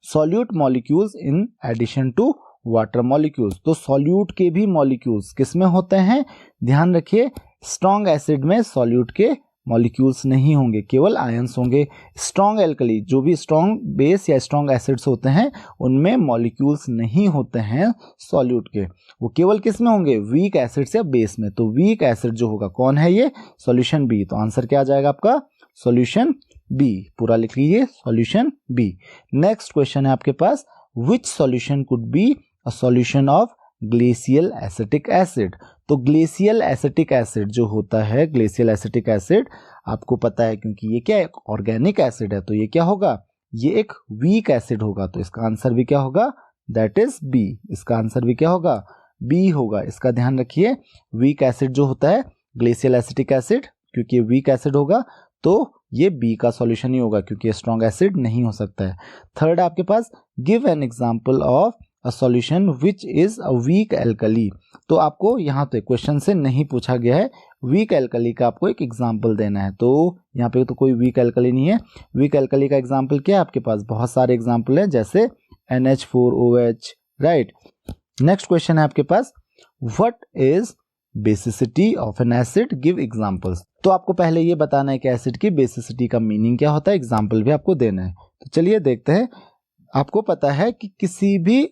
solute molecules in addition to water molecules. तो सॉल्यूट के भी मॉलिक्यूल्स किसमें होते हैं, ध्यान रखिए, स्ट्रॉन्ग एसिड में सॉल्यूट के मॉलिक्यूल्स नहीं होंगे, केवल आयंस होंगे। स्ट्रॉन्ग एल्कली, जो भी स्ट्रॉन्ग बेस या स्ट्रॉन्ग एसिड्स होते हैं उनमें मॉलिक्यूल्स नहीं होते हैं सॉल्यूट के, वो केवल किस में होंगे, वीक एसिड्स या बेस में। तो वीक एसिड जो होगा कौन है, ये सॉल्यूशन बी। तो आंसर क्या आ जाएगा आपका, सॉल्यूशन बी, पूरा लिख लीजिए सॉल्यूशन बी। नेक्स्ट क्वेश्चन है आपके पास, which solution could be a solution of glacial acetic acid. तो ग्लेशियल एसिटिक एसिड जो होता है, ग्लेशियल एसिटिक एसिड आपको पता है क्योंकि ये क्या है, ऑर्गेनिक एसिड है, तो ये क्या होगा, ये एक वीक एसिड होगा। तो इसका आंसर भी क्या होगा, दैट इज बी। इसका आंसर भी क्या होगा, बी होगा। इसका ध्यान रखिए, वीक एसिड जो होता है ग्लेशियल एसिटिक एसिड, क्योंकि ये वीक एसिड होगा तो ये बी का सॉल्यूशन ही होगा, क्योंकि ये स्ट्रॉन्ग एसिड नहीं हो सकता है। थर्ड आपके पास, give an example of a a solution which is a weak alkali. तो आपको यहाँ पे क्वेश्चन से नहीं पूछा गया है, वीक एल्कली का आपको एक एग्जाम्पल देना है। तो यहाँ पे तो कोई वीक एल्कली नहीं है। वीक एल्कली का एग्जाम्पल क्या है आपके पास? बहुत सारे एग्जाम्पल है, जैसे NH4OH, राइट। नेक्स्ट क्वेश्चन है आपके पास, what is basicity of an acid, give examples. तो आपको पहले ये बताना है कि एसिड की बेसिसिटी का मीनिंग क्या होता है, एग्जांपल भी आपको देना है। तो चलिए देखते हैं। आपको पता है कि किसी भी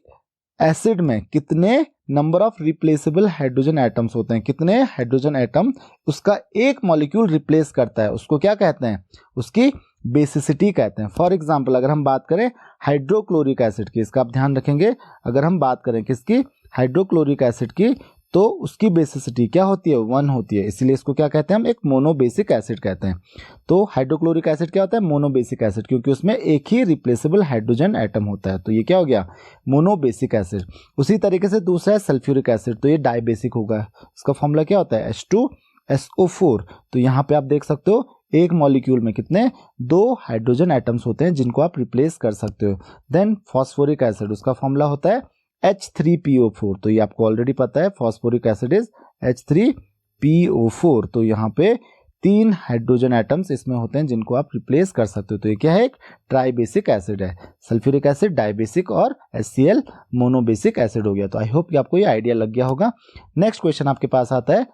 एसिड में कितने number of replaceable hydrogen atoms होते हैं, कितने हाइड्रोजन एटम उसका एक मॉलिक्यूल रिप्लेस करता है, उसको क्या कहते हैं? उसकी बेसिसिटी कहते हैं। फॉर एग्जाम्पल अगर हम बात करें हाइड्रोक्लोरिक एसिड की, इसका आप ध्यान रखेंगे, अगर हम बात करें किसकी? हाइड्रोक्लोरिक एसिड की, तो उसकी बेसिसिटी क्या होती है? 1 होती है। इसीलिए इसको क्या कहते हैं हम? एक मोनोबेसिक एसिड कहते हैं। तो हाइड्रोक्लोरिक एसिड क्या होता है? मोनोबेसिक एसिड, क्योंकि उसमें एक ही रिप्लेसेबल हाइड्रोजन एटम होता है। तो ये क्या हो गया? Monobasic acid. उसी तरीके से दूसरा है सल्फ्यूरिक एसिड, तो ये डाइबेसिक होगा। इसका फॉर्मूला क्या होता है? H2SO4। तो यहाँ पे आप देख सकते हो एक मॉलिक्यूल में कितने? 2 हाइड्रोजन एटम्स होते हैं जिनको आप रिप्लेस कर सकते हो। देन फॉस्फोरिक एसिड, उसका फॉर्मूला होता है H3PO4। तो ये आपको ऑलरेडी पता है, फॉस्फोरिक एसिड इज H3PO4। तो यहाँ पे 3 हाइड्रोजन एटम्स इसमें होते हैं जिनको आप रिप्लेस कर सकते हो। तो ये क्या है? एक ट्राइबेसिक एसिड है। सल्फ्यूरिक एसिड डाइबेसिक और HCl मोनोबेसिक एसिड हो गया। तो आई होप कि आपको ये आइडिया लग गया होगा। नेक्स्ट क्वेश्चन आपके पास आता है,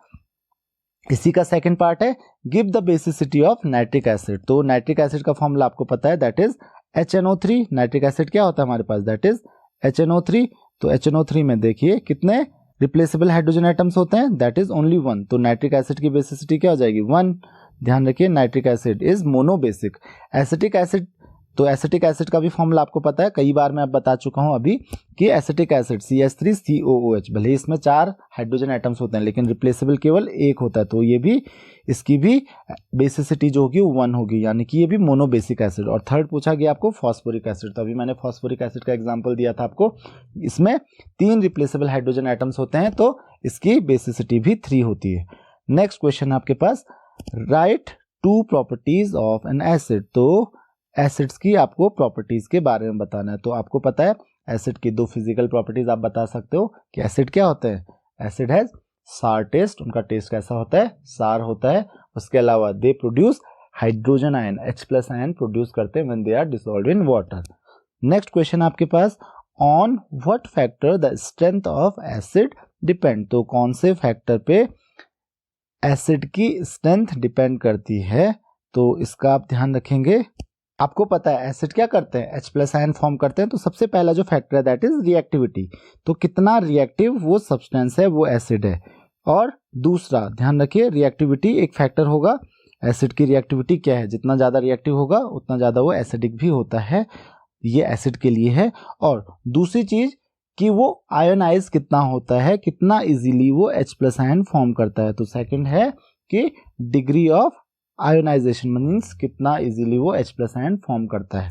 इसी का सेकंड पार्ट है, give the basicity of nitric acid. तो नाइट्रिक एसिड का फॉर्मूला आपको पता है, that is HNO3। Nitric acid क्या होता है हमारे पास? That is HNO3। तो HNO3 में देखिए कितने रिप्लेसेबल हाइड्रोजन एटम्स होते हैं? That is only 1। तो नाइट्रिक एसिड की बेसिसिटी क्या हो जाएगी? 1। ध्यान रखिए, nitric acid is monobasic. Acetic acid, तो एसिटिक एसिड का भी फॉर्मूला आपको पता है, कई बार मैं अब बता चुका हूं अभी कि एसिटिक एसिड CH3COOH, भले ही इसमें 4 हाइड्रोजन एटम्स होते हैं लेकिन रिप्लेसेबल केवल 1 होता है। तो ये भी, इसकी भी बेसिसिटी जो होगी वो 1 होगी, यानी कि ये भी मोनोबेसिक एसिड। और थर्ड पूछा गया आपको फॉस्फोरिक एसिड। तो अभी मैंने फॉस्फोरिक एसिड का एग्जाम्पल दिया था आपको, इसमें 3 रिप्लेसेबल हाइड्रोजन एटम्स होते हैं, तो इसकी बेसिसिटी भी 3 होती है। नेक्स्ट क्वेश्चन आपके पास, write 2 properties of an acid. तो एसिड्स की आपको प्रॉपर्टीज के बारे में बताना है। तो आपको पता है एसिड की 2 फिजिकल प्रॉपर्टीज आप बता सकते हो कि एसिड क्या होते हैं? एसिड हैज सार टेस्ट, उनका टेस्ट कैसा होता है? सार होता है। उसके अलावा they produce hydrogen ion, H+ ion produce करते हैं when they are dissolved in water. Next question आपके पास, on what factor the strength of acid depend. तो कौन से फैक्टर पे एसिड की स्ट्रेंथ डिपेंड करती है? तो इसका आप ध्यान रखेंगे। आपको पता है एसिड क्या करते हैं? H+ आयन फॉर्म करते हैं। तो सबसे पहला जो फैक्टर है दैट इज रिएक्टिविटी। तो कितना रिएक्टिव वो सब्सटेंस है, वो एसिड है। और दूसरा ध्यान रखिए, रिएक्टिविटी एक फैक्टर होगा। एसिड की रिएक्टिविटी क्या है? जितना ज़्यादा रिएक्टिव होगा उतना ज़्यादा वो एसिडिक भी होता है। ये एसिड के लिए है। और दूसरी चीज़ कि वो आयोनाइज कितना होता है, कितना इजीली वो H+ आयन फॉर्म करता है। तो सेकंड है कि डिग्री ऑफ आयोनाइजेशन, मीन्स कितना इजीली वो H+ आयन फॉर्म करता है।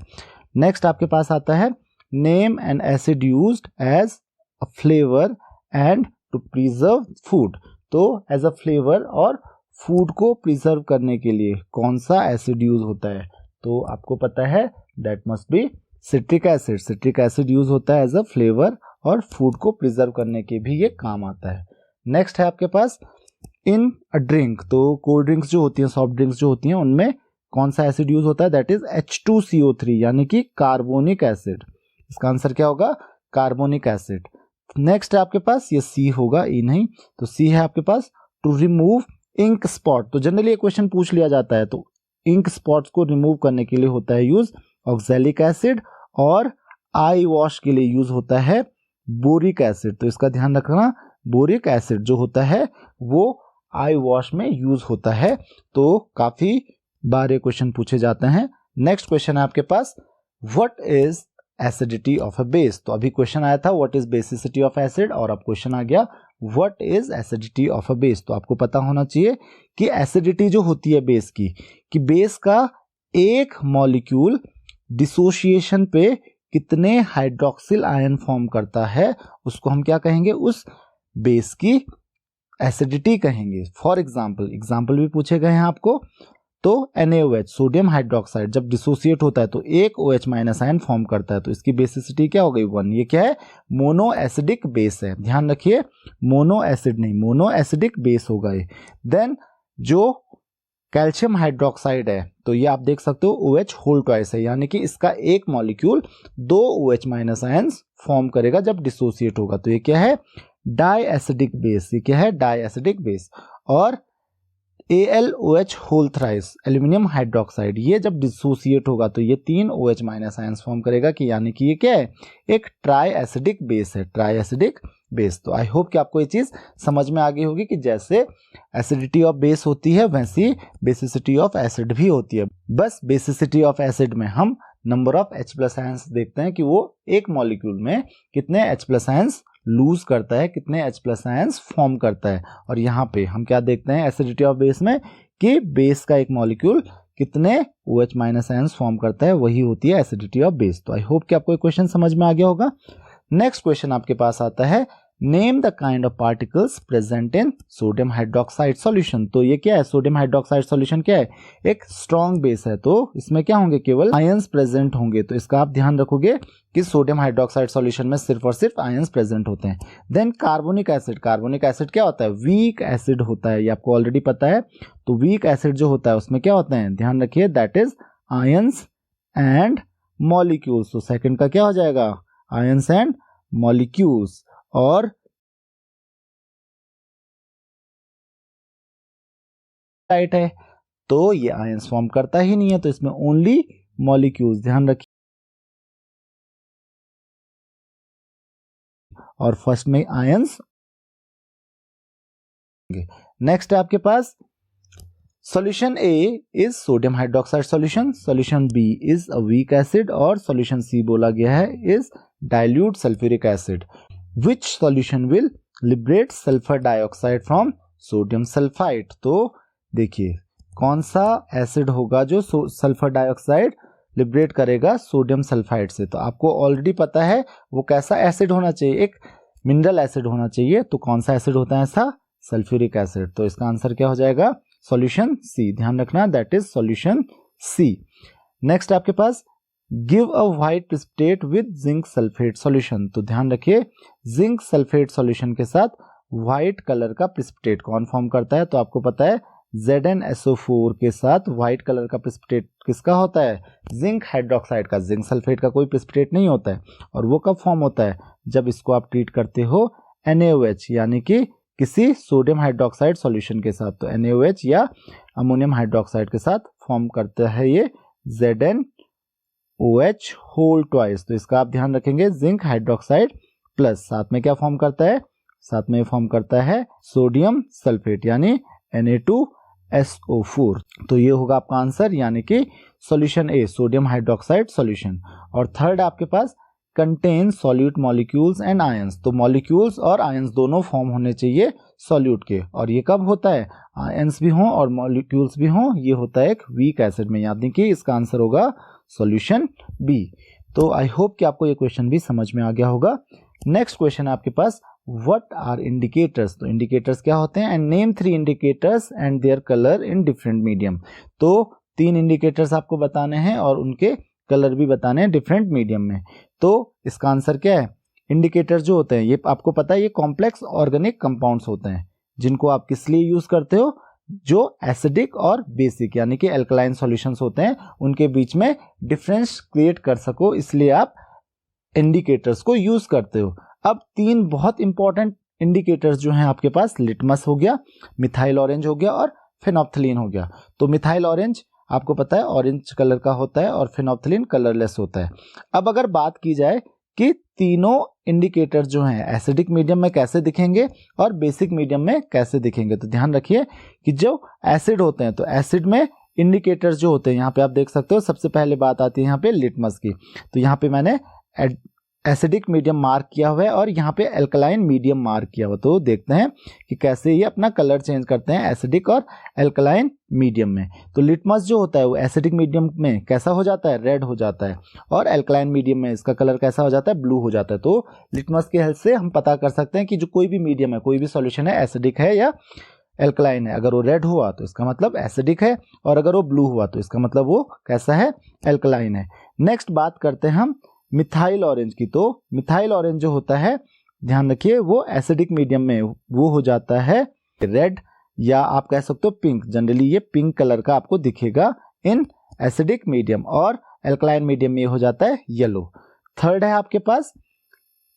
नेक्स्ट आपके पास आता है, name an acid used as a flavour and to preserve food. तो एज अ फ्लेवर और फूड को प्रिजर्व करने के लिए कौन सा एसिड यूज होता है? तो आपको पता है that must be citric acid. Citric acid use होता है एज अ फ्लेवर और फूड को प्रिजर्व करने के भी ये काम आता है। नेक्स्ट है आपके पास, इन अ ड्रिंक। तो कोल्ड ड्रिंक्स जो होती हैं, सॉफ्ट ड्रिंक्स जो होती हैं, उनमें कौन सा एसिड यूज होता है? दैट इज H2CO3, यानी कि कार्बोनिक एसिड। इसका आंसर क्या होगा? Carbonic acid. नेक्स्ट है आपके पास, ये सी होगा, ई नहीं। तो सी है आपके पास, टू रिमूव इंक स्पॉट। तो जनरली ये क्वेश्चन पूछ लिया जाता है। तो इंक स्पॉट्स को रिमूव करने के लिए होता है यूज ऑक्सैलिक एसिड, और आई वॉश के लिए यूज होता है बोरिक एसिड। तो इसका ध्यान रखना, बोरिक एसिड जो होता है वो आई वॉश में यूज होता है। तो काफी बार ये क्वेश्चन पूछे जाते हैं। नेक्स्ट क्वेश्चन है आपके पास, what is acidity of a base. तो अभी क्वेश्चन आया था what is basicity of acid, और अब क्वेश्चन आ गया what is acidity of a base. तो आपको पता होना चाहिए कि एसिडिटी जो होती है बेस की, कि बेस का एक मॉलिक्यूल डिसोसिएशन पे कितने हाइड्रोक्सिल आयन फॉर्म करता है, उसको हम क्या कहेंगे? उस बेस की एसिडिटी कहेंगे। फॉर एग्जाम्पल भी पूछे गए हैं आपको। तो NaOH सोडियम हाइड्रोक्साइड जब डिसोसिएट होता है तो एक OH माइनस आयन फॉर्म करता है, तो इसकी बेसिसिटी क्या हो गई 1। ये क्या है, मोनो एसिडिक बेस है, ध्यान रखिए, मोनो एसिड नहीं, मोनो एसिडिक बेस होगा ये। देन जो कैल्शियम हाइड्रोक्साइड है तो ये आप देख सकते हो OH होल ट्वाइस है, यानी कि इसका एक molecule 2 OH minus ions form करेगा जब डिसोसिएट होगा, तो ये क्या है, डाई एसिडिक बेस। ये क्या है, डाई एसिडिक बेस। और AlOH whole thrice aluminium hydroxide, ये जब डिसोसिएट होगा तो ये 3 OH माइनस आयंस फॉर्म करेगा, कि यानी कि ये क्या है, एक ट्राई एसिडिक बेस है, ट्राई एसिडिक बेस। तो आई होप कि आपको ये चीज समझ में आ गई होगी कि जैसे एसिडिटी ऑफ बेस होती है वैसी बेसिसिटी ऑफ एसिड भी होती है। बस बेसिसिटी ऑफ एसिड में हम नंबर ऑफ H+ आयंस देखते हैं कि वो एक मॉलिक्यूल में कितने H+ आयंस लूज करता है, कितने H+ आयंस फॉर्म करता है। और यहाँ पे हम क्या देखते हैं एसिडिटी ऑफ बेस में, कि बेस का एक मॉलिक्यूल कितने OH माइनस आयंस फॉर्म करता है, वही होती है एसिडिटी ऑफ बेस। तो आई होप कि आपको ये क्वेश्चन समझ में आ गया होगा। नेक्स्ट क्वेश्चन आपके पास आता है, name the kind of particles present in sodium hydroxide solution. तो ये क्या है, सोडियम हाइड्रोक्साइड सॉल्यूशन क्या है, एक स्ट्रॉन्ग बेस है, तो इसमें क्या होंगे, केवल आयंस प्रेजेंट होंगे। तो इसका आप ध्यान रखोगे कि सोडियम हाइड्रोक्साइड सॉल्यूशन में सिर्फ और सिर्फ आयंस प्रेजेंट होते हैं। Then carbonic acid, carbonic acid क्या होता है, वीक एसिड होता है, ये आपको ऑलरेडी पता है। तो वीक एसिड जो होता है उसमें क्या होते हैं, ध्यान रखिए, that is ions and molecules. तो सेकंड का क्या हो जाएगा, आयंस एंड मॉलिक्यूल्स। और टाइट है तो ये आयंस फॉर्म करता ही नहीं है, तो इसमें ओनली मॉलिक्यूल्स, ध्यान रखिए। और फर्स्ट में आयंस। नेक्स्ट है आपके पास solution A is sodium hydroxide solution, solution B is a weak acid, और सॉल्यूशन C बोला गया है is dilute sulphuric acid. Which solution will liberate sulphur dioxide from sodium sulphide. तो देखिए कौन सा एसिड होगा जो सल्फर डाइऑक्साइड लिबरेट करेगा सोडियम सल्फाइड से। तो आपको ऑलरेडी पता है वो कैसा एसिड होना चाहिए, एक मिनरल एसिड होना चाहिए। तो कौन सा एसिड होता है ऐसा, सल्फ्यूरिक एसिड। तो इसका आंसर क्या हो जाएगा, सॉल्यूशन C, ध्यान रखना, that is solution C। Next आपके पास give a white precipitate with zinc sulphate solution. तो ध्यान रखिए जिंक सल्फेट सॉल्यूशन के साथ व्हाइट कलर का प्रेसिपिटेट कौन फॉर्म करता है। तो आपको पता है ZnSO4 के साथ व्हाइट कलर का प्रेसिपिटेट किसका होता है, जिंक हाइड्रोक्साइड का। जिंक सल्फेट का कोई प्रेसिपिटेट नहीं होता है। और वो कब फॉर्म होता है, जब इसको आप ट्रीट करते हो NaOH यानी कि किसी सोडियम हाइड्रोक्साइड सॉल्यूशन के साथ। तो NaOH या अमोनियम हाइड्रोक्साइड के साथ फॉर्म करता है ये ZnOH होल ट्वाइस। तो इसका आप ध्यान रखेंगे, जिंक हाइड्रोक्साइड प्लस साथ में क्या फॉर्म करता है, साथ में फॉर्म करता है सोडियम सल्फेट यानी Na2SO4। तो ये होगा आपका आंसर, यानी कि solution A sodium hydroxide solution. और थर्ड आपके पास contain solute molecules and ions. तो मॉलिक्यूल्स और आयंस दोनों फॉर्म होने चाहिए सॉल्यूट के। और ये कब होता है, आयंस भी हों और मॉलिक्यूल्स भी हों, ये होता है एक वीक एसिड में, यानी कि इसका आंसर होगा सॉल्यूशन B। तो आई होप कि आपको ये क्वेश्चन भी समझ में आ गया होगा। नेक्स्ट क्वेश्चन आपके पास व्हाट आर इंडिकेटर्स। तो इंडिकेटर्स क्या होते हैं, and name 3 indicators and their colour in different medium. तो 3 इंडिकेटर्स आपको बताने हैं और उनके कलर भी बताने हैं डिफरेंट मीडियम में। तो इसका आंसर क्या है, इंडिकेटर जो होते हैं ये आपको पता है ये कॉम्प्लेक्स ऑर्गेनिक कंपाउंड्स होते हैं, जिनको आप किस लिए यूज करते हो, जो एसिडिक और बेसिक यानी कि एल्कलाइन सॉल्यूशंस होते हैं उनके बीच में डिफरेंस क्रिएट कर सको, इसलिए आप इंडिकेटर्स को यूज करते हो। अब 3 बहुत इंपॉर्टेंट इंडिकेटर्स जो हैं आपके पास, लिटमस हो गया, मिथाइल ऑरेंज हो गया और फेनोप्थलीन हो गया। तो मिथाइल ऑरेंज आपको पता है ऑरेंज कलर का होता है और फेनोप्थलीन कलरलेस होता है। अब अगर बात की जाए कि तीनों इंडिकेटर जो हैं एसिडिक मीडियम में कैसे दिखेंगे और बेसिक मीडियम में कैसे दिखेंगे, तो ध्यान रखिए कि जो एसिड होते हैं तो एसिड में इंडिकेटर्स जो होते हैं यहाँ पे आप देख सकते हो, सबसे पहले बात आती है यहाँ पे लिटमस की। तो यहाँ पे मैंने एसिडिक मीडियम मार्क किया हुआ है और यहाँ पे एल्कलाइन मीडियम मार्क किया हुआ। तो देखते हैं कि कैसे ये अपना कलर चेंज करते हैं एसिडिक और एल्कलाइन मीडियम में। तो लिटमस जो होता है वो एसिडिक मीडियम में कैसा हो जाता है, रेड हो जाता है, और एल्कलाइन मीडियम में इसका कलर कैसा हो जाता है, ब्लू हो जाता है। तो लिटमस की हेल्प से हम पता कर सकते हैं कि जो कोई भी मीडियम है, कोई भी सॉल्यूशन है, एसिडिक है या एल्कलाइन है, अगर वो रेड हुआ तो इसका मतलब एसिडिक है, और अगर वो ब्लू हुआ तो इसका मतलब वो कैसा है, एल्कलाइन है। नेक्स्ट बात करते हैं हम मिथाइल ऑरेंज की। तो मिथाइल ऑरेंज जो होता है, ध्यान रखिए, वो एसिडिक मीडियम में वो हो जाता है रेड, या आप कह सकते हो पिंक। जनरली ये पिंक कलर का आपको दिखेगा इन एसिडिक मीडियम, और एल्कलाइन मीडियम में हो जाता है येलो। थर्ड है आपके पास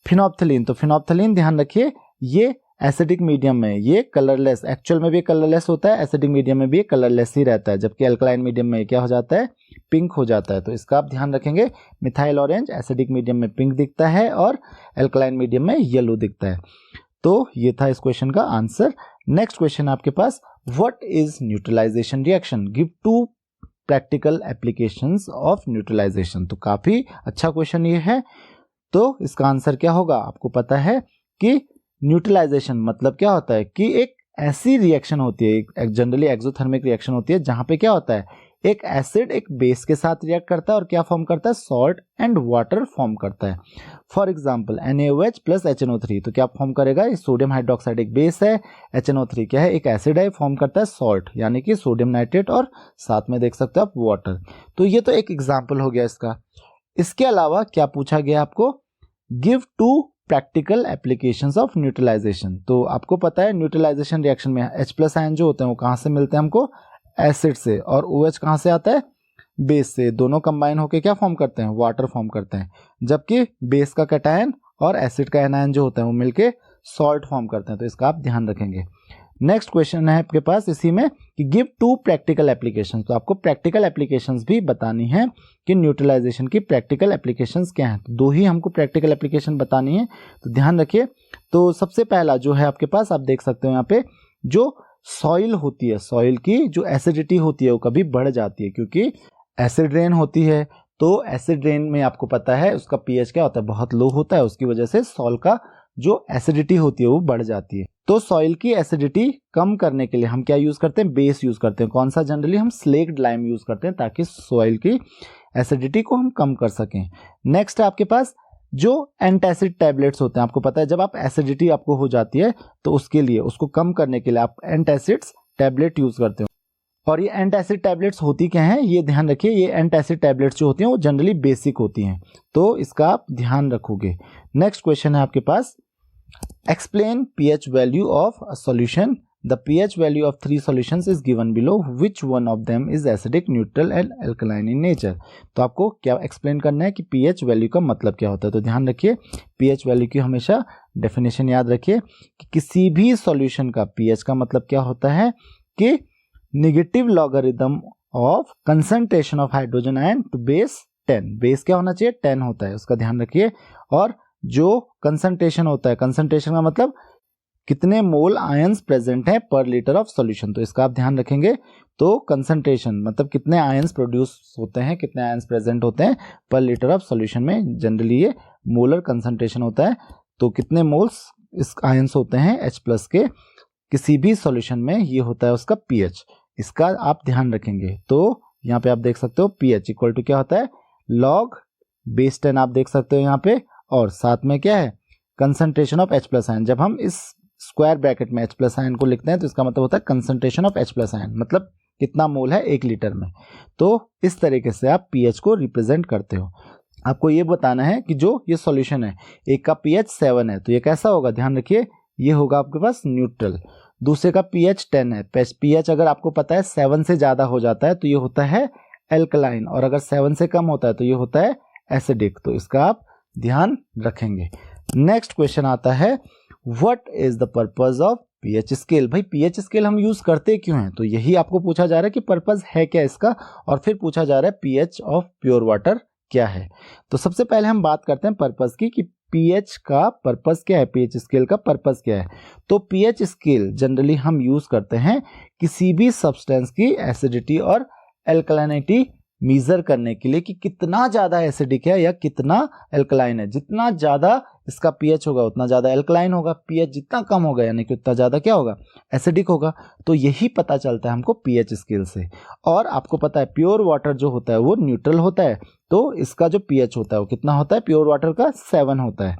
फिनोप्थलीन। तो फिनोप्थलीन ध्यान रखिए, ये एसिडिक मीडियम में ये कलरलेस, एक्चुअल में भी कलरलेस होता है, एसिडिक मीडियम में भी कलरलेस ही रहता है, जबकि एल्कलाइन मीडियम में क्या हो जाता है, पिंक हो जाता है। तो इसका आप ध्यान रखेंगे, मिथाइल ऑरेंज एसिडिक मीडियम में पिंक दिखता है और एल्कलाइन मीडियम में येलो दिखता है। तो ये था इस क्वेश्चन का आंसर। नेक्स्ट क्वेश्चन आपके पास, what is neutralisation reaction, give 2 practical applications of neutralisation. तो काफी अच्छा क्वेश्चन ये है। तो इसका आंसर क्या होगा, आपको पता है कि न्यूट्रलाइजेशन मतलब क्या होता है कि एक ऐसी रिएक्शन होती है, एक जनरली एक्सोथर्मिक रिएक्शन होती है, जहां पे क्या होता है, एक एसिड एक बेस के साथ रिएक्ट करता है और क्या फॉर्म करता है, सॉल्ट एंड वाटर फॉर्म करता है। For example NaOH plus HNO3, तो क्या फॉर्म करेगा, सोडियम हाइड्रोक्साइड एक बेस है, HNO3 क्या है, एक एसिड है, फॉर्म करता है सॉल्ट यानी कि सोडियम नाइट्रेट, और साथ में देख सकते हो आप वाटर। तो ये तो एक एग्जाम्पल हो गया इसका। इसके अलावा क्या पूछा गया आपको, give 2 practical applications of neutralisation. तो आपको पता है न्यूट्रलाइजेशन रिएक्शन में H+ आयन जो होते हैं वो कहाँ से मिलते हैं हमको, एसिड से, और OH कहाँ से आता है, बेस से। दोनों कंबाइन होकर क्या फॉर्म करते हैं, वाटर फॉर्म करते हैं, जबकि बेस का कैटायन और एसिड का एनायन जो होता है वो मिलके सॉल्ट फॉर्म करते हैं। तो इसका आप ध्यान रखेंगे। नेक्स्ट क्वेश्चन है आपके पास इसी में कि गिव 2 प्रैक्टिकल एप्लीकेशंस। तो आपको प्रैक्टिकल एप्लीकेशंस भी बतानी है कि न्यूट्रलाइजेशन की प्रैक्टिकल एप्लीकेशंस क्या हैं। तो 2 ही हमको प्रैक्टिकल एप्लीकेशन बतानी है, तो ध्यान रखिए। तो सबसे पहला जो है आपके पास, आप देख सकते हो यहाँ पे, जो सॉइल होती है, सॉइल की जो एसिडिटी होती है वो कभी बढ़ जाती है, क्योंकि एसिड रेन होती है। तो एसिड रेन में आपको पता है उसका pH क्या होता है, बहुत लो होता है, उसकी वजह से सॉइल का जो एसिडिटी होती है वो बढ़ जाती है। तो सॉइल की एसिडिटी कम करने के लिए हम क्या यूज करते हैं, बेस यूज करते हैं। कौन सा, जनरली हम स्लेक्ड लाइम यूज करते हैं, ताकि सॉइल की एसिडिटी को हम कम कर सकें। नेक्स्ट है आपके पास जो एंटासिड टैबलेट्स होते हैं। आपको पता है जब आप एसिडिटी आपको हो जाती है तो उसके लिए, उसको कम करने के लिए आप एंटासिड्स टैबलेट यूज करते हो। और ये एंटासिड टैबलेट्स होती क्या हैं, ये ध्यान रखिए, ये एंटासिड टैबलेट्स जो होती हैं वो जनरली बेसिक होती हैं, तो इसका आप ध्यान रखोगे। नेक्स्ट क्वेश्चन है आपके पास, explain pH value of a solution. The pH value of 3 solutions is given below. Which one of them is acidic, neutral and alkaline in nature? तो आपको क्या एक्सप्लेन करना है कि pH वैल्यू का मतलब क्या होता है। तो ध्यान रखिए, pH वैल्यू की हमेशा डेफिनेशन याद रखिए कि किसी भी सॉल्यूशन का pH का मतलब क्या होता है कि negative logarithm of concentration of hydrogen ion to base 10। Base क्या होना चाहिए, 10 होता है, उसका ध्यान रखिए। और जो कंसंट्रेशन होता है, कंसंट्रेशन का मतलब कितने मोल आयंस प्रेजेंट हैं पर लीटर ऑफ सॉल्यूशन, तो इसका आप ध्यान रखेंगे। तो कंसंट्रेशन मतलब कितने आयंस प्रोड्यूस होते हैं, कितने आयंस प्रेजेंट होते हैं पर लीटर ऑफ सॉल्यूशन में, जनरली ये मोलर कंसंट्रेशन होता है। तो कितने मोल्स इस आयंस होते हैं H+ के किसी भी सॉल्यूशन में, ये होता है उसका pH, इसका आप ध्यान रखेंगे। तो यहाँ पे आप देख सकते हो pH इक्वल टू क्या होता है, लॉग बेस 10 आप देख सकते हो यहाँ पे, और साथ में क्या है, कंसंट्रेशन ऑफ H+ आयन। जब हम इस स्क्वायर ब्रैकेट में H+ आयन को लिखते हैं तो इसका मतलब होता है कंसंट्रेशन ऑफ H+ आयन, मतलब कितना मोल है 1 लीटर में। तो इस तरीके से आप pH को रिप्रेजेंट करते हो। आपको ये बताना है कि जो ये सॉल्यूशन है, एक का pH 7 है तो ये कैसा होगा, ध्यान रखिए, ये होगा आपके पास न्यूट्रल। दूसरे का pH 10 है, pH अगर आपको पता है 7 से ज्यादा हो जाता है तो ये होता है एल्कलाइन, और अगर 7 से कम होता है तो ये होता है एसिडिक। तो इसका आप ध्यान रखेंगे। नेक्स्ट क्वेश्चन आता है, what is the purpose of pH scale. भाई pH स्केल हम यूज करते क्यों हैं, तो यही आपको पूछा जा रहा है कि पर्पज है क्या इसका, और फिर पूछा जा रहा है pH ऑफ प्योर वाटर क्या है। तो सबसे पहले हम बात करते हैं पर्पज की कि pH का पर्पज क्या है, pH स्केल का पर्पज क्या है। तो pH स्केल जनरली हम यूज करते हैं किसी भी सब्सटेंस की एसिडिटी और एल्कलाइनिटी मेजर करने के लिए कि कितना ज्यादा एसिडिक है या कितना एल्कलाइन है। जितना ज्यादा इसका pH होगा उतना ज्यादा एल्कलाइन होगा, pH जितना कम होगा यानी कि उतना ज्यादा क्या होगा, एसिडिक होगा। तो यही पता चलता है हमको pH स्केल से। और आपको पता है प्योर वाटर जो होता है वो न्यूट्रल होता है, तो इसका जो pH होता है वो कितना होता है, प्योर वाटर का 7 होता है।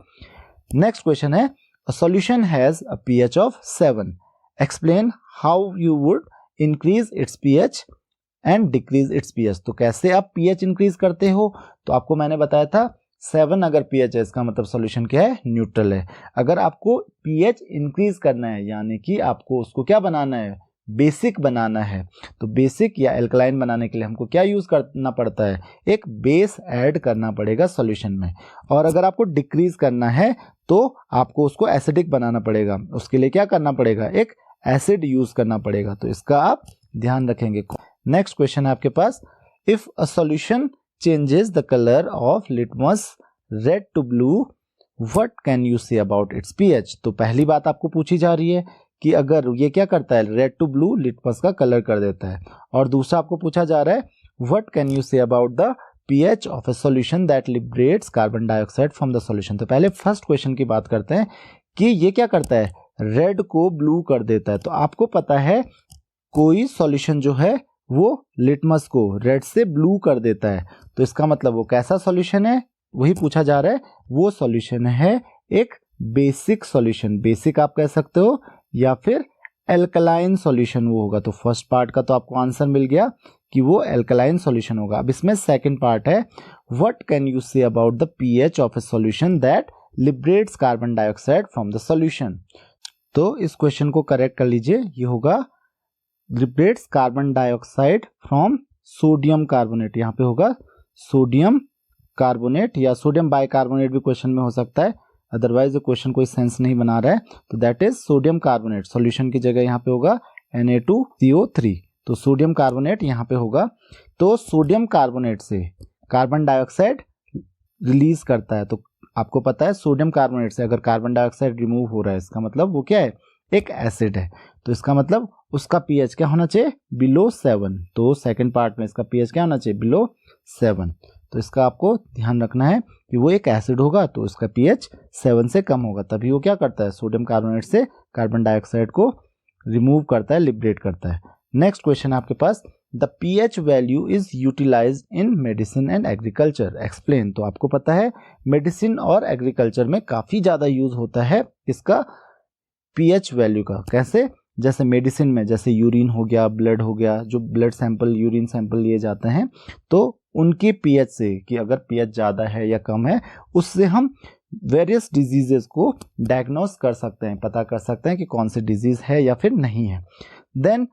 नेक्स्ट क्वेश्चन है, a solution has a pH of 7 explain how you would increase its pH and decrease its pH. तो कैसे आप पीएच इंक्रीज करते हो, तो आपको मैंने बताया था 7 अगर पीएच है इसका मतलब सॉल्यूशन क्या है, न्यूट्रल है। अगर आपको पीएच इंक्रीज करना है यानी कि आपको उसको क्या बनाना है, बेसिक बनाना है, तो बेसिक या एल्कलाइन बनाने के लिए हमको क्या यूज करना पड़ता है, एक बेस ऐड करना पड़ेगा सॉल्यूशन में। और अगर आपको डिक्रीज करना है तो आपको उसको एसिडिक बनाना पड़ेगा, उसके लिए क्या करना पड़ेगा, एक एसिड यूज करना पड़ेगा। तो इसका आप ध्यान रखेंगे। नेक्स्ट क्वेश्चन है आपके पास, if a solution changes the colour of litmus red to blue what can you say about its pH. तो पहली बात आपको पूछी जा रही है कि अगर ये क्या करता है, रेड टू ब्लू लिटमस का कलर कर देता है। और दूसरा आपको पूछा जा रहा है what can you say about the pH of a solution that liberates carbon dioxide from the solution. तो पहले फर्स्ट क्वेश्चन की बात करते हैं कि ये क्या करता है, रेड को ब्लू कर देता है। तो आपको पता है कोई सॉल्यूशन जो है वो लिटमस को रेड से ब्लू कर देता है, तो इसका मतलब वो कैसा सॉल्यूशन है, वही पूछा जा रहा है। वो सॉल्यूशन है एक बेसिक सॉल्यूशन, बेसिक आप कह सकते हो, या फिर एल्कलाइन सॉल्यूशन वो होगा। तो फर्स्ट पार्ट का तो आपको आंसर मिल गया कि वो एल्कलाइन सॉल्यूशन होगा। अब इसमें सेकंड पार्ट है, what can you say about the pH of a solution that liberates carbon dioxide from the solution. तो इस क्वेश्चन को करेक्ट कर लीजिए, ये होगा liberates carbon dioxide from sodium carbonate. यहाँ पे होगा सोडियम कार्बोनेट या सोडियम बाइकार्बोनेट भी क्वेश्चन में हो सकता है, अदरवाइज क्वेश्चन कोई सेंस नहीं बना रहा है। तो that is sodium carbonate, solution की जगह यहाँ पे होगा Na2CO3, तो सोडियम कार्बोनेट यहाँ पे होगा। तो सोडियम कार्बोनेट से कार्बन डाइऑक्साइड रिलीज करता है। तो आपको पता है सोडियम कार्बोनेट से अगर कार्बन डाइऑक्साइड रिमूव हो रहा है इसका मतलब वो क्या है, एक एसिड है। तो इसका मतलब उसका पीएच क्या होना चाहिए, बिलो 7। तो सेकंड पार्ट में इसका पीएच क्या होना चाहिए, बिलो 7। तो इसका आपको ध्यान रखना है कि वो एक एसिड होगा तो इसका पीएच 7 से कम होगा, तभी वो क्या करता है, सोडियम कार्बोनेट से कार्बन डाइऑक्साइड को रिमूव करता है, लिबरेट करता है। नेक्स्ट क्वेश्चन आपके पास, the pH value is utilised in medicine and agriculture, explain. तो आपको पता है मेडिसिन और एग्रीकल्चर में काफी ज्यादा यूज होता है इसका पीएच वैल्यू का। कैसे, जैसे मेडिसिन में जैसे यूरिन हो गया, ब्लड हो गया, जो ब्लड सैंपल यूरिन सैंपल लिए जाते हैं तो उनके पीएच से कि अगर पीएच ज़्यादा है या कम है, उससे हम वेरियस डिजीजेस को डायग्नोस कर सकते हैं, पता कर सकते हैं कि कौन सी डिजीज है या फिर नहीं है। देन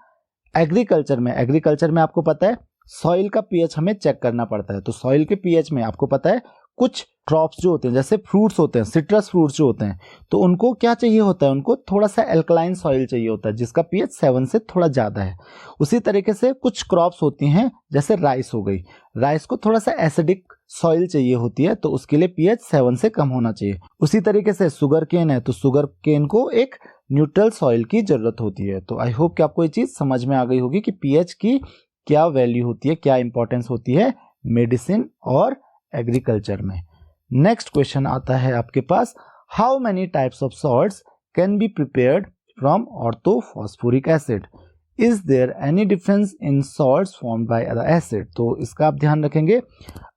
एग्रीकल्चर में आपको पता है सॉइल का पीएच हमें चेक करना पड़ता है। तो सॉइल के पीएच में आपको पता है कुछ क्रॉप्स जो होते हैं जैसे फ्रूट्स होते हैं, सिट्रस फ्रूट्स जो होते हैं, तो उनको क्या चाहिए होता है, उनको थोड़ा सा एल्कलाइन सॉइल चाहिए होता है जिसका पीएच 7 से थोड़ा ज़्यादा है। उसी तरीके से कुछ क्रॉप्स होती हैं जैसे राइस हो गई, राइस को थोड़ा सा एसिडिक सॉइल चाहिए होती है तो उसके लिए पीएच 7 से कम होना चाहिए। उसी तरीके से शुगर केन है तो शुगर केन को एक न्यूट्रल सॉइल की जरूरत होती है। तो आई होप कि आपको ये चीज़ समझ में आ गई होगी कि पीएच की क्या वैल्यू होती है, क्या इंपॉर्टेंस होती है मेडिसिन और एग्रीकल्चर में। नेक्स्ट क्वेश्चन आता है आपके पास, how many types of salts can be prepared from orthophosphoric acid, is there any difference in salts formed by the acid. तो इसका आप ध्यान रखेंगे।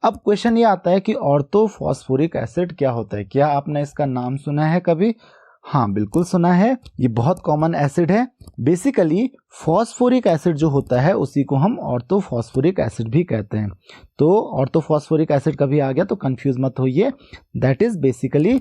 अब क्वेश्चन ये आता है कि ऑर्थोफॉस्फोरिक एसिड क्या होता है, क्या आपने इसका नाम सुना है कभी? हाँ बिल्कुल सुना है, ये बहुत कॉमन एसिड है। बेसिकली फॉस्फोरिक एसिड जो होता है उसी को हम ऑर्थोफॉस्फोरिक एसिड भी कहते हैं। तो ऑर्थोफॉस्फोरिक एसिड कभी आ गया तो कंफ्यूज मत होइए, that is basically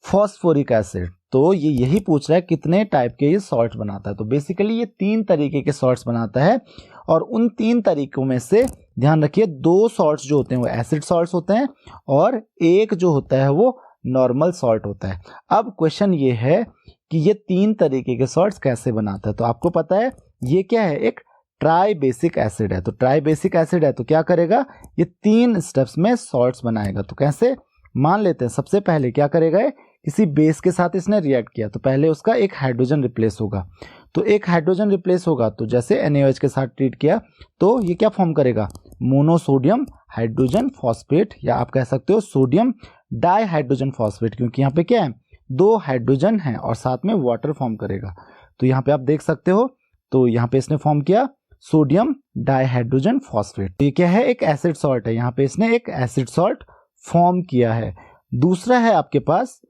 phosphoric acid. तो ये यही पूछ रहा है कितने टाइप के ये सॉल्ट बनाता है। तो बेसिकली ये 3 तरीके के सॉल्ट्स बनाता है और उन 3 तरीकों में से ध्यान रखिए 2 सॉल्ट्स जो होते हैं वो एसिड सॉल्ट्स होते हैं और एक जो होता है वो नॉर्मल सॉल्ट होता है। अब क्वेश्चन ये है कि ये 3 तरीके के सॉल्ट्स कैसे बनाता है। तो आपको पता है ये क्या है, एक ट्राई बेसिक एसिड है। तो ट्राई बेसिक एसिड है तो क्या करेगा, ये 3 स्टेप्स में सॉल्ट्स बनाएगा। तो कैसे, मान लेते हैं सबसे पहले क्या करेगा, किसी बेस के साथ इसने रिएक्ट किया तो पहले उसका एक हाइड्रोजन रिप्लेस होगा। तो एक हाइड्रोजन रिप्लेस होगा तो जैसे NaOH के साथ ट्रीट किया तो ये क्या फॉर्म करेगा, मोनोसोडियम हाइड्रोजन फॉस्फेट, या आप कह सकते हो सोडियम डाई हाइड्रोजन फॉस्फेट, क्योंकि यहाँ पे क्या है 2 हाइड्रोजन है और साथ में वाटर फॉर्म करेगा। तो यहाँ पे आप देख सकते हो, तो यहाँ पे इसने फॉर्म किया सोडियम डाई हाइड्रोजन फॉस्फेट। तो ये क्या है, एक एसिड सॉल्ट है, यहाँ पे इसने एक एसिड सॉल्ट फॉर्म किया है। दूसरा है आपके पास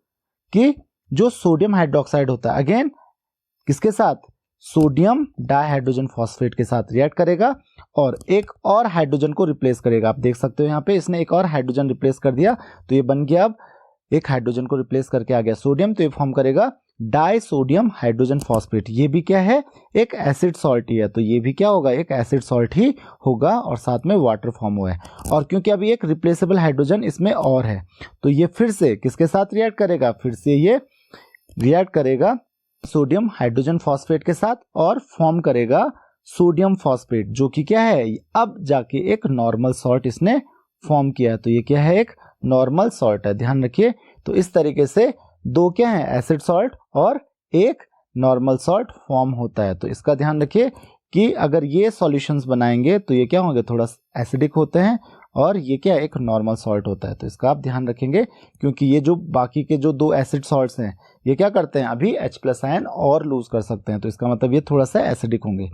कि जो सोडियम हाइड्रोक्साइड होता है, अगेन किसके साथ, सोडियम डाइहाइड्रोजन फॉस्फेट के साथ रिएक्ट करेगा और एक और हाइड्रोजन को रिप्लेस करेगा। आप देख सकते हो यहाँ पे इसने एक और हाइड्रोजन रिप्लेस कर दिया, तो ये बन गया, अब एक हाइड्रोजन को रिप्लेस करके आ गया सोडियम, तो ये फॉर्म करेगा डाई सोडियम हाइड्रोजन फॉस्फेट। ये भी क्या है, एक एसिड सॉल्ट ही है, तो ये भी क्या होगा, एक एसिड सॉल्ट ही होगा और साथ में वाटर फॉर्म हुआ है। और क्योंकि अभी एक रिप्लेसेबल हाइड्रोजन इसमें और है, तो ये फिर से किसके साथ रिएक्ट करेगा, फिर से ये रिएक्ट करेगा सोडियम हाइड्रोजन फॉस्फेट के साथ और फॉर्म करेगा सोडियम फॉस्फेट, जो कि क्या है, अब जाके एक नॉर्मल सॉल्ट इसने फॉर्म किया है। तो ये क्या है, एक नॉर्मल सॉल्ट है, ध्यान रखिए। तो इस तरीके से दो क्या है, एसिड सॉल्ट और एक नॉर्मल सॉल्ट फॉर्म होता है। तो इसका ध्यान रखिए कि अगर ये सॉल्यूशंस बनाएंगे तो ये क्या होंगे, थोड़ा एसिडिक होते हैं, और ये क्या, एक नॉर्मल सॉल्ट होता है। तो इसका आप ध्यान रखेंगे, क्योंकि ये जो बाकी के जो दो एसिड सॉल्ट्स हैं ये क्या करते हैं, अभी H+ आयन और लूज कर सकते हैं, तो इसका मतलब ये थोड़ा सा एसिडिक होंगे।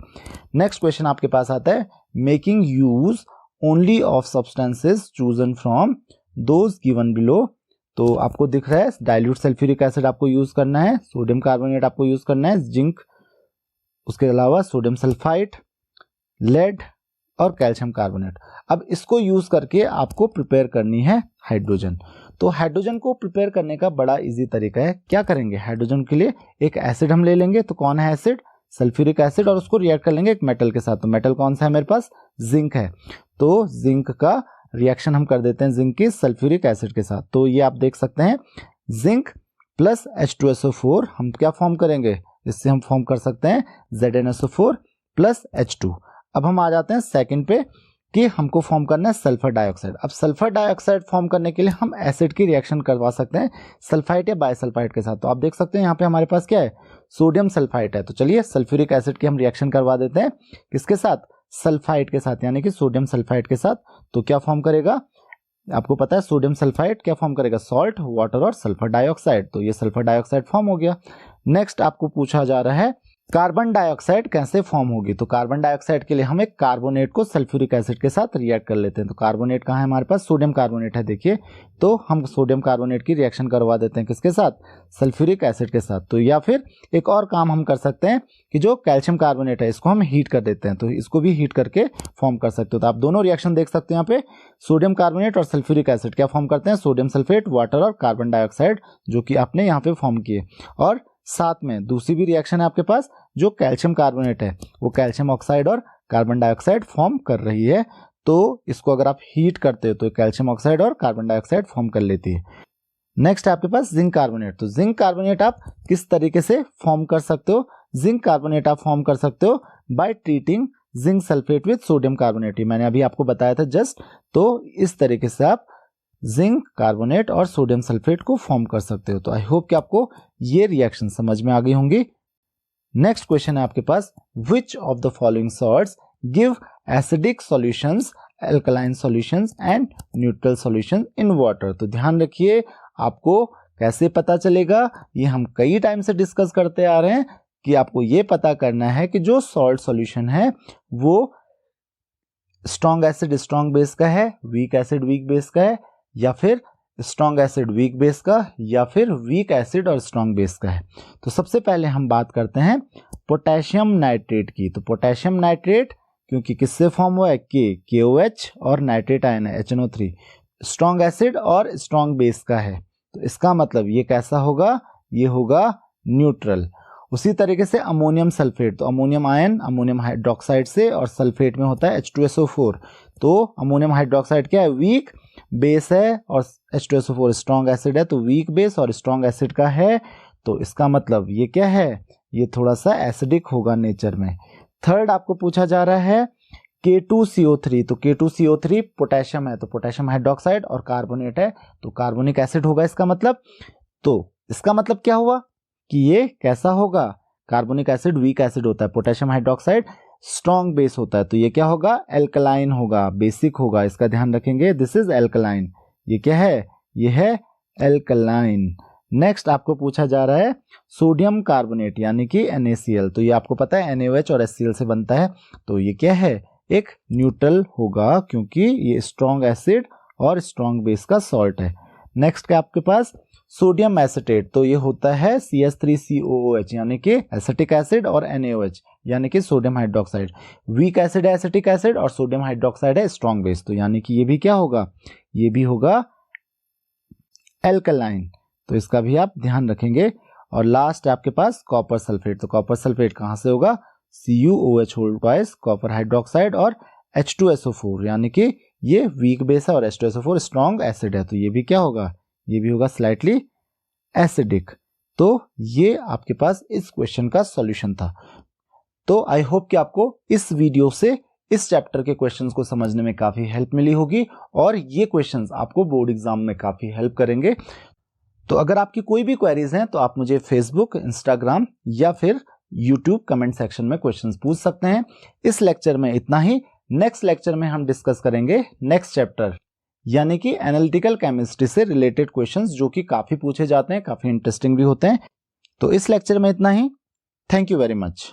नेक्स्ट क्वेश्चन आपके पास आता है, making use only of substances chosen from those given below. तो आपको दिख रहा है डाइल्यूट सल्फ्यूरिक एसिड आपको यूज करना है, सोडियम कार्बोनेट आपको यूज करना है, जिंक, उसके अलावा सोडियम सल्फाइड, लेड और कैल्शियम कार्बोनेट। अब इसको यूज करके आपको प्रिपेयर करनी है हाइड्रोजन। तो हाइड्रोजन को प्रिपेयर करने का बड़ा इजी तरीका है। क्या करेंगे, हाइड्रोजन के लिए एक एसिड हम ले लेंगे, तो कौन है एसिड, सल्फ्यूरिक एसिड, और उसको रिएक्ट कर लेंगे एक मेटल के साथ। तो मेटल कौन सा है मेरे पास, जिंक है, तो जिंक का रिएक्शन हम कर देते हैं जिंक की सल्फ्यूरिक एसिड के साथ। तो ये आप देख सकते हैं जिंक प्लस H2SO4 हम क्या फॉर्म करेंगे, इससे हम फॉर्म कर सकते हैं ZnSO4 प्लस H2। अब हम आ जाते हैं सेकंड पे कि हमको फॉर्म करना है सल्फर डाइऑक्साइड। अब सल्फर डाइऑक्साइड फॉर्म करने के लिए हम एसिड की रिएक्शन करवा सकते हैं सल्फाइड या बाइसल्फाइड के साथ। तो आप देख सकते हैं यहाँ पे हमारे पास क्या है, सोडियम सल्फाइड है। तो चलिए सल्फ्यूरिक एसिड की हम रिएक्शन करवा देते हैं किसके साथ, सल्फाइड के साथ, यानी कि सोडियम सल्फाइड के साथ। तो क्या फॉर्म करेगा, आपको पता है सोडियम सल्फाइड क्या फॉर्म करेगा, सॉल्ट, वाटर और सल्फर डाइऑक्साइड। तो ये सल्फर डाइऑक्साइड फॉर्म हो गया। नेक्स्ट आपको पूछा जा रहा है कार्बन डाइऑक्साइड कैसे फॉर्म होगी। तो कार्बन डाइऑक्साइड के लिए हम एक कार्बोनेट को सल्फ्यूरिक एसिड के साथ रिएक्ट कर लेते हैं। तो कार्बोनेट कहाँ है हमारे पास, सोडियम कार्बोनेट है, देखिए। तो हम सोडियम कार्बोनेट की रिएक्शन करवा देते हैं किसके साथ, सल्फ्यूरिक एसिड के साथ। तो या फिर एक और काम हम कर सकते हैं कि जो कैल्शियम कार्बोनेट है इसको हम हीट कर देते हैं, तो इसको भी हीट करके फॉर्म कर सकते हो। तो आप दोनों रिएक्शन देख सकते हैं यहाँ पे, सोडियम कार्बोनेट और सल्फ्यूरिक एसिड क्या फॉर्म करते हैं, सोडियम सल्फेट, वाटर और कार्बन डाइऑक्साइड, जो कि आपने यहाँ पे फॉर्म किए। और साथ में दूसरी भी रिएक्शन है आपके पास, जो कैल्शियम कार्बोनेट है वो कैल्शियम ऑक्साइड और कार्बन डाइऑक्साइड फॉर्म कर रही है। तो इसको अगर आप हीट करते हो तो कैल्शियम ऑक्साइड और कार्बन डाइऑक्साइड फॉर्म कर लेती है। नेक्स्ट आपके पास जिंक कार्बोनेट। तो जिंक कार्बोनेट आप किस तरीके से फॉर्म कर सकते हो, जिंक कार्बोनेट आप फॉर्म कर सकते हो by treating zinc sulphate with sodium carbonate. मैंने अभी आपको बताया था जस्ट। तो इस तरीके से आप जिंक कार्बोनेट और सोडियम सल्फेट को फॉर्म कर सकते हो। तो आई होप कि आपको ये रिएक्शन समझ में आ गई होंगी। नेक्स्ट क्वेश्चन है आपके पास, which of the following salts give acidic solutions, alkaline solutions and neutral solutions in water. तो ध्यान रखिए, आपको कैसे पता चलेगा, ये हम कई टाइम से डिस्कस करते आ रहे हैं कि आपको ये पता करना है कि जो सॉल्ट सॉल्यूशन है वो स्ट्रॉन्ग एसिड स्ट्रॉन्ग बेस का है, वीक एसिड वीक बेस का है, या फिर स्ट्रॉन्ग एसिड वीक बेस का, या फिर वीक एसिड और स्ट्रॉन्ग बेस का है। तो सबसे पहले हम बात करते हैं पोटेशियम नाइट्रेट की। तो पोटेशियम नाइट्रेट क्योंकि किससे फॉर्म हुआ है, KOH और नाइट्रेट आयन है HNO3, स्ट्रॉन्ग एसिड और स्ट्रॉन्ग बेस का है। तो इसका मतलब ये कैसा होगा, ये होगा न्यूट्रल। उसी तरीके से अमोनियम सल्फेट, तो अमोनियम आयन अमोनियम हाइड्रोक्साइड से और सल्फेट में होता है H2SO4। तो अमोनियम हाइड्रोक्साइड क्या है, वीक बेस है, और H2SO4 स्ट्रॉन्ग एसिड है, तो वीक बेस और स्ट्रॉन्ग एसिड का है। तो इसका मतलब ये क्या है, ये थोड़ा सा एसिडिक होगा नेचर में। थर्ड आपको पूछा जा रहा है K2CO3। तो K2CO3 पोटेशियम है, तो पोटेशियम हाइड्रोक्साइड और कार्बोनेट है, तो कार्बोनिक एसिड होगा इसका मतलब। तो इसका मतलब क्या हुआ कि ये कैसा होगा, कार्बोनिक एसिड वीक एसिड होता है, पोटेशियम हाइड्रोक्साइड स्ट्रॉन्ग बेस होता है, तो ये क्या होगा, एल्कलाइन होगा, बेसिक होगा। इसका ध्यान रखेंगे, दिस इज एल्कलाइन। ये क्या है, ये है एल्कलाइन। नेक्स्ट आपको पूछा जा रहा है सोडियम कार्बोनेट यानी कि NaCl। तो ये आपको पता है NaOH और HCl से बनता है, तो ये क्या है, एक न्यूट्रल होगा क्योंकि ये स्ट्रॉन्ग एसिड और स्ट्रॉन्ग बेस का सॉल्ट है। नेक्स्ट क्या आपके पास सोडियम एसिटेट, तो ये होता है CH3COOH यानी कि एसिटिक एसिड और NaOH यानी कि सोडियम हाइड्रोक्साइड। वीक एसिड है एसिटिक एसिड और सोडियम हाइड्रोक्साइड है स्ट्रॉन्ग बेस, तो यानी कि ये भी क्या होगा, ये भी होगा एल्कलाइन, तो इसका भी आप ध्यान रखेंगे। और लास्ट है आपके पास कॉपर सल्फेट, तो कॉपर सल्फेट कहाँ से होगा, CuOH whole twice copper hydroxide और H2SO4 यानी कि ये वीक बेस है और H2SO4 स्ट्रॉन्ग एसिड है, तो ये भी क्या होगा, ये भी होगा स्लाइटली एसिडिक। तो ये आपके पास इस क्वेश्चन का सॉल्यूशन था। तो आई होप कि आपको इस वीडियो से इस चैप्टर के क्वेश्चंस को समझने में काफी हेल्प मिली होगी और ये क्वेश्चंस आपको बोर्ड एग्जाम में काफी हेल्प करेंगे। तो अगर आपकी कोई भी क्वेरीज हैं तो आप मुझे फेसबुक, इंस्टाग्राम या फिर यूट्यूब कमेंट सेक्शन में क्वेश्चंस पूछ सकते हैं। इस लेक्चर में इतना ही। नेक्स्ट लेक्चर में हम डिस्कस करेंगे नेक्स्ट चैप्टर यानी कि एनालिटिकल केमिस्ट्री से रिलेटेड क्वेश्चंस जो कि काफी पूछे जाते हैं, काफी इंटरेस्टिंग भी होते हैं। तो इस लेक्चर में इतना ही। Thank you very much.